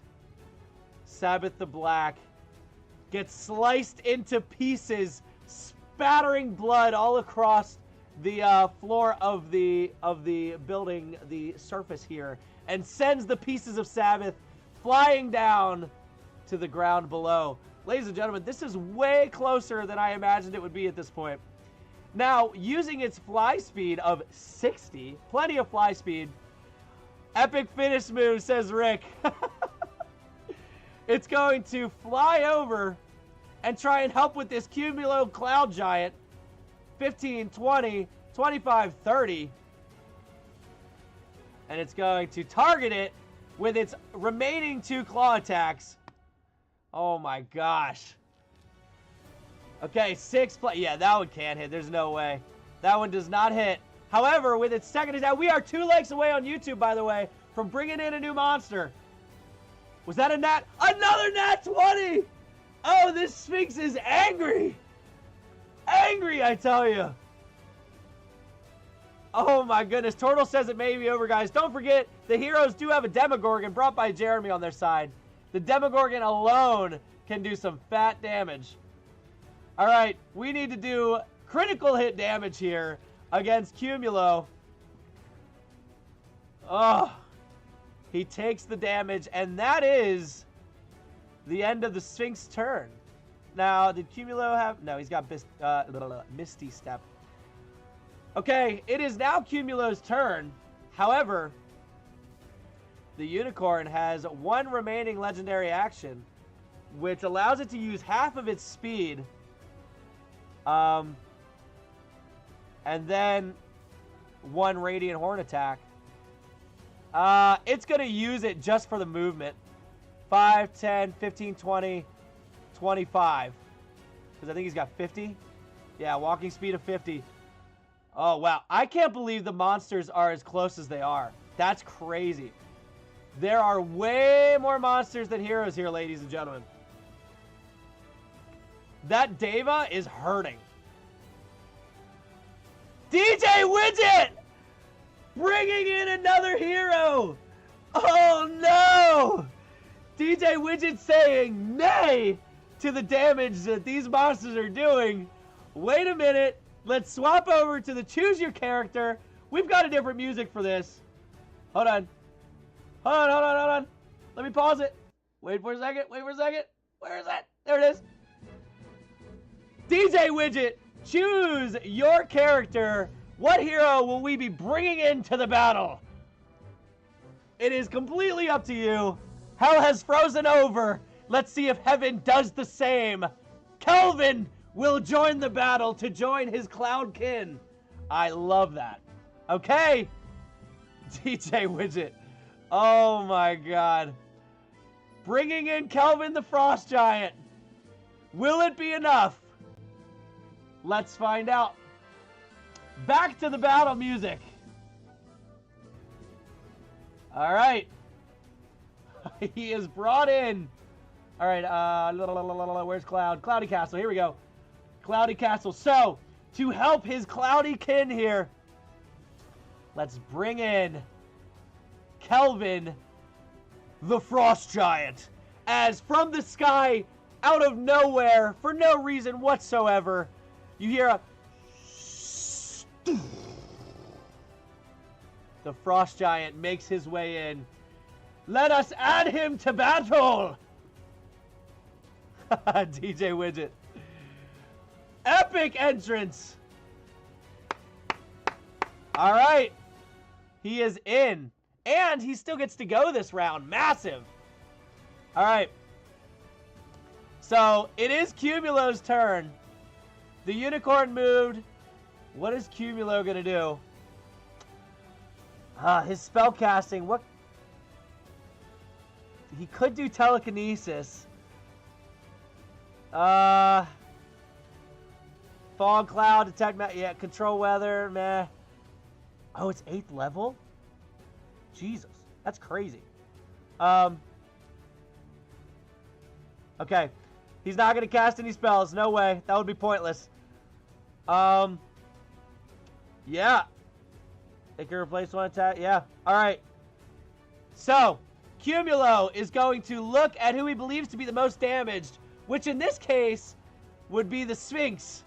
Sabbath the Black gets sliced into pieces, spattering blood all across the floor of the building, the surface here, and sends the pieces of Sabbath flying down to the ground below. Ladies and gentlemen, this is way closer than I imagined it would be at this point. Now, using its fly speed of 60, plenty of fly speed, epic finish move, says Rick. It's going to fly over and try and help with this Cumulo Cloud Giant. 15, 20, 25, 30. And it's going to target it with its remaining 2 claw attacks. Oh my gosh. Okay, 6 plus. Yeah, that one can't hit. There's no way. That one does not hit. However, with its second attack, we are 2 likes away on YouTube, by the way, from bringing in a new monster. Was that a nat? Another nat 20! Oh, this Sphinx is angry. Angry, I tell you. Oh my goodness. Turtle says it may be over, guys. Don't forget, the heroes do have a Demogorgon brought by Jeremy on their side. The Demogorgon alone can do some fat damage. All right, we need to do critical hit damage here against Cumulo. Oh, he takes the damage, and that is the end of the Sphinx turn. Now, did Cumulo have... No, he's got Misty Step. Okay, it is now Cumulo's turn. However, the Unicorn has 1 remaining legendary action, which allows it to use half of its speed. And then 1 Radiant Horn attack. It's going to use it just for the movement. 5, 10, 15, 20, 25. Because I think he's got 50. Yeah, walking speed of 50. Oh, wow. I can't believe the monsters are as close as they are. That's crazy. There are way more monsters than heroes here, ladies and gentlemen. That Deva is hurting. DJ Widget! Bringing in another hero! Oh, no! DJ Widget saying nay to the damage that these monsters are doing. Wait a minute. Let's swap over to the choose your character. We've got a different music for this. Hold on. Hold on. Let me pause it. Wait for a second. Where is it? There it is. DJ Widget, choose your character. What hero will we be bringing into the battle? It is completely up to you. Hell has frozen over. Let's see if heaven does the same. Kelvin will join the battle to join his cloud kin. I love that. Okay. DJ Widget. Oh my god. Bringing in Kelvin the Frost Giant. Will it be enough? Let's find out. Back to the battle music. All right. He is brought in. All right. Where's Cloud? Cloudy Castle. Here we go. Cloudy Castle. So, to help his cloudy kin here, let's bring in Kelvin the Frost Giant. As from the sky, out of nowhere, for no reason whatsoever, you hear a... The Frost Giant makes his way in. Let us add him to battle! DJ Widget. Epic entrance! Alright. He is in. And he still gets to go this round. Massive. Alright. So, it is Cumulo's turn. The Unicorn moved. What is Cumulo going to do? His spell casting. What? He could do telekinesis. Fog cloud, detect, yeah, control weather, meh. Oh, it's 8th level? Jesus, that's crazy. Okay. He's not going to cast any spells. No way. That would be pointless. Yeah. They can replace 1 attack. Yeah. All right. So, Cumulo is going to look at who he believes to be the most damaged, which in this case would be the Sphinx.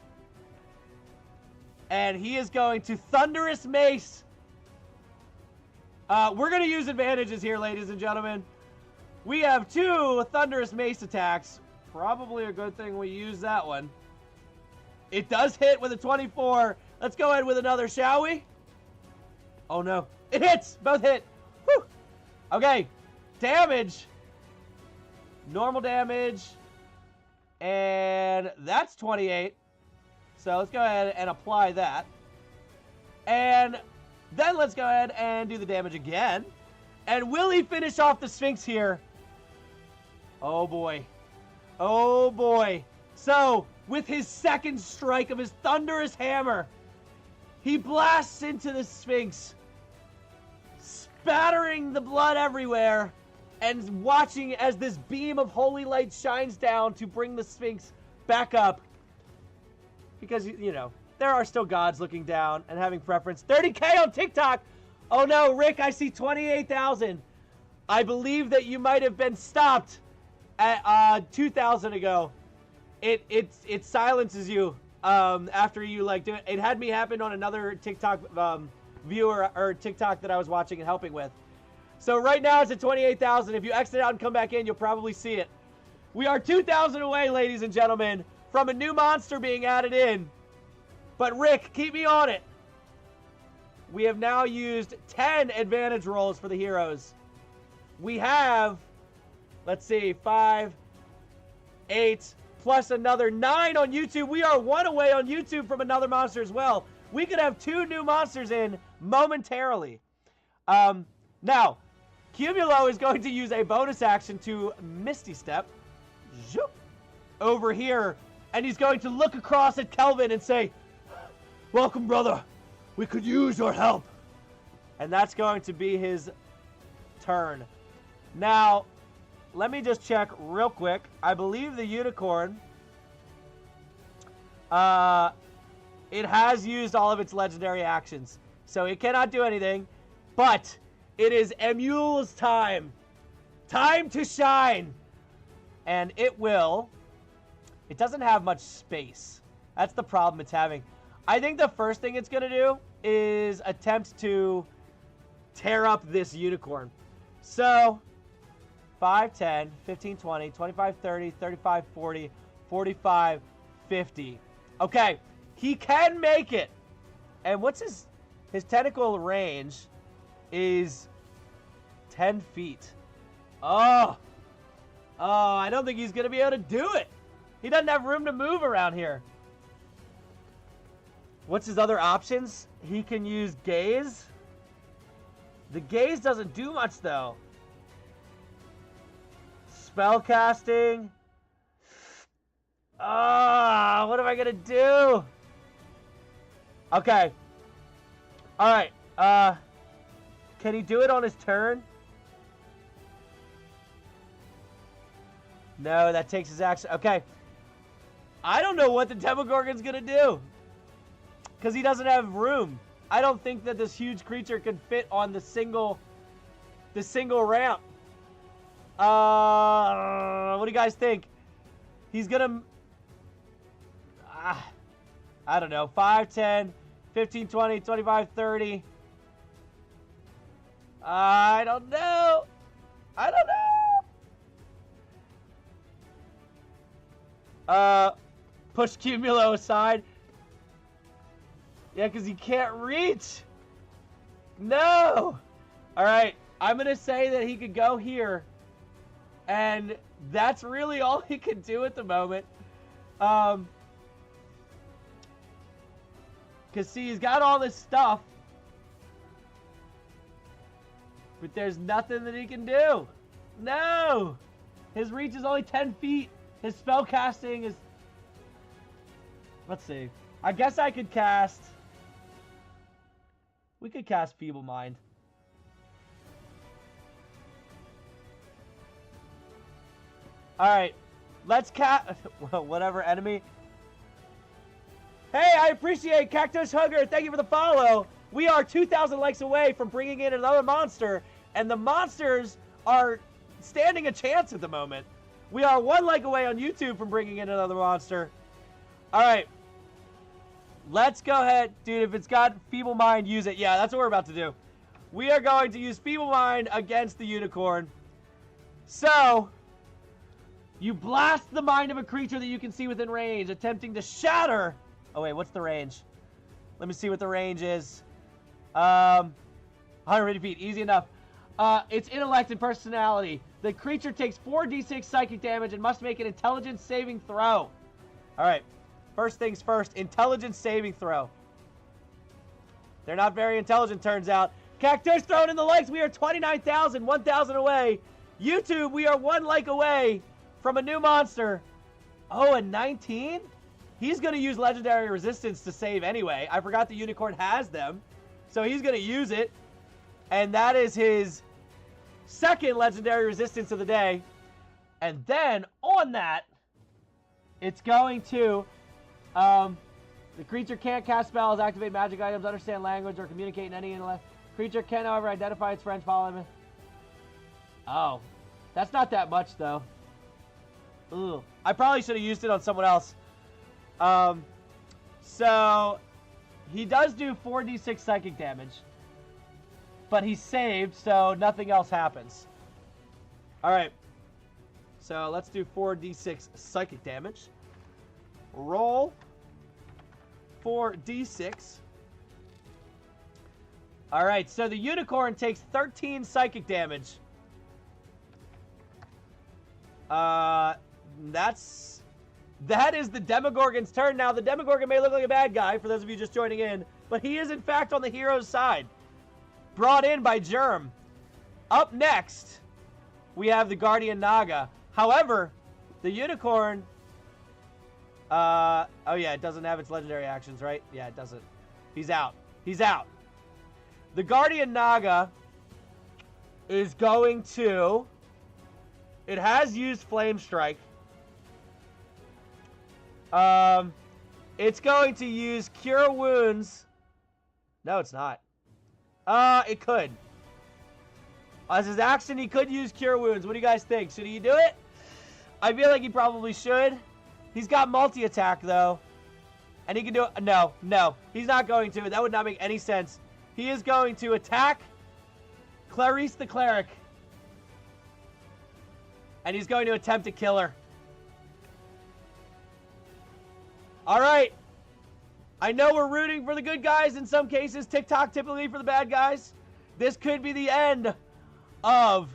And he is going to Thunderous Mace. We're going to use advantages here, ladies and gentlemen. We have 2 Thunderous Mace attacks. Probably a good thing we use that one. It does hit with a 24. Let's go ahead with another, shall we? Oh, no. It hits. Both hit. Whew. Okay. Damage. Normal damage. And that's 28. So let's go ahead and apply that. And then let's go ahead and do the damage again. And will he finish off the Sphinx here? Oh boy. Oh boy. So, with his second strike of his thunderous hammer, he blasts into the Sphinx, spattering the blood everywhere, and watching as this beam of holy light shines down to bring the Sphinx back up. Because, you know, there are still gods looking down and having preference. 30K on TikTok! Oh no, Rick, I see 28,000. I believe that you might have been stopped at 2,000 ago. It silences you after you like do it. It had me happen on another TikTok viewer or TikTok that I was watching and helping with. So right now it's at 28,000. If you exit out and come back in, you'll probably see it. We are 2,000 away, ladies and gentlemen, from a new monster being added in. But Rick, keep me on it. We have now used 10 advantage rolls for the heroes. We have, let's see, 5, 8, plus another 9 on YouTube. We are 1 away on YouTube from another monster as well. We could have 2 new monsters in momentarily. Now, Cumulo is going to use a bonus action to Misty Step zoop, over here, and he's going to look across at Kelvin and say, "Welcome, brother. We could use your help." And that's going to be his turn. Now, let me just check real quick. I believe the unicorn, it has used all of its legendary actions. So it cannot do anything. But it is Emule's time. Time to shine. And it will. It doesn't have much space. That's the problem it's having. I think the first thing it's going to do is attempt to tear up this unicorn. So 5, 10, 15, 20, 25, 30, 35, 40, 45, 50. Okay, he can make it. And what's his tentacle range is 10 feet. Oh, I don't think he's going to be able to do it. He doesn't have room to move around here. What's his other options? He can use gaze. The gaze doesn't do much though. Spell casting. What am I gonna do? Okay. Alright. Can he do it on his turn? No, that takes his action. Okay. I don't know what the Demogorgon's gonna do. Because he doesn't have room. I don't think that this huge creature can fit on the single ramp. What do you guys think? He's gonna... I don't know. 5, 10, 15, 20, 25, 30. I don't know. I don't know. Push Cumulo aside. Yeah, because he can't reach. No. All right. I'm going to say that he could go here. And that's really all he can do at the moment. Because, see, he's got all this stuff. But there's nothing that he can do. No. His reach is only 10 feet. His spell casting is... Let's see. I guess I could cast... We could cast Feeble Mind. Alright. Let's cast... Whatever enemy. Hey, I appreciate Cactus Hugger. Thank you for the follow. We are 2,000 likes away from bringing in another monster. And the monsters are standing a chance at the moment. We are 1 like away on YouTube from bringing in another monster. Alright. Let's go ahead. Dude, if it's got Feeble Mind, use it. Yeah, that's what we're about to do. We are going to use Feeble Mind against the unicorn. So, you blast the mind of a creature that you can see within range, attempting to shatter... Oh, wait, what's the range? Let me see what the range is. 150 feet. Easy enough. It's intellect and personality. The creature takes 4d6 psychic damage and must make an intelligence saving throw. All right. First things first, intelligence saving throw. They're not very intelligent, turns out. Cactus throwing in the likes. We are 29,000, 1,000 away. YouTube, we are 1 like away from a new monster. Oh, and 19? He's going to use legendary resistance to save anyway. I forgot the unicorn has them. So he's going to use it. And that is his second legendary resistance of the day. And then on that, it's going to... the creature can't cast spells, activate magic items, understand language, or communicate in any intellect. Creature can, however, identify its friends, follow him. Oh. That's not that much, though. Ooh. I probably should have used it on someone else. So, he does do 4d6 psychic damage. But he's saved, so nothing else happens. Alright. So, let's do 4d6 psychic damage. Roll 4d6. Alright, so the unicorn takes 13 psychic damage. That is the Demogorgon's turn. Now, the Demogorgon may look like a bad guy, for those of you just joining in, but he is, in fact, on the hero's side. Brought in by Germ. Up next, we have the Guardian Naga. However, the unicorn... oh, yeah, it doesn't have its legendary actions, right? Yeah, it doesn't. He's out. He's out. The Guardian Naga is going to... It has used Flame Strike. It's going to use Cure Wounds. No, it's not. It could. As his action, he could use Cure Wounds. What do you guys think? Should he do it? I feel like he probably should. He's got multi-attack, though. And he can do it. No, no. He's not going to. That would not make any sense. He is going to attack Clarice the Cleric. And he's going to attempt to kill her. Alright. I know we're rooting for the good guys in some cases. TikTok typically for the bad guys. This could be the end of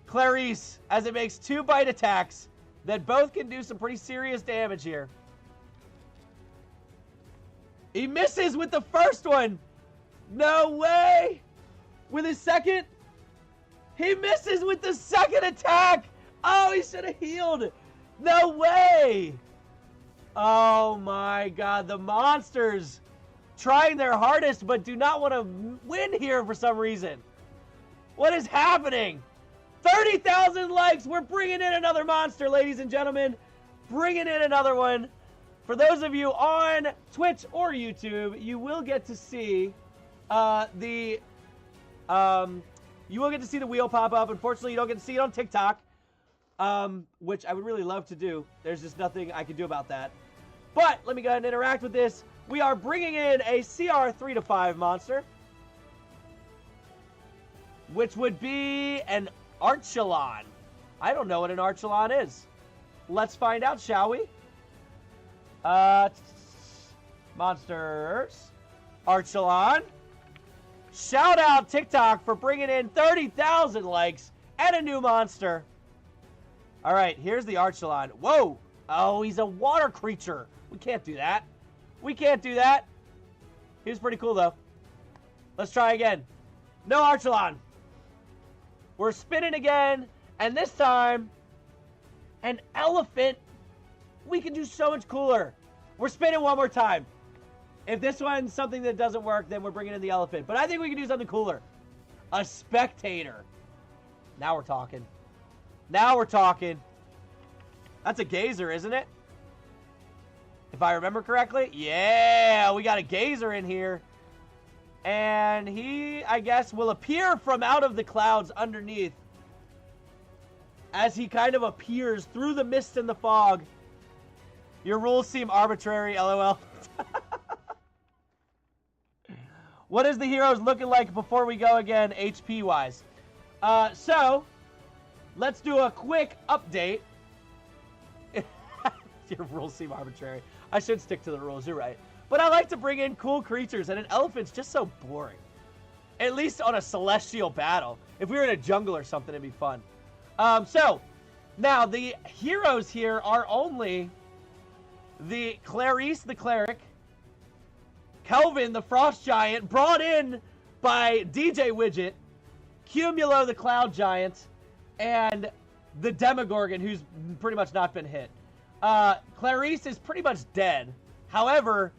Clarice as it makes 2 bite attacks that both can do some pretty serious damage here. He misses with the first one. No way. With his second. He misses with the second attack. Oh, he should have healed. No way. Oh my god. The monsters trying their hardest but do not want to win here for some reason. What is happening? 30,000 likes. We're bringing in another monster, ladies and gentlemen. Bringing in another one. For those of you on Twitch or YouTube, you will get to see the wheel pop up. Unfortunately, you don't get to see it on TikTok, which I would really love to do. There's just nothing I can do about that. But let me go ahead and interact with this. We are bringing in a CR 3 to 5 monster, which would be an Archelon. I don't know what an Archelon is. Let's find out, shall we? Monsters. Archelon. Shout out TikTok for bringing in 30,000 likes and a new monster. All right, here's the Archelon. Whoa. Oh, he's a water creature. We can't do that. We can't do that. He was pretty cool, though. Let's try again. No Archelon. We're spinning again, and this time, an elephant. We can do so much cooler. We're spinning one more time. If this one's something that doesn't work, then we're bringing in the elephant. But I think we can do something cooler. A spectator. Now we're talking. Now we're talking. That's a gazer, isn't it? If I remember correctly. Yeah, we got a gazer in here. And he, I guess, will appear from out of the clouds underneath. As he kind of appears through the mist and the fog. Your rules seem arbitrary, LOL. What is the heroes looking like before we go again, HP-wise? So, let's do a quick update. Your rules seem arbitrary. I should stick to the rules, you're right. But I like to bring in cool creatures, and an elephant's just so boring. At least on a celestial battle. If we were in a jungle or something, it'd be fun. So, now, the heroes here are only the Clarice the Cleric, Kelvin the Frost Giant, brought in by DJ Widget, Cumulo the Cloud Giant, and the Demogorgon, who's pretty much not been hit. Clarice is pretty much dead. However,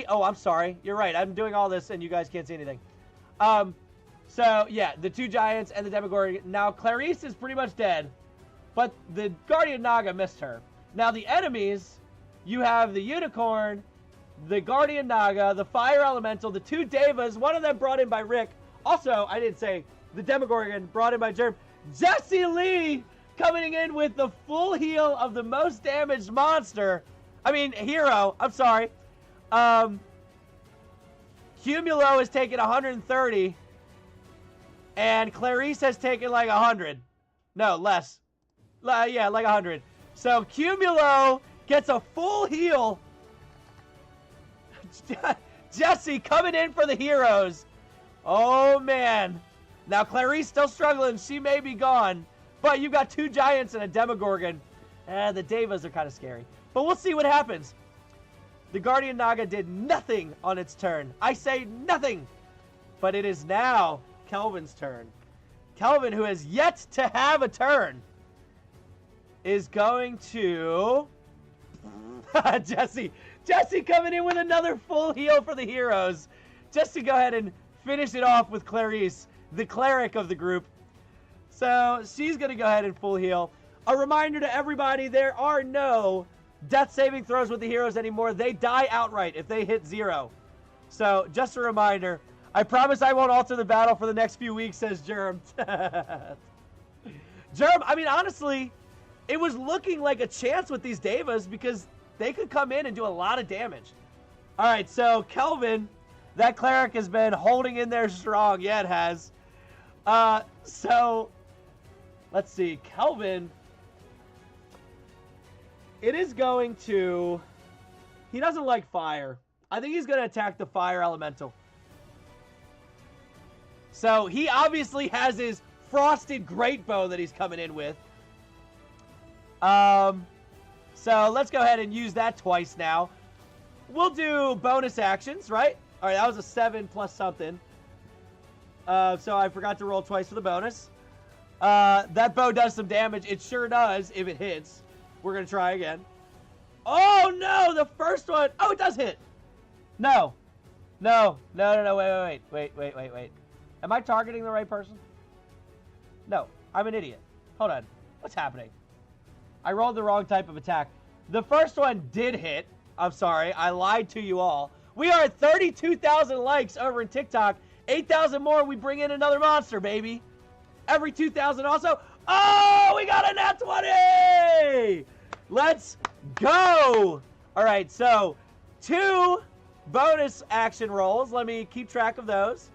oh, I'm sorry. You're right. I'm doing all this and you guys can't see anything. So, yeah, the 2 giants and the Demogorgon. Now, Clarice is pretty much dead, but the Guardian Naga missed her. Now, the enemies, you have the Unicorn, the Guardian Naga, the Fire Elemental, the 2 Devas, one of them brought in by Rick. Also, I didn't say, the Demogorgon brought in by Germ. Jesse Lee coming in with the full heal of the most damaged monster. I mean, hero. I'm sorry. Cumulo has taken 130. And Clarice has taken like 100. No, less. Yeah, like 100. So Cumulo gets a full heal. Jesse coming in for the heroes. Oh, man. Now, Clarice still struggling. She may be gone. But you've got 2 giants and a Demogorgon. The Devas are kind of scary. But we'll see what happens. The Guardian Naga did nothing on its turn. I say nothing. But it is now Kelvin's turn. Kelvin, who has yet to have a turn, is going to... Jesse coming in with another full heal for the heroes. Just to go ahead and finish it off with Clarice, the cleric of the group. So she's going to go ahead and full heal. A reminder to everybody, there are no death saving throws with the heroes anymore. They die outright if they hit 0. So just a reminder. I promise I won't alter the battle for the next few weeks, says Germ. Germ, I mean, honestly, it was looking like a chance with these Devas because they could come in and do a lot of damage. All right, so Kelvin, that cleric has been holding in there strong. Yeah, it has. So, let's see. Kelvin, it is going to... He doesn't like fire. I think he's going to attack the Fire Elemental. So, he obviously has his Frosted Great Bow that he's coming in with. So, let's go ahead and use that twice now. We'll do bonus actions, right? All right, that was a 7 plus something. So, I forgot to roll twice for the bonus. That bow does some damage. It sure does if it hits. We're going to try again. Oh, no, the first one. Oh, it does hit. No. No. Wait. Am I targeting the right person? No, I'm an idiot. Hold on. What's happening? I rolled the wrong type of attack. The first one did hit. I'm sorry. I lied to you all. We are at 32,000 likes over in TikTok. 8,000 more, we bring in another monster, baby. Every 2,000 also. Oh, we got a nat 20! Let's go! All right, so 2 bonus action rolls. Let me keep track of those.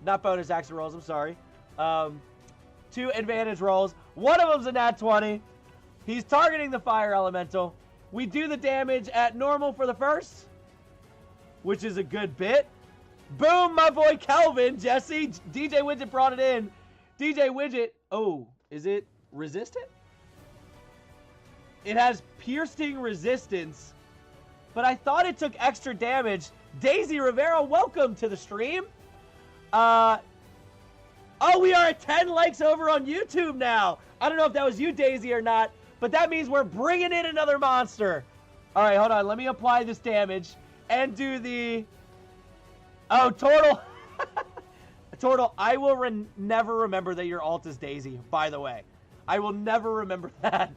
Not bonus action rolls, I'm sorry. 2 advantage rolls. One of them's a nat 20. He's targeting the Fire Elemental. We do the damage at normal for the first, which is a good bit. Boom, my boy Kelvin. Jesse, DJ Widget brought it in. DJ Widget, oh, is it resistant? It has piercing resistance, but I thought it took extra damage. Daisy Rivera, welcome to the stream. Oh, we are at 10 likes over on YouTube now. I don't know if that was you, Daisy, or not, but that means we're bringing in another monster. All right, hold on. Let me apply this damage and do the... Oh, Tortle. Tortle, I will never remember that your alt is Daisy, by the way. I will never remember that.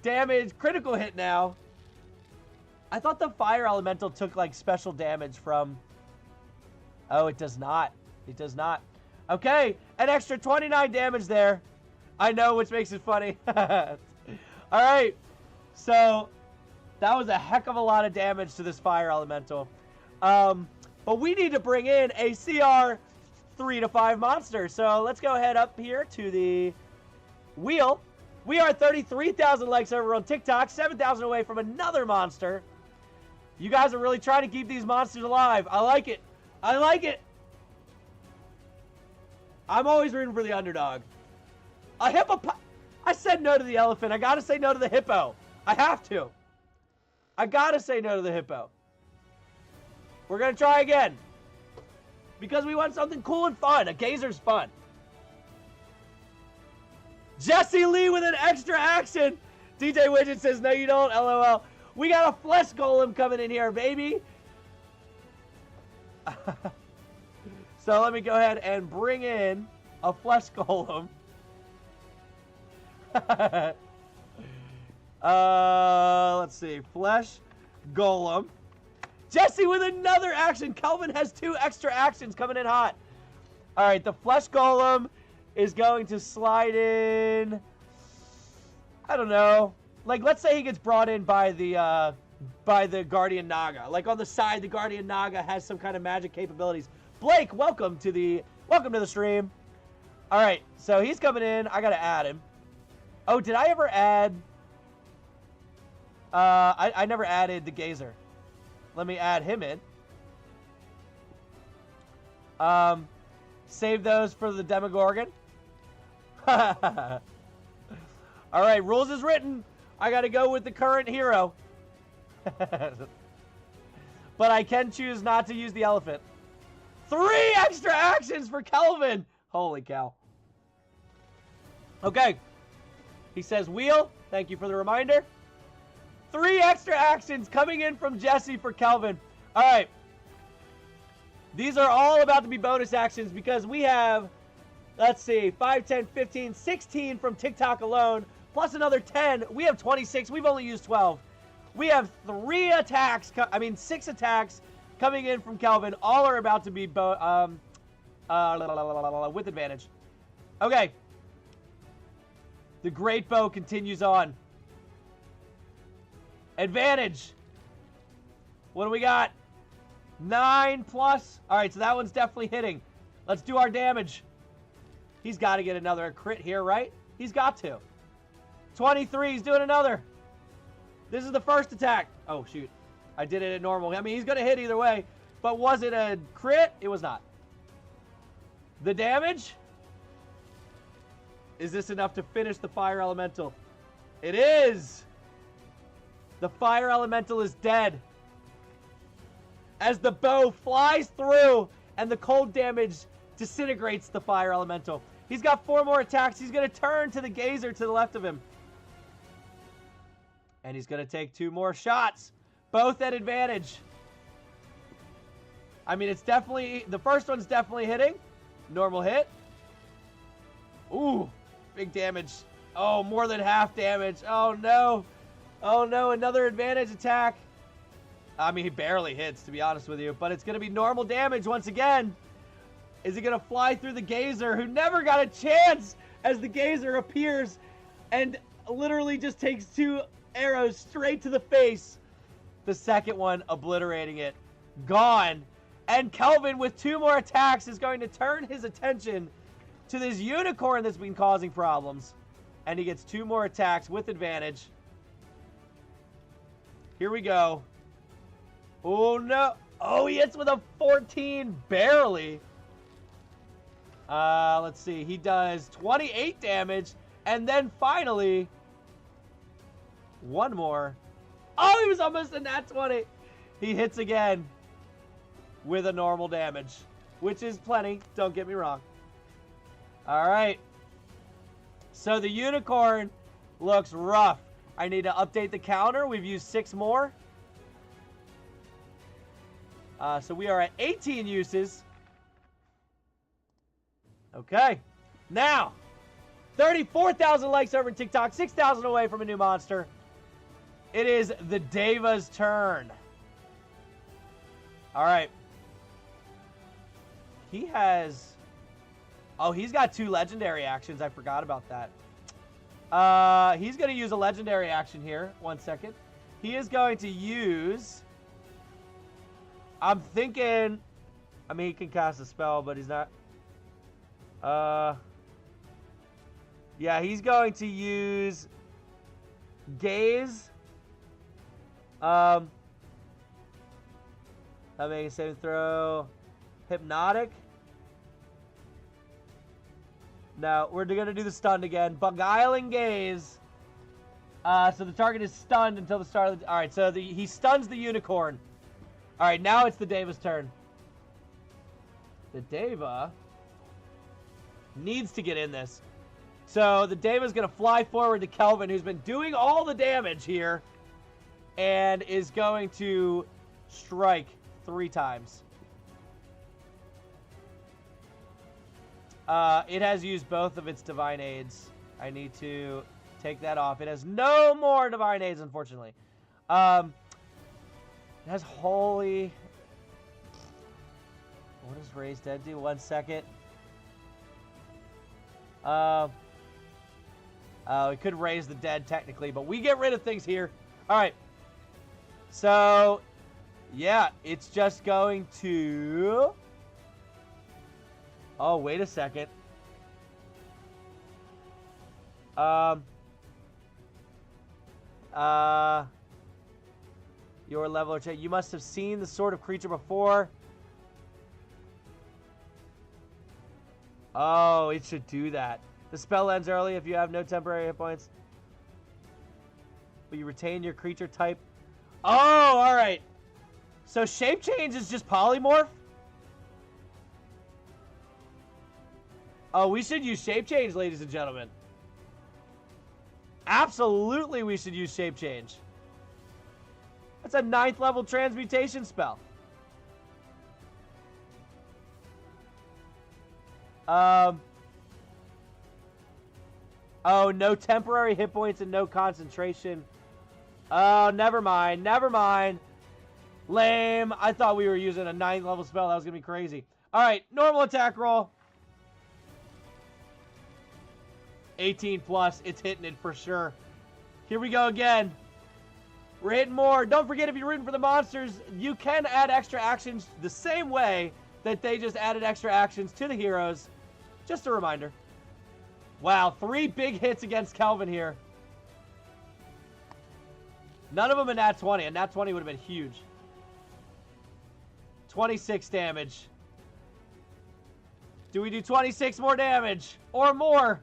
Damage, critical hit now. I thought the Fire Elemental took, like, special damage from... Oh, it does not. It does not. Okay, an extra 29 damage there. I know, which makes it funny. All right, so that was a heck of a lot of damage to this Fire Elemental. But we need to bring in a CR 3 to 5 monster. So let's go ahead up here to the wheel. We are 33,000 likes over on TikTok, 7,000 away from another monster. You guys are really trying to keep these monsters alive. I like it. I like it. I'm always rooting for the underdog. A hippo. I said no to the elephant. I got to say no to the hippo. I have to. I gotta say no to the hippo. We're gonna try again. Because we want something cool and fun. A gazer's fun. Jesse Lee with an extra action. DJ Widget says, no, you don't. LOL. We got a flesh golem coming in here, baby. So let me go ahead and bring in a flesh golem. Let's see. Flesh golem. Jesse with another action. Kelvin has 2 extra actions coming in hot. All right, the flesh golem is going to slide in. I don't know. Like, let's say he gets brought in by the Guardian Naga. Like on the side, the Guardian Naga has some kind of magic capabilities. Blake, welcome to the stream. All right, so he's coming in. I gotta add him. Oh, did I ever add? I never added the Gazer. Let me add him in. Save those for the Demogorgon. All right, rules is written. I got to go with the current hero. But I can choose not to use the elephant. 3 extra actions for Kelvin. Holy cow. Okay. He says wheel. Thank you for the reminder. 3 extra actions coming in from Jesse for Kelvin. All right. These are all about to be bonus actions because we have, let's see, 5, 10, 15, 16 from TikTok alone, plus another 10. We have 26. We've only used 12. We have 6 attacks coming in from Kelvin. All are about to be with advantage. Okay. The Great Bow continues on. Advantage. What do we got? 9 plus. All right, so that one's definitely hitting. Let's do our damage. He's got to get another crit here, right? He's got to. 23, he's doing another. This is the first attack. Oh, shoot. I did it at normal. I mean, he's going to hit either way. But was it a crit? It was not. The damage? Is this enough to finish the fire elemental? It is. The fire elemental is dead. As the bow flies through and the cold damage disintegrates the fire elemental. He's got 4 more attacks. He's going to turn to the gazer to the left of him. And he's going to take 2 more shots. Both at advantage. I mean, it's definitely... The first one's definitely hitting. Normal hit. Ooh. Big damage. Oh, more than half damage. Oh, no. Oh, no. Another advantage attack. I mean, he barely hits, to be honest with you. But it's going to be normal damage once again. Is he going to fly through the gazer, who never got a chance as the gazer appears and literally just takes 2 arrows straight to the face. The second one obliterating it. Gone. And Kelvin, with 2 more attacks, is going to turn his attention to this unicorn that's been causing problems. And he gets 2 more attacks with advantage. Here we go. Oh, no. Oh, he hits with a 14. Barely. Let's see. He does 28 damage. And then finally, 1 more. Oh, he was almost in that 20. He hits again with a normal damage, which is plenty. Don't get me wrong. All right. So the unicorn looks rough. I need to update the counter. We've used 6 more. So we are at 18 uses. Okay. Now, 34,000 likes over on TikTok, 6,000 away from a new monster. It is the Deva's turn. All right. He has... Oh, he's got 2 legendary actions. I forgot about that. He's going to use a legendary action here. 1 second. He is going to use... I'm thinking... I mean, he can cast a spell, but he's not... Yeah, he's going to use... Gaze. I make a saving throw. Hypnotic. No, we're going to do the stunned again. Beguiling Gaze. So the target is stunned until the start of the... All right, so he stuns the unicorn. All right, now it's the Deva's turn. The Deva needs to get in this. So the Deva's going to fly forward to Kelvin, who's been doing all the damage here, and is going to strike 3 times. It has used both of its Divine Aids. I need to take that off. It has no more Divine Aids, unfortunately. It has Holy... What does Raise Dead do? 1 second. It could raise the dead technically, but we get rid of things here. All right. So, yeah, it's just going to... Oh, wait a second. Your level of check. You must have seen the sort of creature before. Oh, it should do that. The spell ends early if you have no temporary hit points. But you retain your creature type. Oh, all right. So shape change is just polymorph? Oh, we should use shape change, ladies and gentlemen. Absolutely, we should use shape change. That's a 9th level transmutation spell. Oh, no temporary hit points and no concentration. Oh, never mind. Never mind. Lame. I thought we were using a 9th level spell. That was going to be crazy. All right, normal attack roll. 18 plus. It's hitting it for sure. Here we go again. We're hitting more. Don't forget, if you're rooting for the monsters, you can add extra actions the same way that they just added extra actions to the heroes. Just a reminder. Wow, 3 big hits against Kelvin here. None of them a nat 20. A nat 20 would have been huge. 26 damage. Do we do 26 more damage? Or more?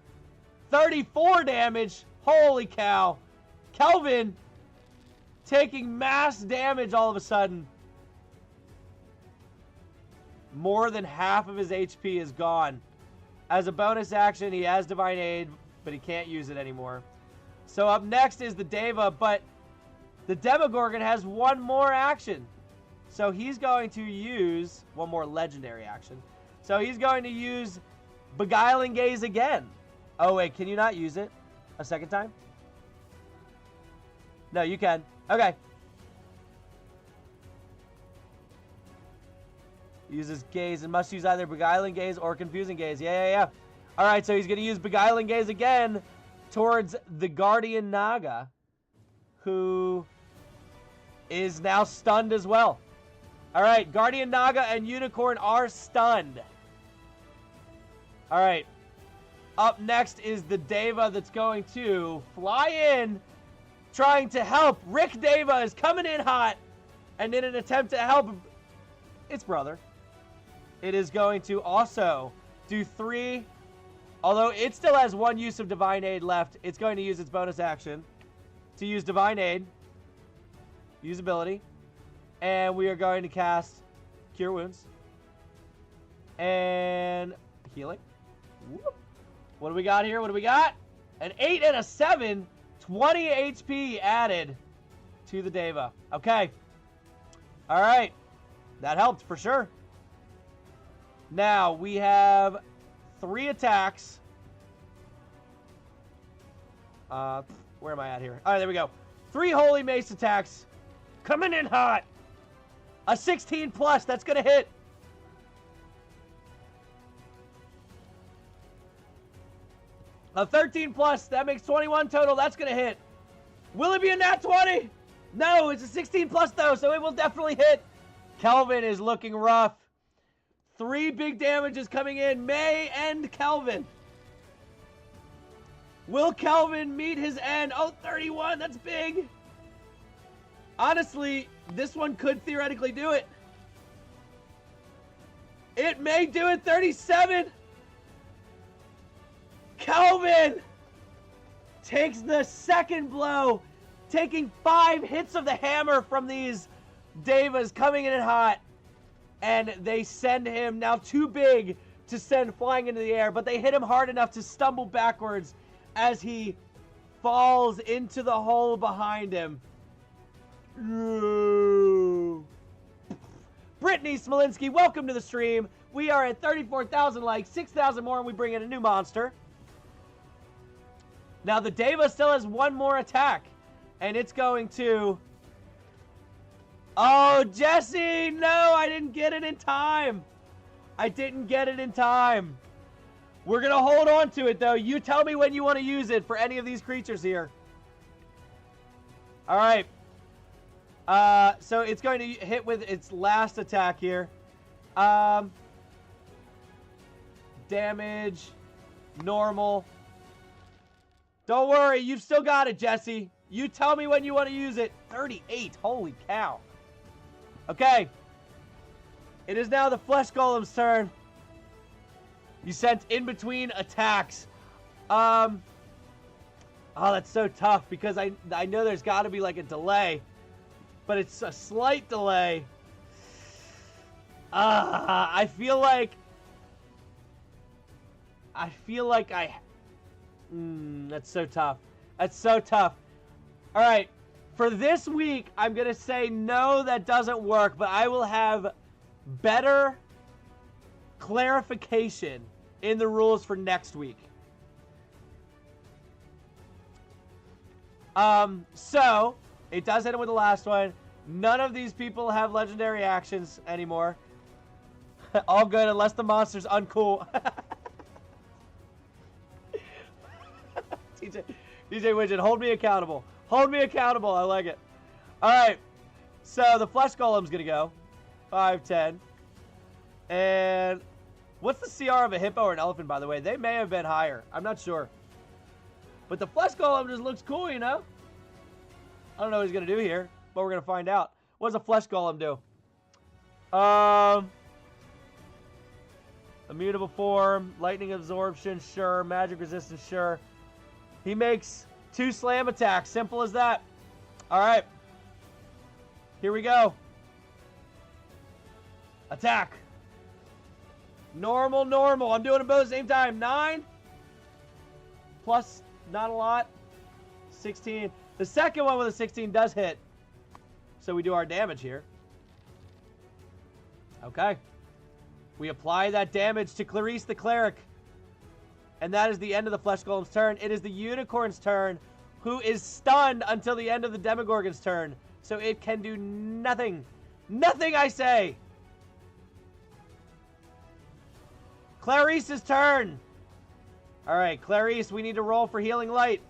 34 damage. Holy cow. Kelvin taking mass damage all of a sudden. More than half of his HP is gone. As a bonus action, he has Divine Aid, but he can't use it anymore. So up next is the Deva, but the Demogorgon has 1 more action. So he's going to use 1 more legendary action. So he's going to use Beguiling Gaze again. Oh, wait, can you not use it a second time? No, you can. Okay. Uses Gaze and must use either Beguiling Gaze or Confusing Gaze. Yeah. All right, so he's going to use Beguiling Gaze again towards the Guardian Naga, who is now stunned as well. All right, Guardian Naga and Unicorn are stunned. All right. Up next is the Deva that's going to fly in, trying to help. Rick Deva is coming in hot, and in an attempt to help its brother, it is going to also do 3. Although it still has 1 use of Divine Aid left, it's going to use its bonus action to use Divine Aid, use ability, and we are going to cast Cure Wounds and Healing. Whoop. What do we got here? What do we got? An 8 and a 7. 20 HP added to the Deva. Okay. All right. That helped for sure. Now, we have 3 attacks. Where am I at here? All right, there we go. 3 Holy Mace attacks. Coming in hot. A 16 plus. That's going to hit. A 13 plus, that makes 21 total. That's going to hit. Will it be a nat 20? No, it's a 16 plus though, so it will definitely hit. Kelvin is looking rough. 3 big damages coming in. May end Kelvin. Will Kelvin meet his end? Oh, 31, that's big. Honestly, this one could theoretically do it. It may do it. 37. Kelvin takes the second blow, taking 5 hits of the hammer from these Devas coming in hot. And they send him now too big to send flying into the air, but they hit him hard enough to stumble backwards as he falls into the hole behind him. Brittany Smolinski, welcome to the stream. We are at 34,000 likes, 6,000 more, and we bring in a new monster. Now the Deva still has one more attack, and it's going to... Oh, Jesse! No, I didn't get it in time. I didn't get it in time. We're going to hold on to it, though. You tell me when you want to use it for any of these creatures here. All right. So it's going to hit with its last attack here. Damage. Normal. Don't worry. You've still got it, Jesse. You tell me when you want to use it. 38. Holy cow. Okay. It is now the Flesh Golem's turn. You sent in between attacks. Oh, that's so tough because I know there's got to be like a delay. But it's a slight delay. I feel like that's so tough. That's so tough. All right. For this week, I'm going to say no, that doesn't work, but I will have better clarification in the rules for next week. So, it does hit him with the last one. None of these people have legendary actions anymore. All good, unless the monster's uncool. DJ Widget, hold me accountable. Hold me accountable. I like it. All right. So the Flesh Golem's going to go. 5, 10. And what's the CR of a hippo or an elephant, by the way? They may have been higher. I'm not sure. But the Flesh Golem just looks cool, you know? I don't know what he's going to do here, but we're going to find out. What does a Flesh Golem do? Immutable form, lightning absorption, sure. Magic resistance, sure. He makes 2 slam attacks. Simple as that. All right. Here we go. Attack. Normal, normal. I'm doing them both at the same time. 9. Plus, not a lot. 16. The second one with a 16 does hit. So we do our damage here. Okay. We apply that damage to Clarice the Cleric. And that is the end of the Flesh Golem's turn. It is the Unicorn's turn, who is stunned until the end of the Demogorgon's turn. So it can do nothing. Nothing, I say. Clarice's turn. All right, Clarice, we need to roll for Healing Light.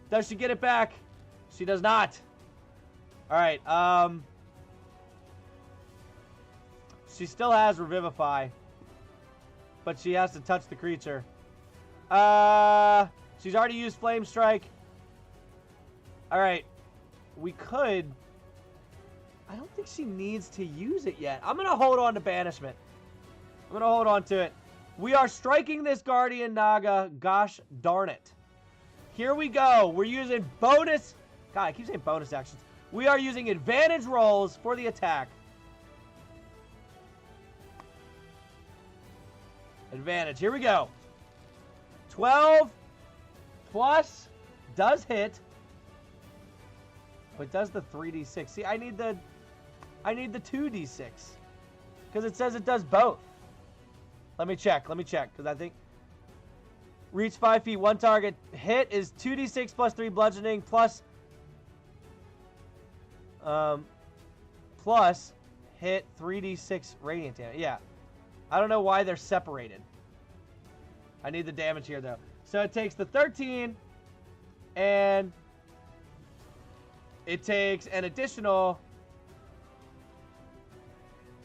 Does she get it back? She does not. All right, she still has Revivify, but she has to touch the creature. She's already used Flame Strike. All right, we could. I don't think she needs to use it yet. I'm gonna hold on to Banishment. I'm gonna hold on to it. We are striking this Guardian Naga. Gosh darn it. Here we go. We're using bonus. God, I keep saying bonus actions. We are using advantage rolls for the attack. Advantage. Here we go. 12 plus does hit. But does the 3d6. See, I need the 2d6. Because it says it does both. Let me check, because I think reach 5 feet, 1 target. Hit is 2d6 plus 3 bludgeoning plus hit 3d6 radiant damage. Yeah. I don't know why they're separated. I need the damage here, though. So it takes the 13, and it takes an additional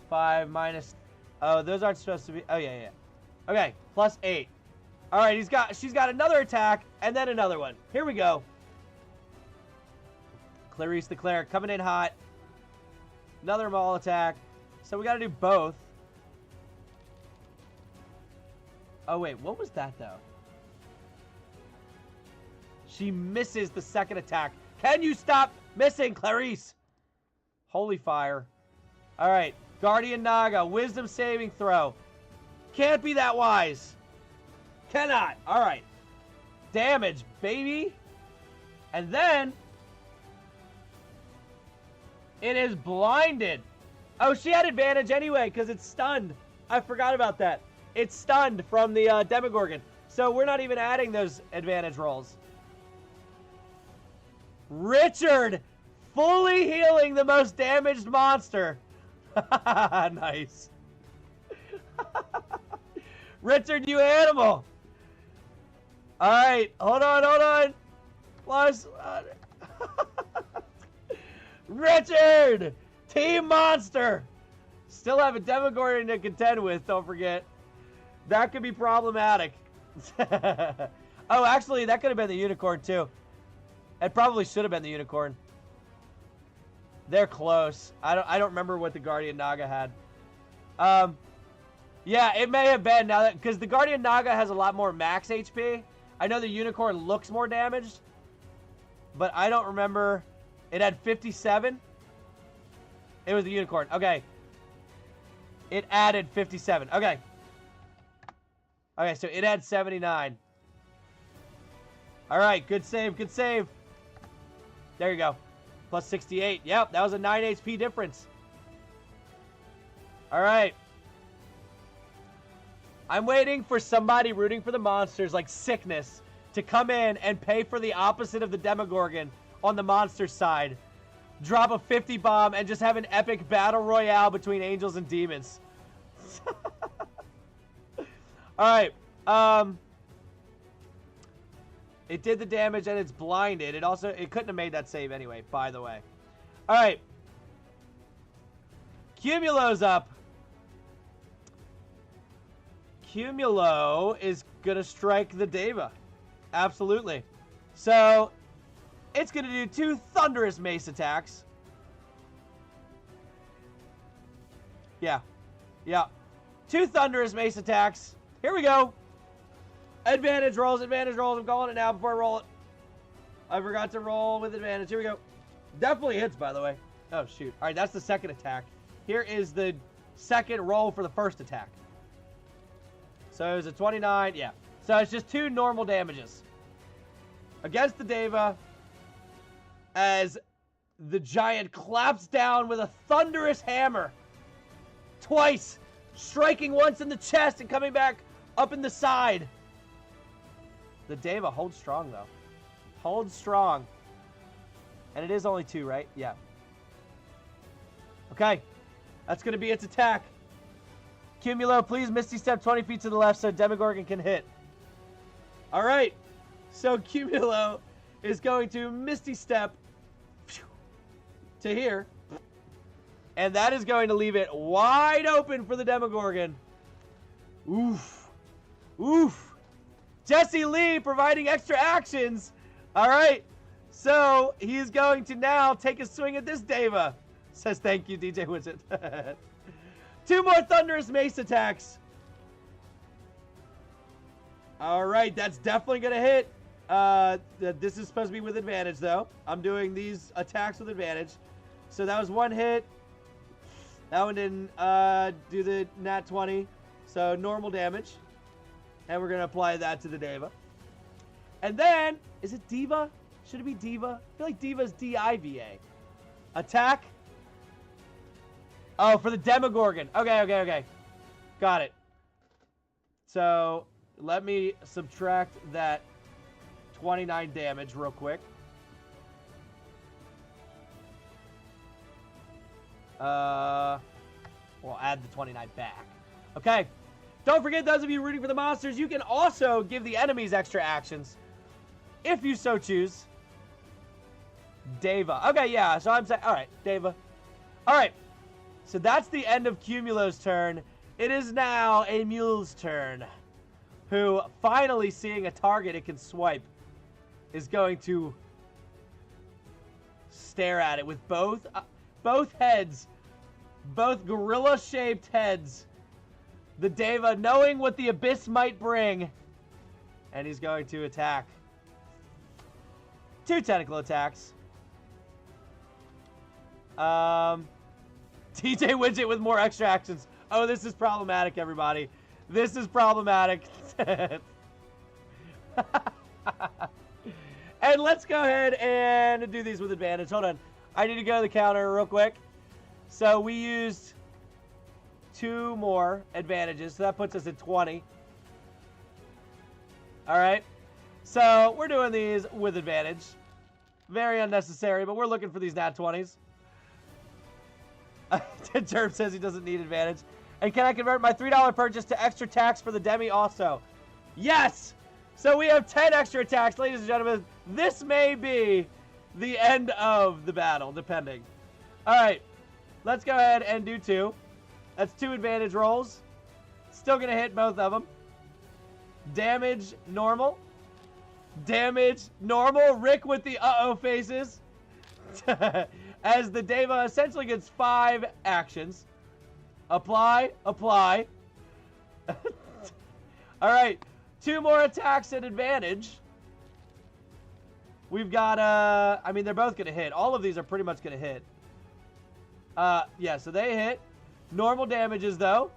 5 minus... Oh, those aren't supposed to be... Oh, yeah. Okay, plus 8. All right, she's got another attack, and then another one. Here we go. Clarice the Cleric coming in hot. Another maul attack. So we got to do both. Oh, wait. What was that, though? She misses the second attack. Can you stop missing, Clarice? Holy fire. All right. Guardian Naga. Wisdom saving throw. Can't be that wise. Cannot. All right. Damage, baby. And then it is blinded. Oh, she had advantage anyway because it's stunned. I forgot about that. It's stunned from the Demogorgon. So we're not even adding those advantage rolls. Richard fully healing the most damaged monster. Nice. Richard, you animal. All right, hold on. Plus, Richard, Team Monster. Still have a Demogorgon to contend with, don't forget. That could be problematic. Oh, actually, that could have been the unicorn, too. It probably should have been the unicorn. They're close. I don't remember what the Guardian Naga had. Yeah, it may have been now that because the Guardian Naga has a lot more max HP. I know the unicorn looks more damaged, but I don't remember. It had 57. It was the unicorn. Okay. It added 57. Okay. Okay, so it had 79. All right, good save, good save. There you go. Plus 68. Yep, that was a 9 HP difference. All right. I'm waiting for somebody rooting for the monsters like Sickness to come in and pay for the opposite of the Demogorgon on the monster side. Drop a 50 bomb and just have an epic battle royale between angels and demons. All right. It did the damage and it's blinded. It couldn't have made that save anyway, by the way. All right. Cumulo's up. Cumulo is going to strike the Deva. Absolutely. So, it's going to do 2 thunderous mace attacks. Yeah. 2 thunderous mace attacks. Here we go. Advantage rolls. I'm calling it now before I roll it. I forgot to roll with advantage. Here we go. Definitely hits, by the way. Oh, shoot. All right, that's the second attack. Here is the second roll for the first attack. So it was a 29. Yeah. So it's just 2 normal damages. Against the Deva as the giant claps down with a thunderous hammer. Twice. Striking once in the chest and coming back up in the side. The Deva holds strong, though. Holds strong. And it is only 2, right? Yeah. Okay. That's going to be its attack. Cumulo, please Misty Step 20 feet to the left so Demogorgon can hit. All right. So Cumulo is going to Misty Step to here. And that is going to leave it wide open for the Demogorgon. Oof. Oof. Jesse Lee providing extra actions. All right. So he's going to now take a swing at this Deva. Says thank you, DJ Wizard. 2 more thunderous mace attacks. All right. That's definitely going to hit. This is supposed to be with advantage, though. I'm doing these attacks with advantage. So that was 1 hit. That one didn't do the nat 20. So normal damage. And we're going to apply that to the Deva. And then, is it Diva? Should it be Diva? I feel like Diva's D-I-V-A. Attack. Oh, for the Demogorgon. Okay. Got it. So, let me subtract that 29 damage real quick. We'll add the 29 back. Okay. Don't forget, those of you rooting for the monsters, you can also give the enemies extra actions. If you so choose. Deva. Okay, yeah. So I'm saying, all right, Deva. All right. So that's the end of Cumulo's turn. It is now a mule's turn. Who, finally seeing a target it can swipe, is going to stare at it with both heads. Both gorilla-shaped heads. The Deva knowing what the abyss might bring. And he's going to attack. 2 tentacle attacks. TJ Widget with more extra actions. Oh, this is problematic, everybody. This is problematic. And let's go ahead and do these with advantage. Hold on. I need to go to the counter real quick. So we used 2 more advantages. So that puts us at 20. All right. So we're doing these with advantage. Very unnecessary, but we're looking for these nat 20s. Jerm says he doesn't need advantage. And can I convert my $3 purchase to extra tax for the demi also? Yes! So we have 10 extra attacks, ladies and gentlemen. This may be the end of the battle, depending. All right, let's go ahead and do 2. That's 2 advantage rolls. Still going to hit both of them. Damage, normal. Damage, normal. Rick with the uh-oh faces. As the Deva essentially gets 5 actions. Apply, apply. All right. 2 more attacks at advantage. We've got, I mean, they're both going to hit. All of these are pretty much going to hit. Yeah, so they hit. Normal damages, though.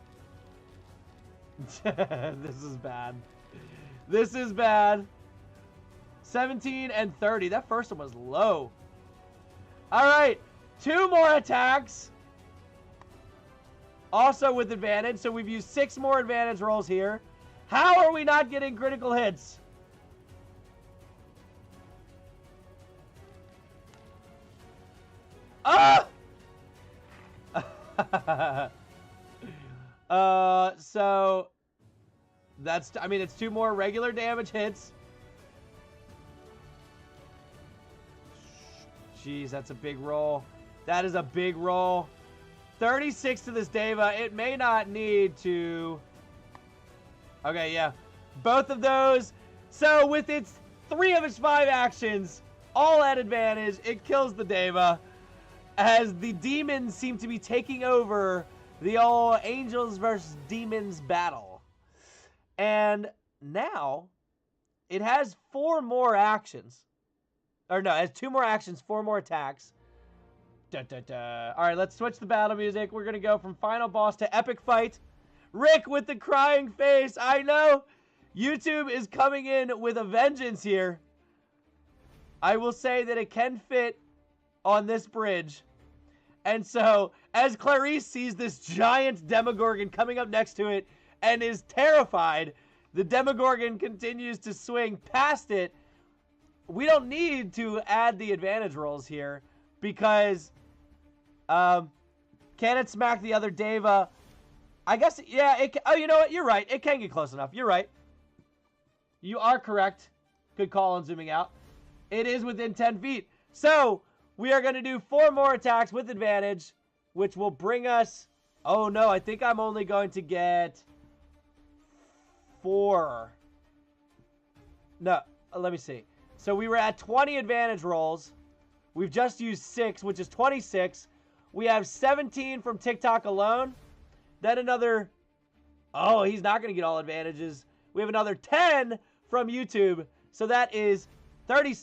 This is bad. This is bad. 17 and 30. That first one was low. All right. 2 more attacks. Also with advantage. So we've used 6 more advantage rolls here. How are we not getting critical hits? Ah! So that's, I mean, it's 2 more regular damage hits. Jeez, that's a big roll. That is a big roll. 36 to this Deva. It may not need to... Okay, yeah. Both of those. So with its 3 of its 5 actions, all at advantage, it kills the Deva. As the demons seem to be taking over the old angels versus demons battle. And now, it has 4 more actions. Or no, it has 2 more actions, 4 more attacks. All right, let's switch the battle music. We're going to go from final boss to epic fight. Rick with the crying face. I know. YouTube is coming in with a vengeance here. I will say that it can fit on this bridge. And so, as Clarice sees this giant Demogorgon coming up next to it and is terrified, the Demogorgon continues to swing past it. We don't need to add the advantage rolls here because can it smack the other Deva? I guess, yeah, it can, oh, you know what? You're right. It can get close enough. You're right. You are correct. Good call on zooming out. It is within 10 feet. So, we are going to do 4 more attacks with advantage, which will bring us... Oh, no, I think I'm only going to get 4. No, let me see. So, we were at 20 advantage rolls. We've just used 6, which is 26. We have 17 from TikTok alone. Then another... Oh, he's not going to get all advantages. We have another 10 from YouTube. So, that is 30...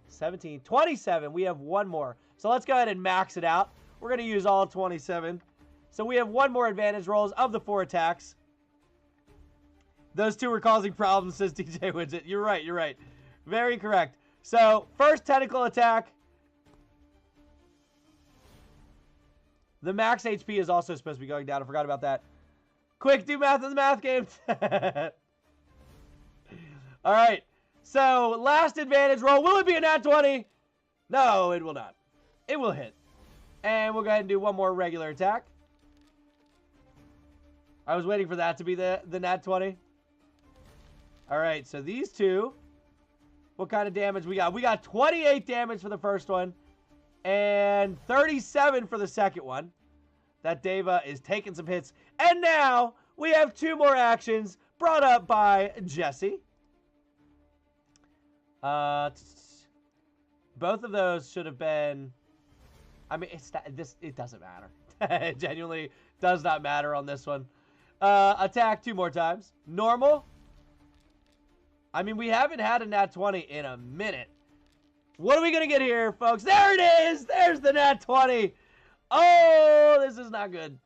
17, 27. We have 1 more. So let's go ahead and max it out. We're going to use all 27. So we have 1 more advantage rolls of the 4 attacks. Those 2 were causing problems, says DJ Widget. You're right, you're right. Very correct. So, first tentacle attack. The max HP is also supposed to be going down. I forgot about that. Quick, do math in the math game. All right. So, last advantage roll. Will it be a nat 20? No, it will not. It will hit. And we'll go ahead and do 1 more regular attack. I was waiting for that to be the nat 20. All right, so these 2. What kind of damage we got? We got 28 damage for the first one. And 37 for the second one. That Deva is taking some hits. And now, we have 2 more actions brought up by Jesse. Both of those should have been... I mean, it doesn't matter. It genuinely does not matter on this one. Attack 2 more times. Normal. I mean, we haven't had a nat 20 in a minute. What are we going to get here, folks? There it is. There's the nat 20. Oh, this is not good.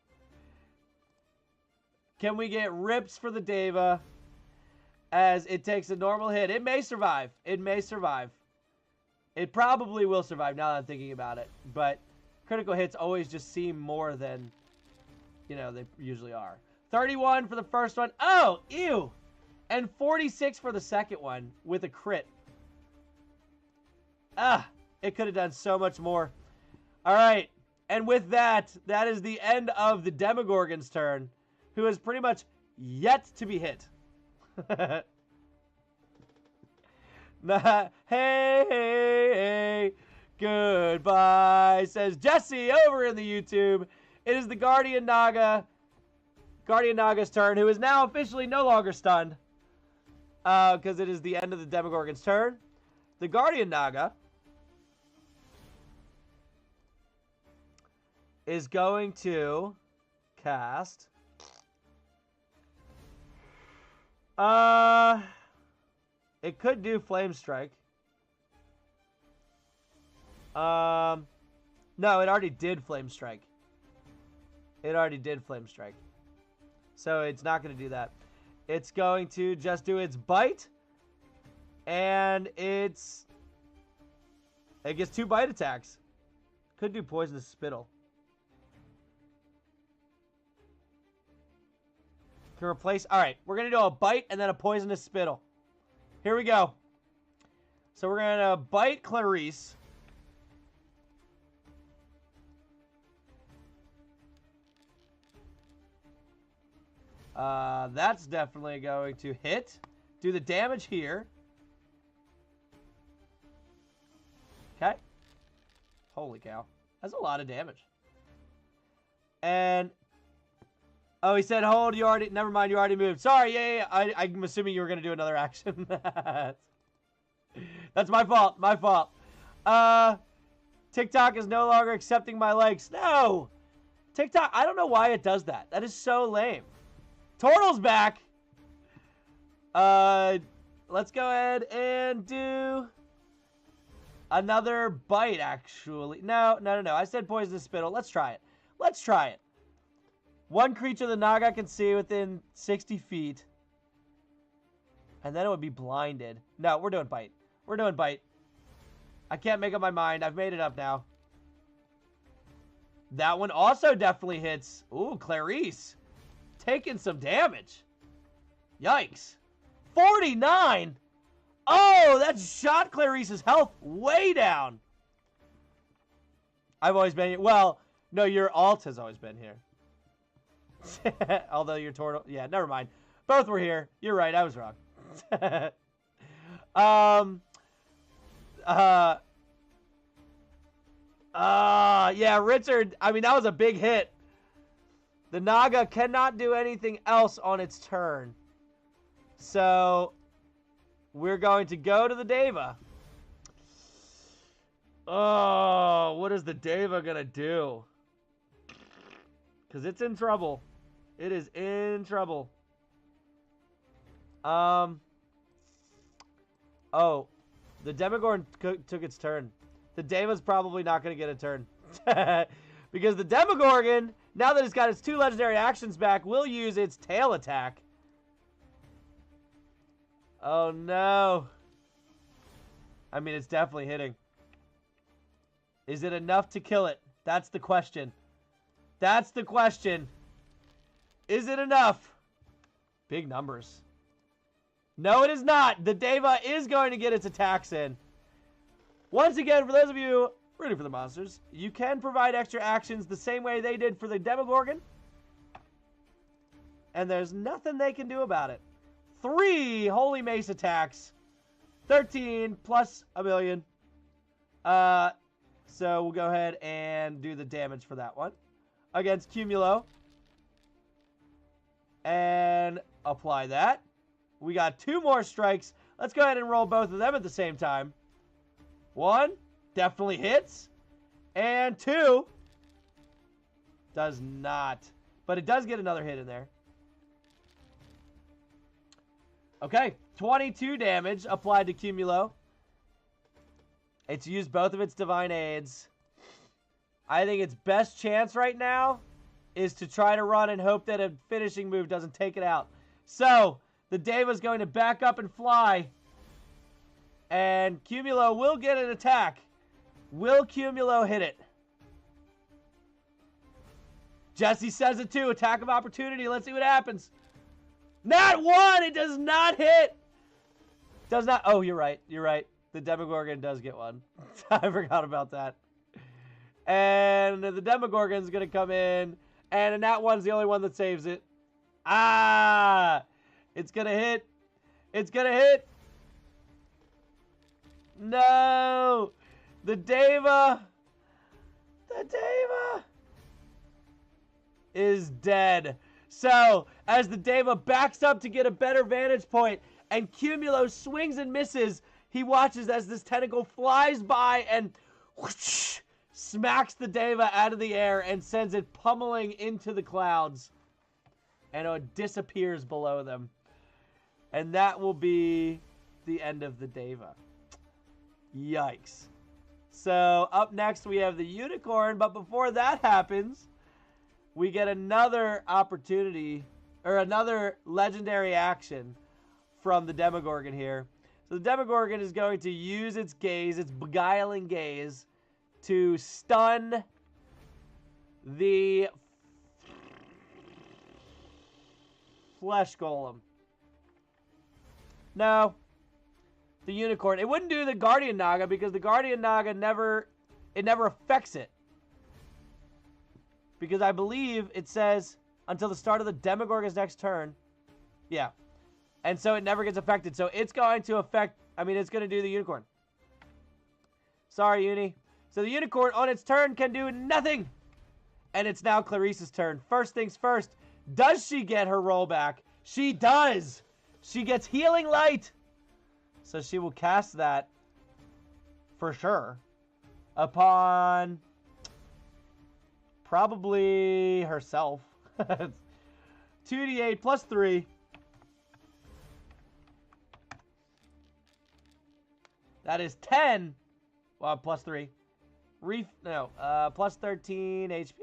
Can we get rips for the Deva as it takes a normal hit? It may survive. It may survive. It probably will survive now that I'm thinking about it. But critical hits always just seem more than, you know, they usually are. 31 for the first one. Oh, ew. And 46 for the second one with a crit. Ah, it could have done so much more. All right. And with that, that is the end of the Demogorgon's turn, who is pretty much yet to be hit. Hey, goodbye, says Jesse over in the YouTube. It is the Guardian Naga's turn, who is now officially no longer stunned, because it is the end of the Demogorgon's turn. The Guardian Naga is going to cast it could do Flame Strike. No, it already did Flame Strike. It already did Flame Strike. So it's not going to do that. It's going to just do its bite. And it gets 2 bite attacks. Could do Poisonous Spittle. Can replace. All right, we're going to do a bite and then a Poisonous Spittle. Here we go. So we're going to bite Clarice. That's definitely going to hit. Do the damage here. Okay. Holy cow. That's a lot of damage. And... oh, he said, hold, you already... never mind, you already moved. Sorry, yeah. I'm assuming you were going to do another action. That's my fault. My fault. TikTok is no longer accepting my likes. No! TikTok, I don't know why it does that. That is so lame. Turtle's back. Let's go ahead and do another bite, actually. No. I said Poisonous Spittle. Let's try it. Let's try it. One creature the Naga can see within 60 feet. And then it would be blinded. No, we're doing bite. We're doing bite. I can't make up my mind. I've made it up now. That one also definitely hits. Ooh, Clarice. Taking some damage. Yikes. 49? Oh, that shot Clarice's health way down. I've always been here. Well, no, your alt has always been here. Although your turtle... yeah, never mind. Both were here. You're right. I was wrong. Yeah, Richard. I mean, that was a big hit. The Naga cannot do anything else on its turn. So, we're going to go to the Deva. Oh, what is the Deva going to do? Because it's in trouble. It is in trouble. Oh, the Demogorgon took its turn. The Deva's probably not going to get a turn. Because the Demogorgon, now that it's got its 2 legendary actions back, will use its tail attack. Oh, no. I mean, it's definitely hitting. Is it enough to kill it? That's the question. That's the question. Is it enough? Big numbers. No, it is not. The Deva is going to get its attacks in. Once again, for those of you rooting for the monsters, you can provide extra actions the same way they did for the Demogorgon. And there's nothing they can do about it. 3 Holy Mace attacks. 13 plus a million. So we'll go ahead and do the damage for that one. Against Cumulo. And apply that. We got 2 more strikes. Let's go ahead and roll both of them at the same time. 1 definitely hits. And 2 does not. But it does get another hit in there. Okay, 22 damage applied to Cumulo. It's used both of its divine aids. I think its best chance right now is to try to run and hope that a finishing move doesn't take it out. So, the Deva's going to back up and fly. And Cumulo will get an attack. Will Cumulo hit it? Jesse says it too. Attack of opportunity. Let's see what happens. Not one! It does not hit! Does not... Oh, you're right. You're right. The Demogorgon does get one. I forgot about that. And the Demogorgon's going to come in. And that one's the only one that saves it. Ah! It's going to hit. It's going to hit. No! The Deva! The Deva! Is dead. So, as the Deva backs up to get a better vantage point, and Cumulo swings and misses, he watches as this tentacle flies by and whoosh, smacks the Deva out of the air and sends it pummeling into the clouds. And it disappears below them. And that will be the end of the Deva. Yikes. So, up next we have the Unicorn, but before that happens, we get another opportunity, or another legendary action from the Demogorgon here. So the Demogorgon is going to use its gaze, its beguiling gaze, to stun the Flesh Golem. No. The Unicorn. It wouldn't do the Guardian Naga because the Guardian Naga never affects it. Because I believe it says until the start of the Demogorgon's next turn. Yeah. And so it never gets affected. So it's going to affect... I mean, it's going to do the Unicorn. Sorry, Uni. So the Unicorn on its turn can do nothing. And it's now Clarice's turn. First things first. Does she get her rollback? She does. She gets Healing Light. So she will cast that for sure upon... probably herself. 2d8 plus 3. That is 10. Well, plus 3. Plus 13 HP.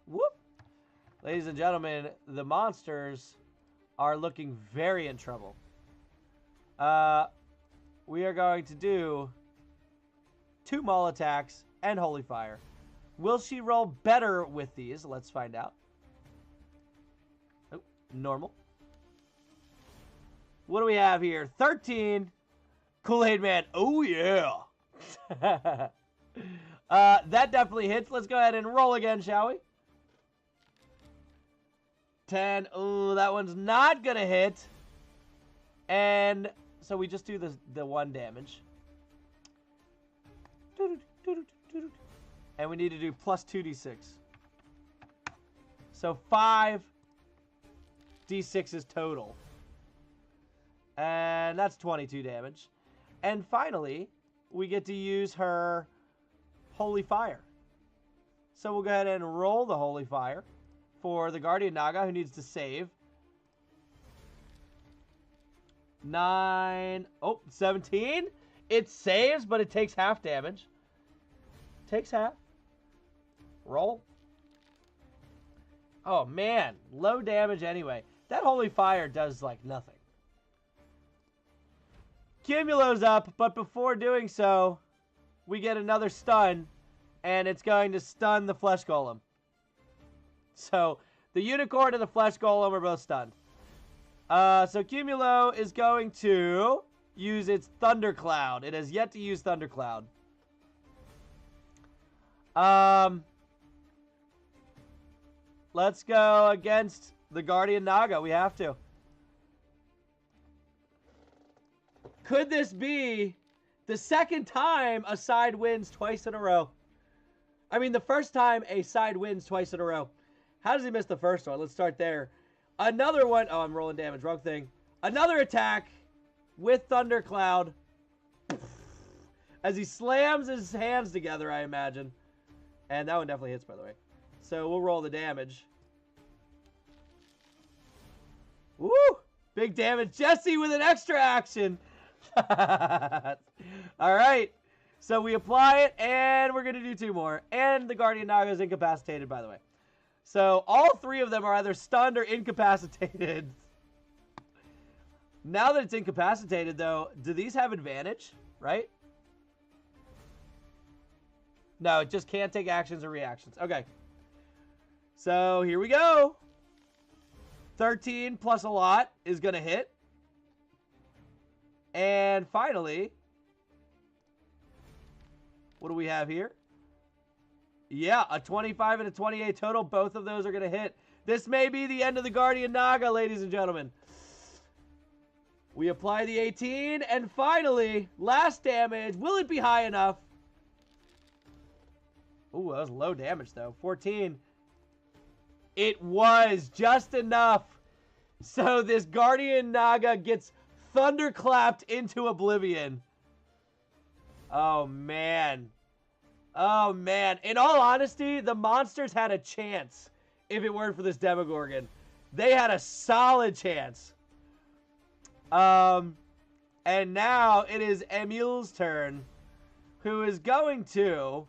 Whoop. Ladies and gentlemen, the monsters are looking very in trouble. We are going to do 2 Maul attacks and Holy Fire. Will she roll better with these? Let's find out. Oh, normal. What do we have here? 13. Kool-Aid Man. Oh, yeah. That definitely hits. Let's go ahead and roll again, shall we? 10. Oh, that one's not going to hit. And so we just do the 1 damage. And we need to do plus 2d6. So 5 d6s total. And that's 22 damage. And finally, we get to use her Holy Fire. So we'll go ahead and roll the Holy Fire for the Guardian Naga who needs to save. 9. Oh, 17. It saves, but it takes half damage. Takes half. Roll. Oh, man. Low damage anyway. That Holy Fire does, like, nothing. Cumulo's up, but before doing so, we get another stun, and it's going to stun the Flesh Golem. So, the Unicorn and the Flesh Golem are both stunned. So, Cumulo is going to use its Thundercloud. It has yet to use Thundercloud. Let's go against the Guardian Naga. We have to. Could this be the second time a side wins twice in a row? I mean, the first time a side wins twice in a row. How does he miss the first one? Let's start there. Another one. Oh, I'm rolling damage. Wrong thing. Another attack with Thundercloud. As he slams his hands together, I imagine. And that one definitely hits, by the way. So we'll roll the damage. Woo! Big damage. Jesse with an extra action. All right. So we apply it, and we're going to do 2 more. And the Guardian Naga is incapacitated, by the way. So all 3 of them are either stunned or incapacitated. Now that it's incapacitated, though, do these have advantage, right? No, it just can't take actions or reactions. Okay. So here we go. 13 plus a lot is going to hit. And finally, what do we have here? Yeah, a 25 and a 28 total. Both of those are going to hit. This may be the end of the Guardian Naga, ladies and gentlemen. We apply the 18, and finally, last damage. Will it be high enough? Ooh, that was low damage, though. 14. It was just enough. So this Guardian Naga gets thunderclapped into oblivion. Oh, man. Oh, man. In all honesty, the monsters had a chance if it weren't for this Demogorgon. They had a solid chance. And now it is Emil's turn, who is going to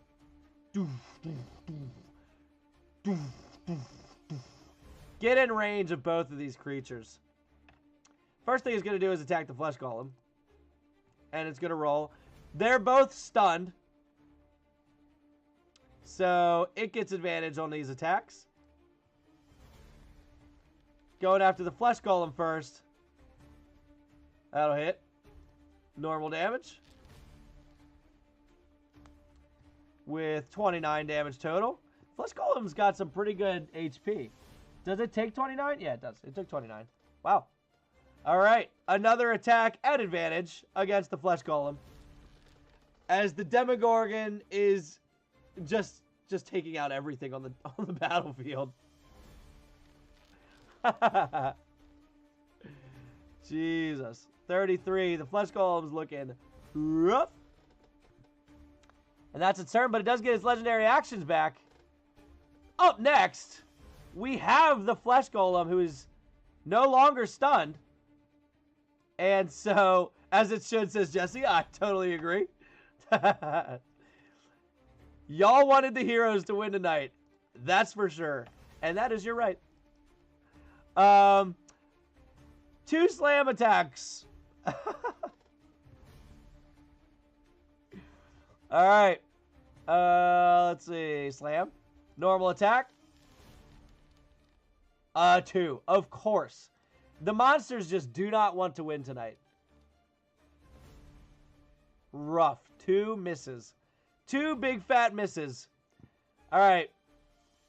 get in range of both of these creatures. First thing he's going to do is attack the Flesh Golem. And it's going to roll. They're both stunned. So it gets advantage on these attacks. Going after the Flesh Golem first. That'll hit. Normal damage. With 29 damage total. Flesh Golem's got some pretty good HP. Does it take 29? Yeah, it does. It took 29. Wow. All right. Another attack at advantage against the Flesh Golem. As the Demogorgon is just taking out everything on the battlefield. Jesus. 33. The Flesh Golem's looking rough. And that's its turn, but it does get its legendary actions back. Up next, we have the Flesh Golem, who is no longer stunned. And so, as it should, says Jesse, I totally agree. Y'all wanted the heroes to win tonight. That's for sure. And that is your right. 2 slam attacks. All right. Let's see. Slam. Normal attack. 2. Of course. The monsters just do not want to win tonight. Rough. 2 misses. 2 big fat misses. All right.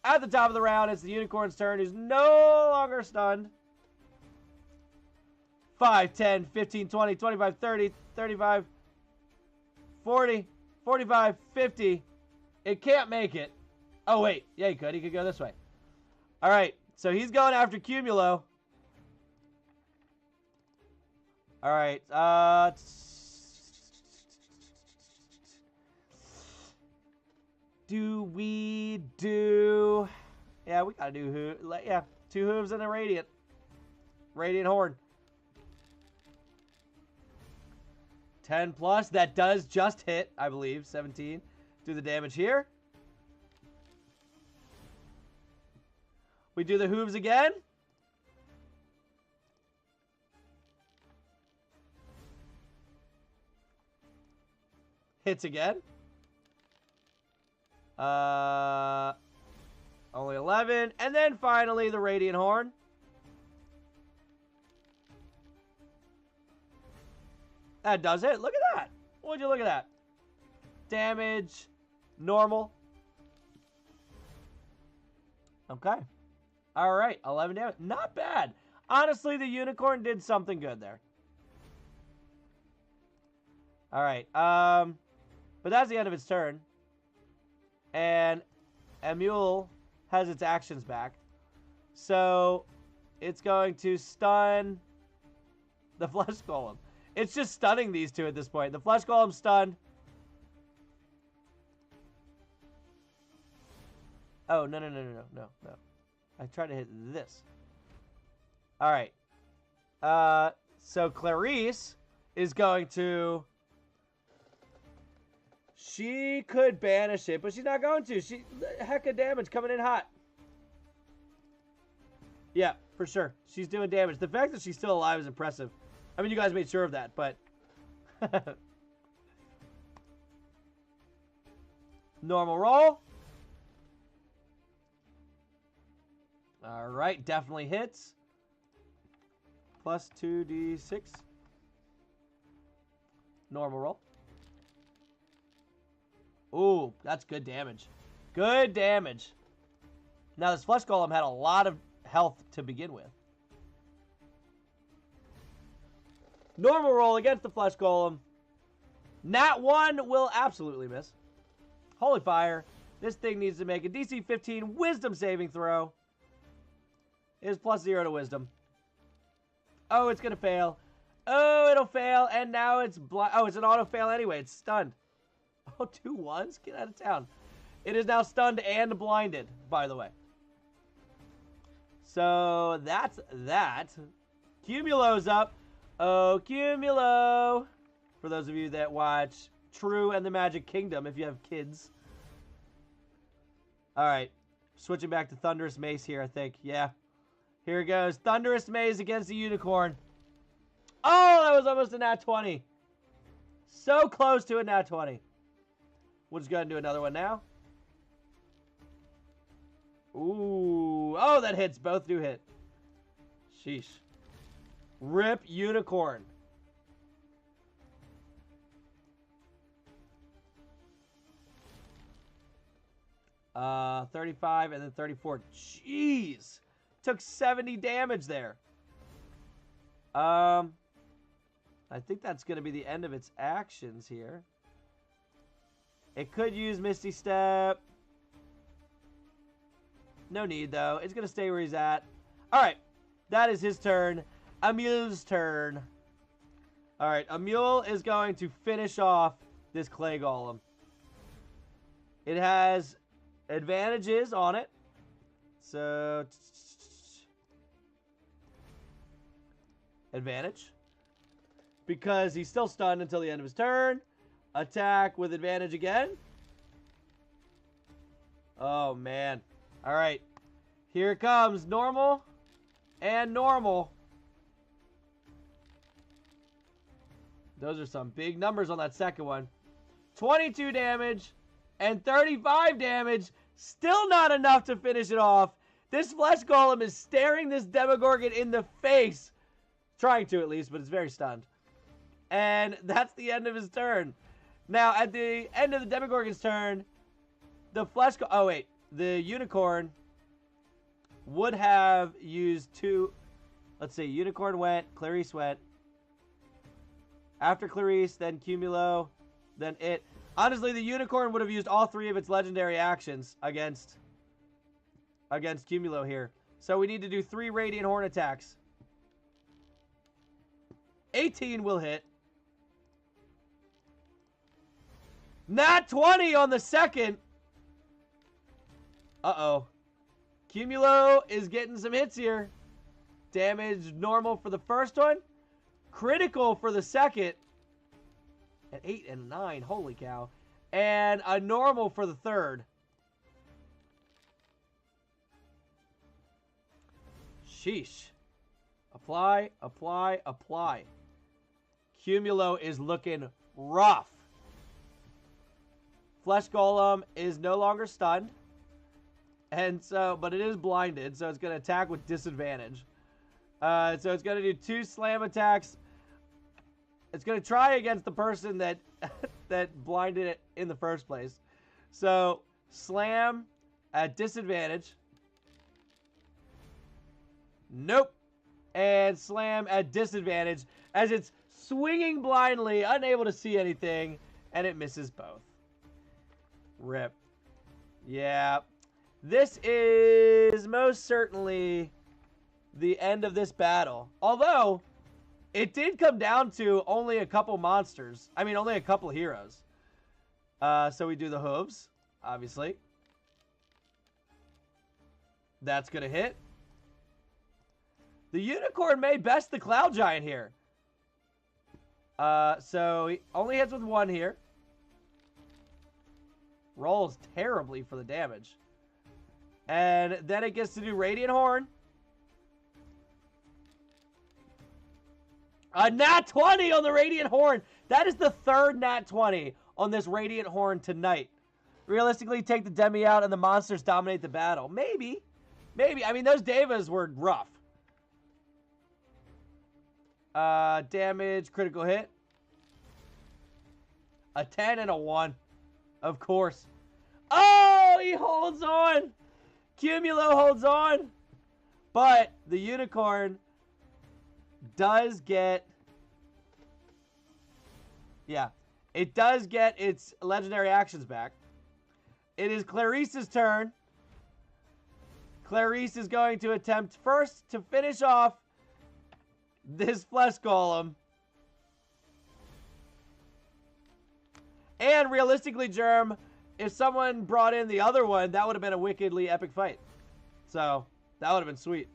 At the top of the round, it's the Unicorn's turn, who's no longer stunned. 5, 10, 15, 20, 25, 30, 35, 40, 45, 50. It can't make it. Oh, wait. Yeah, he could. He could go this way. All right. So he's going after Cumulo. All right. Do we do... Yeah, we got to do hooves. Yeah, 2 hooves and a Radiant. Radiant Horn. 10 plus. That does just hit, I believe. 17. Do the damage here. We do the hooves again. Hits again. Only 11. And then finally the Radiant Horn. That does it. Look at that. Would you look at that? Damage. Normal. Okay. All right. 11 damage. Not bad. Honestly, the Unicorn did something good there. All right. But that's the end of its turn. And Emil has its actions back. So it's going to stun the Flesh Golem. It's just stunning these 2 at this point. The Flesh Golem's stunned. Oh, no. I tried to hit this. All right. So Clarice is going to... She could banish it, but she's not going to. Heck of damage coming in hot. Yeah, for sure. She's doing damage. The fact that she's still alive is impressive. I mean, you guys made sure of that, but... Normal roll. All right, definitely hits. Plus 2d6. Normal roll. Ooh, that's good damage. Good damage. Now, this Flesh Golem had a lot of health to begin with. Normal roll against the Flesh Golem. Nat 1 will absolutely miss. Holy fire. This thing needs to make a DC 15 Wisdom saving throw. It is plus 0 to Wisdom. Oh, it's going to fail. Oh, it'll fail. And now it's blind. Oh, it's an auto fail anyway. It's stunned. Oh, 2 ones? Get out of town. It is now stunned and blinded, by the way. So that's that. Cumulo's up. Oh, Cumulo. For those of you that watch True and the Magic Kingdom, if you have kids. All right. Switching back to Thunderous Mace here, I think. Yeah. Here it goes. Thunderous Mace against the Unicorn. Oh, that was almost a nat 20. So close to a nat 20. We'll just go ahead and do another one now. Ooh. Oh, that hits. Both do hit. Sheesh. Rip Unicorn. Uh, 35 and then 34. Jeez. Took 70 damage there. I think that's going to be the end of its actions here. It could use Misty Step. No need, though. It's going to stay where he's at. All right. That is his turn. Amule's turn. All right. Amule is going to finish off this Clay Golem. It has advantages on it. So... advantage. Because he's still stunned until the end of his turn. Attack with advantage again. Oh, man. All right. Here it comes. Normal and normal. Those are some big numbers on that second one. 22 damage and 35 damage. Still not enough to finish it off. This Flesh Golem is staring this Demogorgon in the face. Trying to, at least, but it's very stunned. And that's the end of his turn. Now, at the end of the Demogorgon's turn, the the Unicorn would have used 2... Let's see, Unicorn went, Clarice went. After Clarice, then Cumulo, then it. Honestly, the Unicorn would have used all 3 of its legendary actions against Cumulo here. So we need to do 3 Radiant Horn attacks. 18 will hit. Nat 20 on the second. Uh-oh. Cumulo is getting some hits here. Damage normal for the first one. Critical for the second. At 8 and 9. Holy cow. And a normal for the third. Sheesh. Apply, apply, apply. Cumulo is looking rough. Flesh Golem is no longer stunned. And so, but it is blinded, so it's going to attack with disadvantage. So it's going to do 2 slam attacks. It's going to try against the person that that blinded it in the first place. So, slam at disadvantage. Nope. And slam at disadvantage as it's swinging blindly, unable to see anything, and it misses both. Rip. Yeah. This is most certainly the end of this battle. Although, it did come down to only a couple monsters. I mean, only a couple heroes. So we do the hooves, obviously. That's going to hit. The unicorn may best the cloud giant here. So he only hits with 1 here. Rolls terribly for the damage. And then it gets to do Radiant Horn. A nat 20 on the Radiant Horn. That is the 3rd nat 20 on this Radiant Horn tonight. Realistically, take the Demi out and the monsters dominate the battle. Maybe. Maybe. I mean, those Devas were rough. Damage, critical hit. A 10 and a 1. Of course. Oh, he holds on. Cumulo holds on. But the unicorn does get... Yeah. It does get its legendary actions back. It is Clarice's turn. Clarice is going to attempt first to finish off this flesh golem. And realistically, Germ, if someone brought in the other one, that would have been a wickedly epic fight. So, that would have been sweet.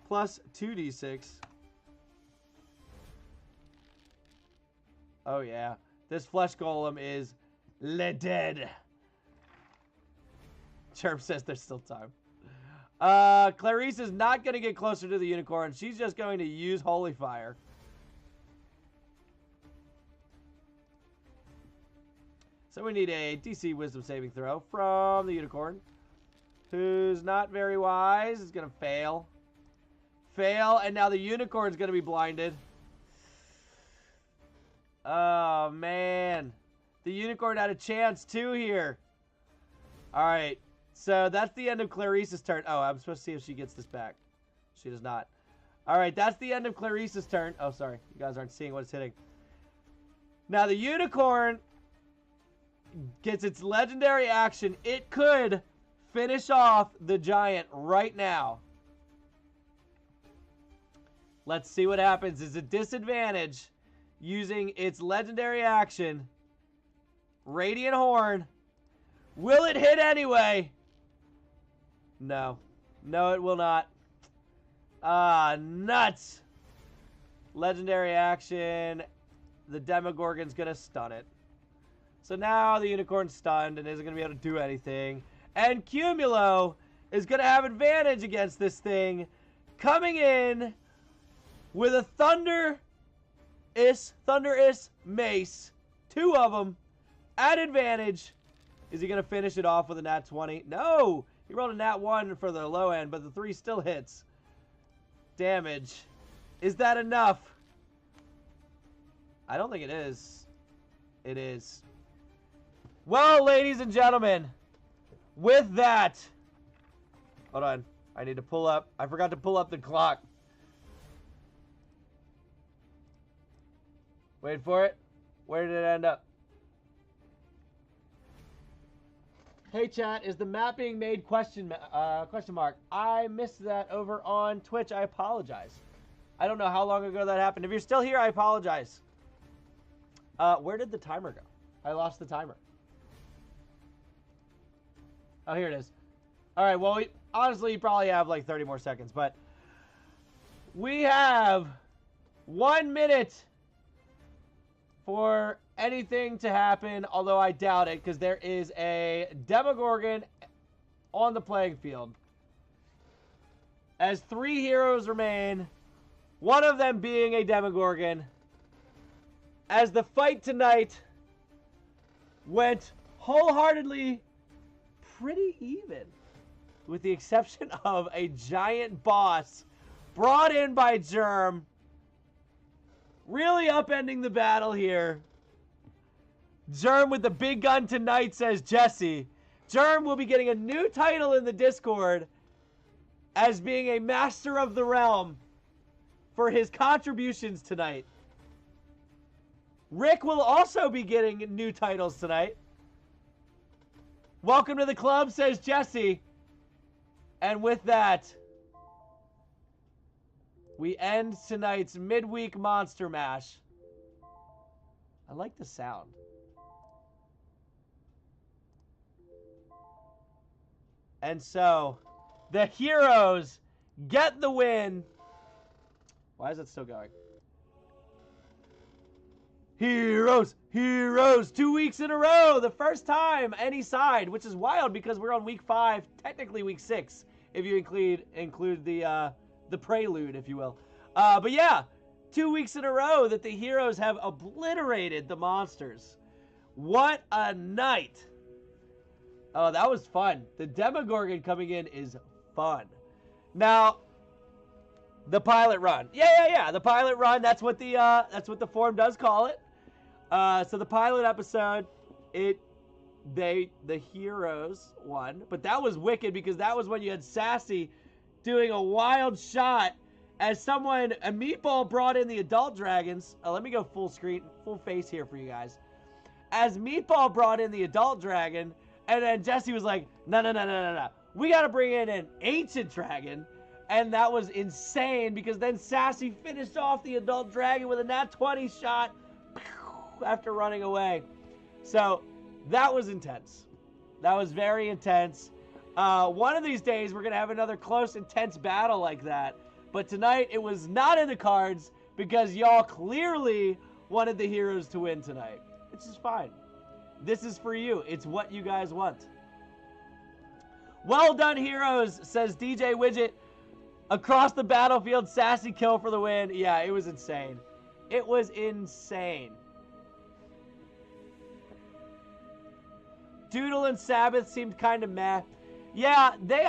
Plus 2d6. Oh, yeah. This flesh golem is dead. Germ says there's still time. Clarice is not going to get closer to the unicorn. She's just going to use Holy Fire. So we need a DC Wisdom saving throw from the unicorn, who's not very wise. Is going to fail. Fail, and now the unicorn's going to be blinded. Oh, man. The unicorn had a chance, too, here. All right. So that's the end of Clarice's turn. Oh, I'm supposed to see if she gets this back. She does not. All right, that's the end of Clarice's turn. Oh, sorry. You guys aren't seeing what it's hitting. Now, the unicorn gets its legendary action. It could finish off the giant right now. Let's see what happens. It's a disadvantage using its legendary action. Radiant Horn. Will it hit anyway? No. No, it will not. Ah, nuts. Legendary action. The Demogorgon's going to stun it. So now the unicorn's stunned and isn't going to be able to do anything. And Cumulo is going to have advantage against this thing. Coming in with a Thunderous Mace. 2 of them at advantage. Is he going to finish it off with a nat 20? No! He rolled a nat 1 for the low end, but the 3 still hits. Damage. Is that enough? I don't think it is. It is. Well, ladies and gentlemen, with that... Hold on. I need to pull up. I forgot to pull up the clock. Wait for it. Where did it end up? Hey chat, is the map being made? Question mark. I missed that over on Twitch. I apologize. I don't know how long ago that happened. If you're still here, I apologize. Where did the timer go? I lost the timer. Oh, here it is. All right, well, honestly, you probably have like 30 more seconds, but we have 1 minute for anything to happen, although I doubt it, because there is a Demogorgon on the playing field. As 3 heroes remain, one of them being a Demogorgon, as the fight tonight went wholeheartedly pretty even, with the exception of a giant boss brought in by Germ, really upending the battle here. Germ with the big gun tonight, says Jesse. Germ will be getting a new title in the Discord as being a Master of the Realm for his contributions tonight. Rick will also be getting new titles tonight. Welcome to the club, says Jesse. And with that, we end tonight's Midweek Monster Mash. I like the sound. And so, the heroes get the win. Why is it still going? Heroes, heroes, 2 weeks in a row, the first time any side, which is wild because we're on week 5, technically week 6, if you include the prelude, if you will. But yeah, 2 weeks in a row that the heroes have obliterated the monsters. What a night. Oh, that was fun. The Demogorgon coming in is fun. Now, the pilot run. Yeah. The pilot run. That's what the forum does call it. So the pilot episode, the heroes won, but that was wicked because that was when you had Sassy doing a wild shot as a Meatball brought in the adult dragons. Let me go full screen, full face here for you guys. As Meatball brought in the adult dragon, and then Jesse was like, no. We got to bring in an ancient dragon. And that was insane because then Sassy finished off the adult dragon with a nat 20 shot after running away. So that was intense. That was very intense. One of these days we're going to have another close, intense battle like that. But tonight it was not in the cards because y'all clearly wanted the heroes to win tonight. Which is fine. This is for you. It's what you guys want. Well done, heroes, says DJ Widget. Across the battlefield, Sassy kill for the win. Yeah, it was insane. It was insane. Doodle and Sabbath seemed kind of meh. Yeah, they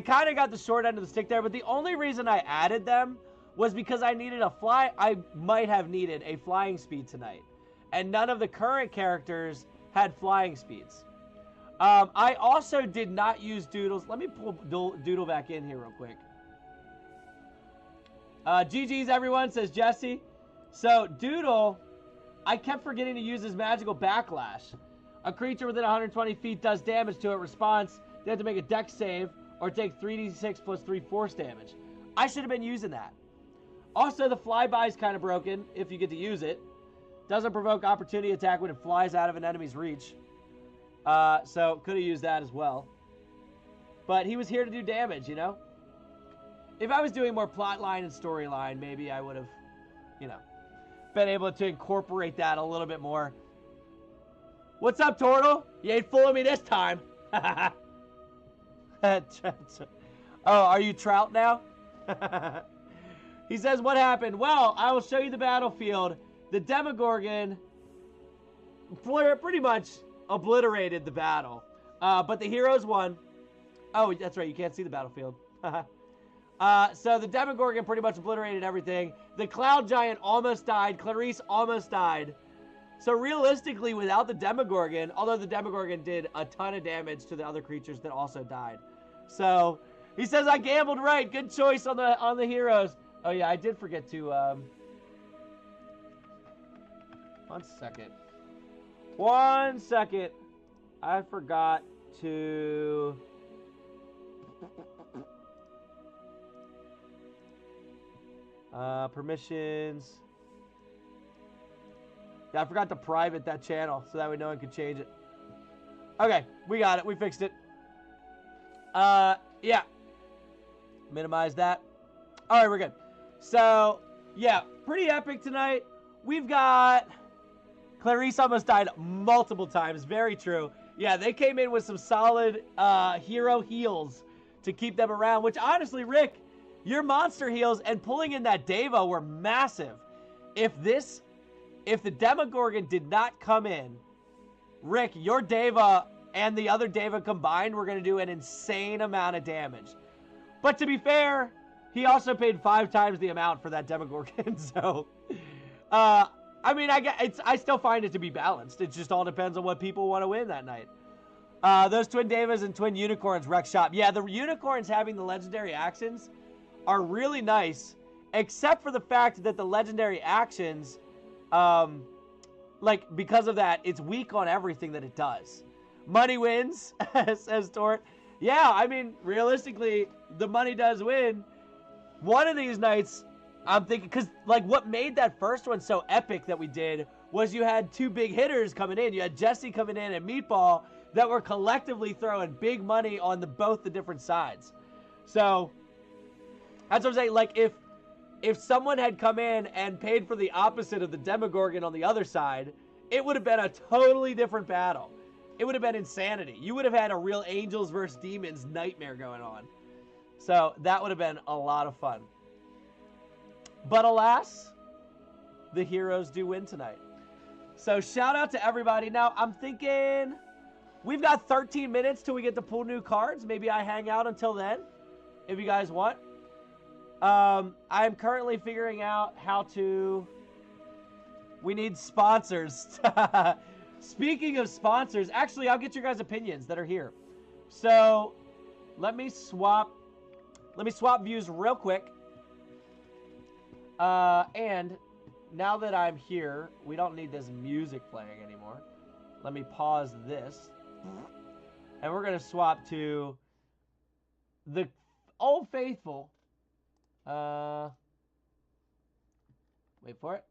kind of got the short end of the stick there, but the only reason I added them was because I might have needed a flying speed tonight. And none of the current characters had flying speeds. I also did not use Doodles. Let me pull Doodle back in here real quick. GG's everyone, says Jesse. So, Doodle, I kept forgetting to use his magical backlash. A creature within 120 feet does damage to it. Response, they have to make a dex save or take 3d6 plus 3 force damage. I should have been using that. Also, the flyby is kind of broken if you get to use it. Doesn't provoke opportunity attack when it flies out of an enemy's reach. So, could have used that as well. But he was here to do damage, you know? If I was doing more plotline and storyline, maybe I would have, been able to incorporate that a little bit more. What's up, Turtle? You ain't fooling me this time. Oh, are you Trout now? He says, what happened? Well, I will show you the battlefield. The Demogorgon pretty much obliterated the battle. But the heroes won. Oh, that's right. You can't see the battlefield. So the Demogorgon pretty much obliterated everything. The Cloud Giant almost died. Clarice almost died. So realistically, without the Demogorgon, although the Demogorgon did a ton of damage to the other creatures that also died. So he says, I gambled right. Good choice on the heroes. Oh yeah, I did forget to 1 second. 1 second. I forgot to permissions. Yeah, I forgot to private that channel so that way no one could change it. Okay, we got it. We fixed it. Yeah. Minimize that. All right, we're good. So, yeah, pretty epic tonight. We've got Clarice almost died multiple times. Very true. Yeah, they came in with some solid hero heals to keep them around, which honestly, Rick, your monster heals and pulling in that Deva were massive. If the Demogorgon did not come in, Rick, your Deva and the other Deva combined were going to do an insane amount of damage. But to be fair, he also paid 5 times the amount for that Demogorgon. So, I mean, I still find it to be balanced. It just all depends on what people want to win that night. Those twin Devas and twin unicorns wreck shop. Yeah, the unicorns having the legendary actions are really nice, except for the fact that the legendary actions, because of that, it's weak on everything that it does. Money wins, says Tort. Yeah, I mean, realistically, the money does win. One of these nights, I'm thinking, because, what made that first one so epic that we did was you had 2 big hitters coming in. You had Jesse coming in and Meatball that were collectively throwing big money on both the different sides. So that's what I'm saying. Like, if someone had come in and paid for the opposite of the Demogorgon on the other side, it would have been a totally different battle. It would have been insanity. You would have had a real angels versus demons nightmare going on. So that would have been a lot of fun. But alas, the heroes do win tonight. So shout out to everybody. Now, I'm thinking we've got 13 minutes till we get to pull new cards. Maybe I hang out until then, if you guys want. I'm currently figuring out how to... We need sponsors. Speaking of sponsors, actually, I'll get your guys' opinions that are here. So, let me swap views real quick. And now that I'm here, we don't need this music playing anymore. Let me pause this. And we're going to swap to the Old Faithful. Wait for it.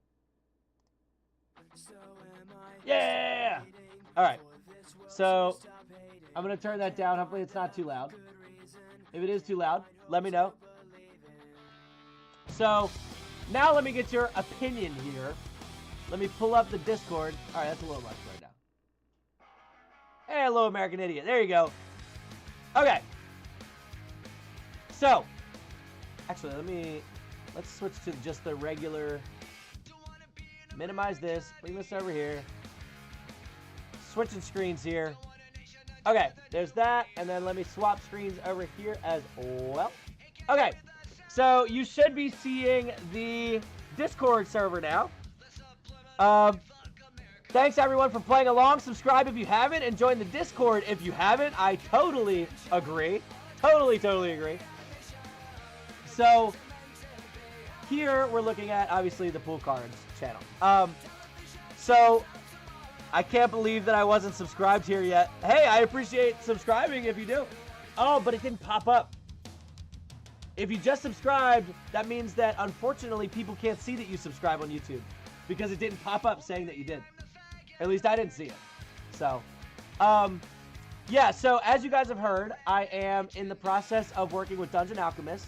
Yeah! Alright. So, I'm going to turn that down. Hopefully it's not too loud. If it is too loud, let me know. So, now let me get your opinion here. Let me pull up the Discord. Alright, that's a little much right now. Hey, hello, American Idiot. There you go. Okay. So, actually, let's switch to just the regular. Minimize this. Bring this over here. Switching screens here. Okay, there's that. And then let me swap screens over here as well. Okay, so you should be seeing the Discord server now. Thanks, everyone, for playing along. Subscribe if you haven't, and join the Discord if you haven't. I totally agree. Totally agree. So, here we're looking at, obviously, the Pool Cards channel. So, I can't believe that I wasn't subscribed here yet. Hey, I appreciate subscribing if you do. Oh, but it didn't pop up. If you just subscribed, that means that, unfortunately, people can't see that you subscribe on YouTube because it didn't pop up saying that you did. At least I didn't see it. So, yeah, so as you guys have heard, I am in the process of working with Dungeon Alchemist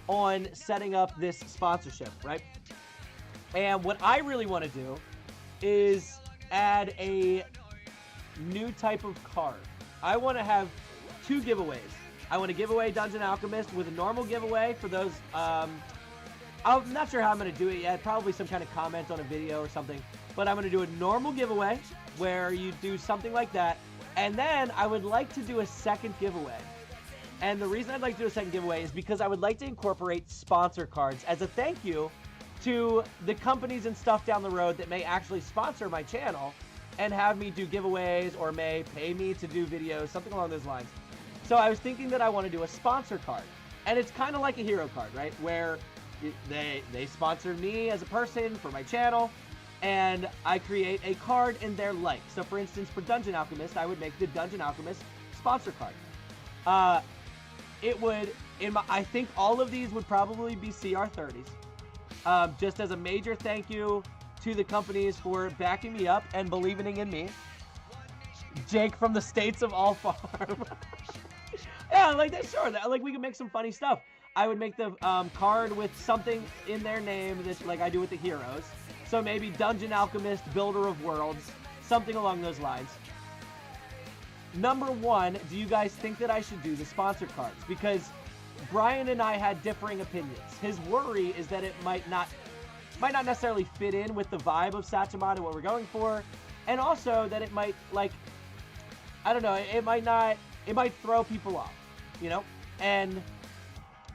on setting up this sponsorship, right? And what I really want to do is add a new type of card. I want to have 2 giveaways. I want to give away Dungeon Alchemist with a normal giveaway for those. I'm not sure how I'm going to do it yet. Probably some kind of comment on a video or something. But I'm going to do a normal giveaway where you do something like that. And then I would like to do a second giveaway. And the reason I'd like to do a second giveaway is because I would like to incorporate sponsor cards as a thank you to the companies and stuff down the road that may actually sponsor my channel and have me do giveaways or may pay me to do videos, something along those lines. So I was thinking that I want to do a sponsor card. And it's kind of like a hero card, right? Where they sponsor me as a person for my channel, and I create a card in their light. So for instance, for Dungeon Alchemist, I would make the Dungeon Alchemist sponsor card. It would, I think all of these would probably be CR30s. Just as a major thank you to the companies for backing me up and believing in me. Jake from the States of All Farm. Yeah, like that, sure. Like we can make some funny stuff. I would make the card with something in their name that, like I do with the heroes. So maybe Dungeon Alchemist, Builder of Worlds, something along those lines. Number 1, do you guys think that I should do the sponsor cards? Because Brian and I had differing opinions. His worry is that it might not necessarily fit in with the vibe of Sachimata, what we're going for, and also that it might, like, I don't know, it might throw people off, you know? And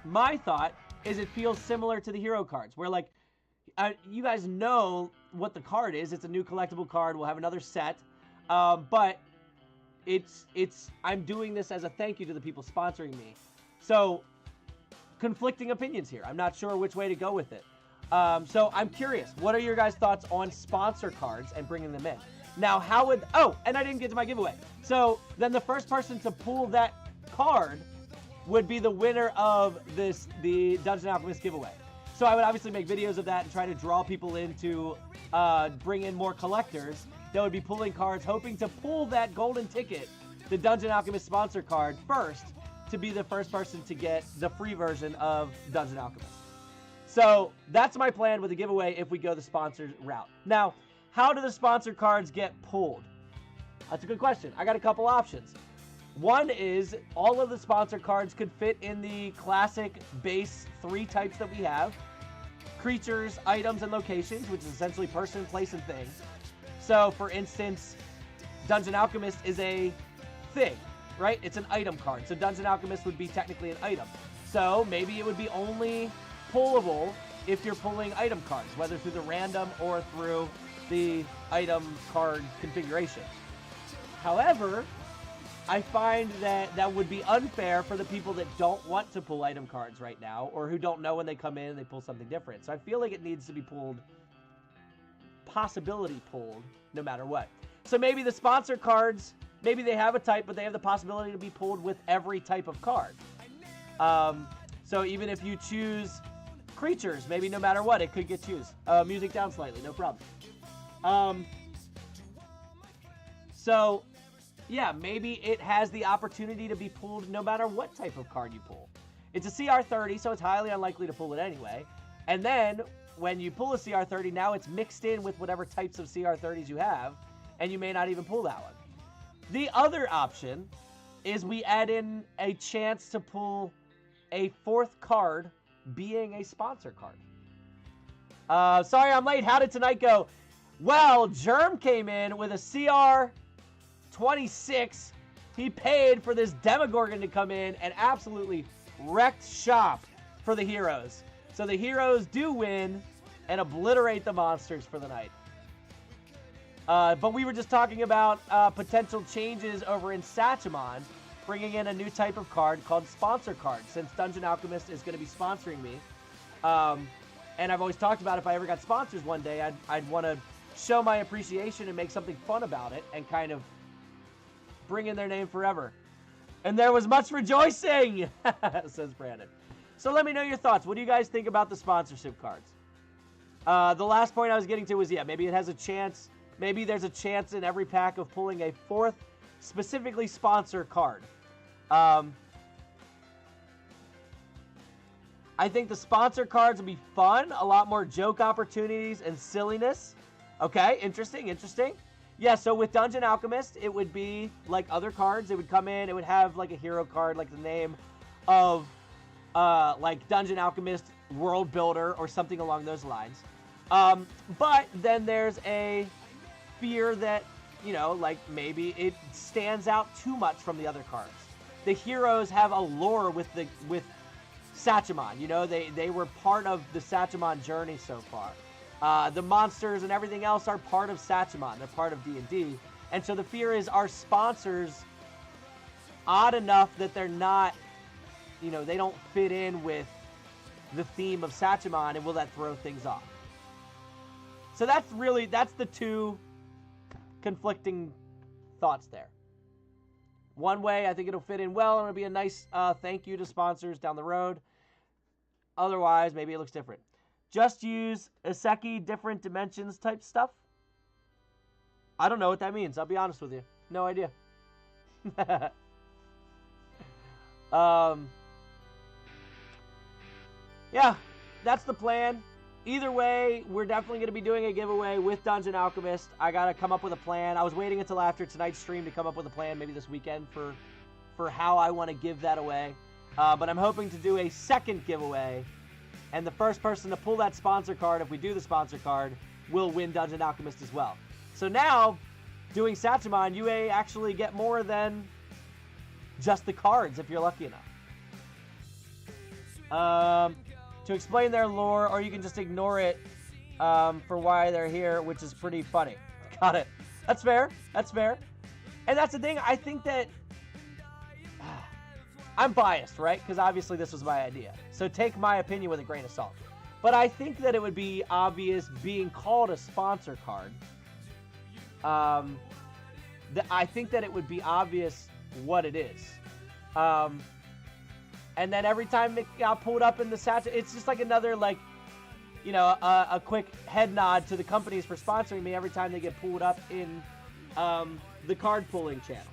my thought is it feels similar to the hero cards, where, like, you guys know what the card is. It's a new collectible card. We'll have another set, but I'm doing this as a thank you to the people sponsoring me. So, conflicting opinions here. I'm not sure which way to go with it. So I'm curious, what are your guys' thoughts on sponsor cards and bringing them in? Now, how would, oh, and I didn't get to my giveaway. So then the first person to pull that card would be the winner of the Dungeon Alchemist giveaway. So I would obviously make videos of that and try to draw people in to bring in more collectors that would be pulling cards, hoping to pull that golden ticket, the Dungeon Alchemist sponsor card, first to be the first person to get the free version of Dungeon Alchemist. So that's my plan with the giveaway if we go the sponsored route. Now, how do the sponsor cards get pulled? That's a good question. I got a couple options. One is all of the sponsor cards could fit in the classic base 3 types that we have. Creatures, items, and locations, which is essentially person, place, and thing. So, for instance, Dungeon Alchemist is a thing, right? It's an item card. So Dungeon Alchemist would be technically an item. So maybe it would be only pullable if you're pulling item cards, whether through the random or through the item card configuration. However, I find that that would be unfair for the people that don't want to pull item cards right now, or who don't know when they come in and they pull something different. So I feel like it needs to be pulled, possibility pulled, no matter what. So maybe the sponsor cards, maybe they have a type, but they have the possibility to be pulled with every type of card. So even if you choose creatures, maybe no matter what, it could get choose. Music down slightly, no problem. So, yeah, maybe it has the opportunity to be pulled no matter what type of card you pull. It's a CR30, so it's highly unlikely to pull it anyway. And then, when you pull a CR30, now it's mixed in with whatever types of CR30s you have, and you may not even pull that one. The other option is we add in a chance to pull a 4th card being a sponsor card. Sorry I'm late. How did tonight go? Well, Germ came in with a CR26. He paid for this Demogorgon to come in and absolutely wrecked shop for the heroes. So the heroes do win and obliterate the monsters for the night. But we were just talking about potential changes over in Sachemon, bringing in a new type of card called Sponsor Card, since Dungeon Alchemist is going to be sponsoring me. And I've always talked about if I ever got sponsors one day, I'd want to show my appreciation and make something fun about it and kind of bring in their name forever. And there was much rejoicing, says Brandon. So let me know your thoughts. What do you guys think about the sponsorship cards? The last point I was getting to was, yeah, maybe it has a chance. Maybe there's a chance in every pack of pulling a 4th specifically sponsor card. I think the sponsor cards would be fun. A lot more joke opportunities and silliness. Okay, interesting. Yeah, so with Dungeon Alchemist, it would be like other cards. It would come in, it would have like a hero card, like the name of like Dungeon Alchemist World Builder or something along those lines. But then there's a fear that, you know, like maybe it stands out too much from the other cards. The heroes have a lore with Sachemon. You know, they were part of the Sachemon journey so far. The monsters and everything else are part of Sachemon. They're part of D&D. And so the fear is, are sponsors odd enough that they're not, you know, they don't fit in with the theme of Sachemon, and will that throw things off? So that's the two conflicting thoughts there. One way, I think it'll fit in well, and it'll be a nice thank you to sponsors down the road. Otherwise, maybe it looks different. Just use Isekai different dimensions type stuff. I don't know what that means. I'll be honest with you. No idea. Yeah, that's the plan. Either way, we're definitely going to be doing a giveaway with Dungeon Alchemist. I got to come up with a plan. I was waiting until after tonight's stream to come up with a plan, maybe this weekend, for how I want to give that away. But I'm hoping to do a second giveaway, and the first person to pull that sponsor card, if we do the sponsor card, will win Dungeon Alchemist as well. So now, doing Sachemon, you may actually get more than just the cards if you're lucky enough. To explain their lore, or you can just ignore it for why they're here, which is pretty funny. Got it. That's fair. That's fair. And that's the thing. I think that I'm biased, right? Because obviously this was my idea. So take my opinion with a grain of salt. But I think that it would be obvious being called a sponsor card. I think that it would be obvious what it is. And then every time it got pulled up in the satchel, it's just like another, like, you know, a quick head nod to the companies for sponsoring me every time they get pulled up in the card pulling channel.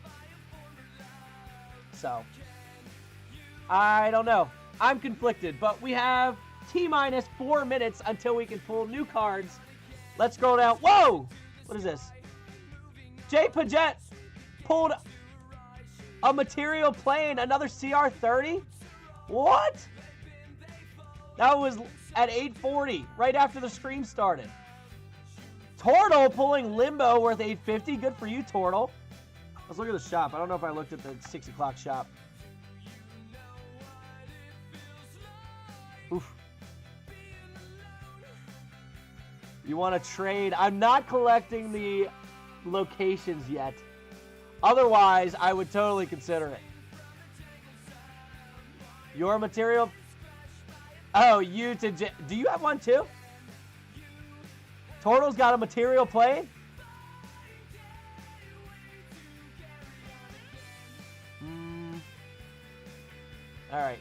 So, I don't know. I'm conflicted, but we have T-minus 4 minutes until we can pull new cards. Let's scroll down. Whoa! What is this? Jay Paget pulled a material plane, another CR30? What? That was at 8:40, right after the stream started. Tortle pulling Limbo worth 850. Good for you, Tortle. Let's look at the shop. I don't know if I looked at the 6 o'clock shop. Oof. You want to trade? I'm not collecting the locations yet. Otherwise, I would totally consider it. Your material... Oh, you to... Do you have one too? Tortle's got a material plane? Alright.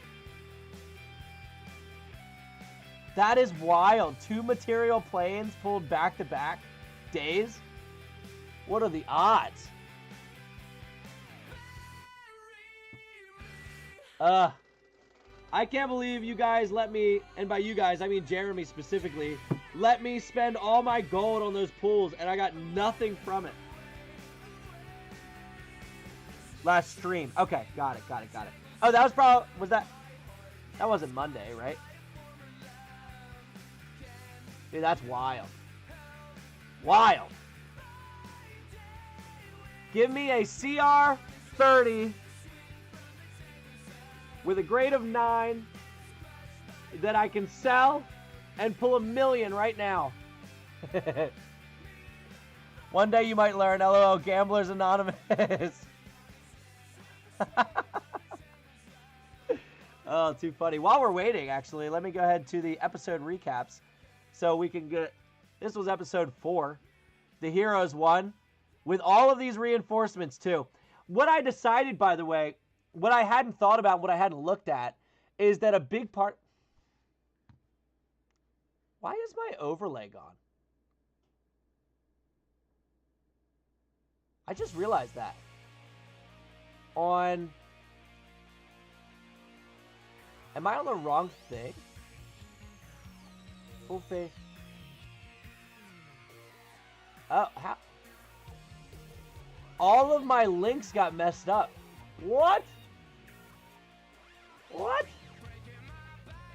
That is wild. 2 material planes pulled back-to-back days? What are the odds? I can't believe you guys let me, and by you guys, I mean Jeremy specifically, let me spend all my gold on those pulls, and I got nothing from it. Last stream. Okay, got it. Oh, that was probably, that wasn't Monday, right? Dude, that's wild. Wild. Give me a CR30 with a grade of 9 that I can sell and pull $1 million right now. One day you might learn, LOL, Gamblers Anonymous. Oh, too funny. While we're waiting, actually, let me go ahead to the episode recaps so we can get... This was episode 4. The Heroes won with all of these reinforcements, too. What I decided, by the way, what I hadn't thought about, what I hadn't looked at, is that a big part... Why is my overlay gone? I just realized that. On... Am I on the wrong thing? Full face. Oh, how? All of my links got messed up. What? What?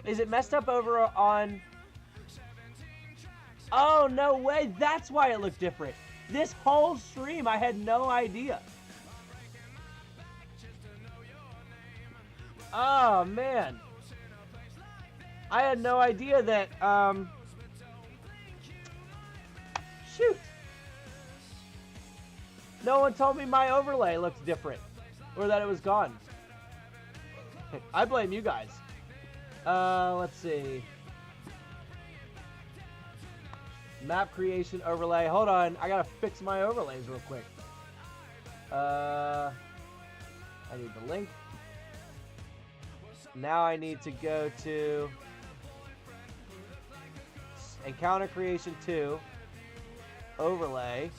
Is it messed up over on... Oh, no way. That's why it looked different. This whole stream, I had no idea. Oh, man. I had no idea that, shoot. No one told me my overlay looked different. Or that it was gone. I blame you guys. Let's see. Map creation overlay. Hold on. I gotta fix my overlays real quick. I need the link. Now I need to go to Encounter Creation 2, Overlay.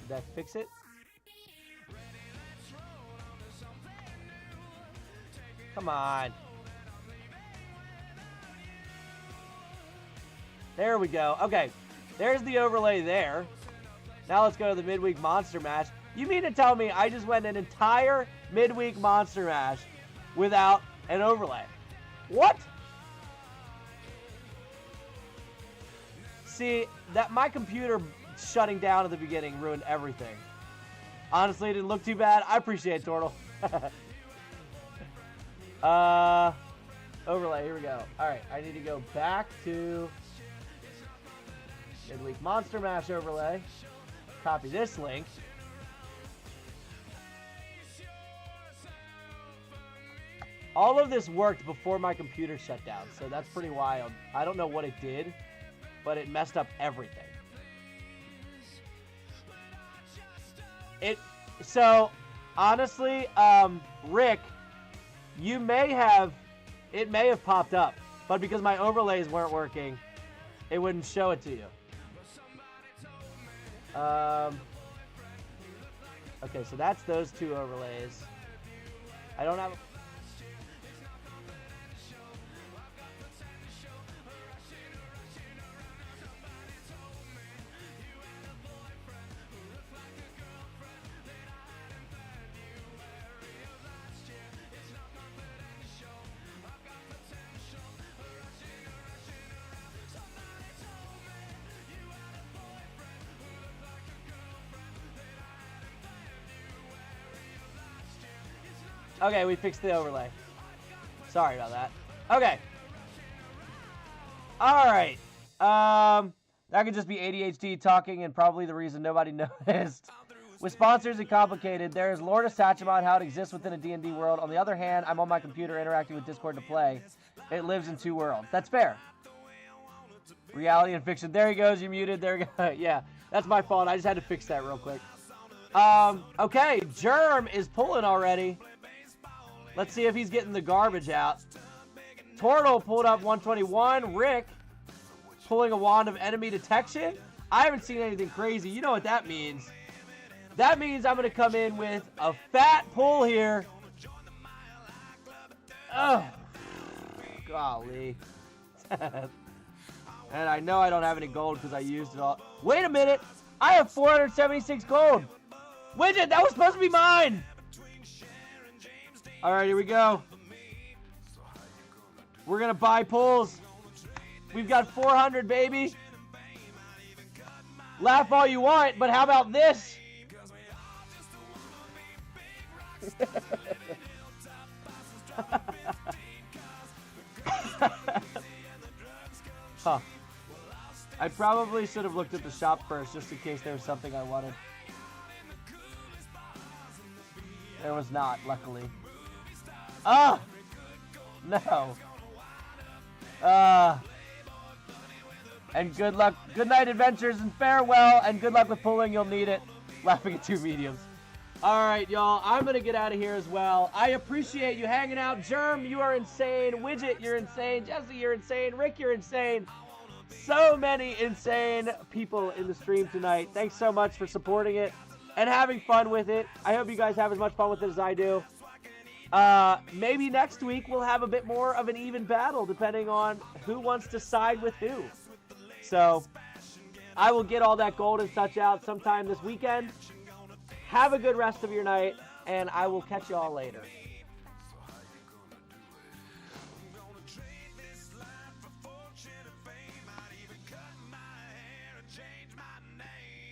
Did that fix it? Come on. There we go. Okay, there's the overlay there. Now let's go to the Midweek Monster Mash. You mean to tell me I just went an entire Midweek Monster Mash without an overlay? What? See, that my computer shutting down at the beginning ruined everything. Honestly, it didn't look too bad. I appreciate it, Turtle. Overlay, here we go. Alright, I need to go back to Midweek Monster Mash overlay. Copy this link. All of this worked before my computer shut down, so that's pretty wild. I don't know what it did, but it messed up everything. So, honestly, Rick, it may have popped up, but because my overlays weren't working, it wouldn't show it to you. Okay, so that's those 2 overlays. I don't have... Okay, we fixed the overlay. Sorry about that. Okay. All right. That could just be ADHD talking and probably the reason nobody noticed. With sponsors and complicated, there is lore to Satcham how it exists within a D&D world. On the other hand, I'm on my computer interacting with Discord to play. It lives in 2 worlds. That's fair. Reality and fiction. There he goes. You're muted. There you go. Yeah, that's my fault. I just had to fix that real quick. Okay, Germ is pulling already. Let's see if he's getting the garbage out. Tortle pulled up 121. Rick pulling a wand of enemy detection. I haven't seen anything crazy. You know what that means. That means I'm going to come in with a fat pull here. Oh, golly. And I know I don't have any gold because I used it all. Wait a minute. I have 476 gold. Widget, that was supposed to be mine. All right, here we go. We're going to buy pulls. We've got 400, baby. Laugh all you want, but how about this? Huh. I probably should have looked at the shop first just in case there was something I wanted. There was not, luckily. Ah! No. And good luck. Good night, adventures, and farewell. And good luck with pulling. You'll need it. Laughing at 2 mediums. All right, y'all. I'm going to get out of here as well. I appreciate you hanging out. Germ, you are insane. Widget, you're insane. Jesse, you're insane. Rick, you're insane. So many insane people in the stream tonight. Thanks so much for supporting it and having fun with it. I hope you guys have as much fun with it as I do. Maybe next week we'll have a bit more of an even battle depending on who wants to side with who. So I will get all that gold and such out sometime this weekend. Have a good rest of your night, and I will catch you all later.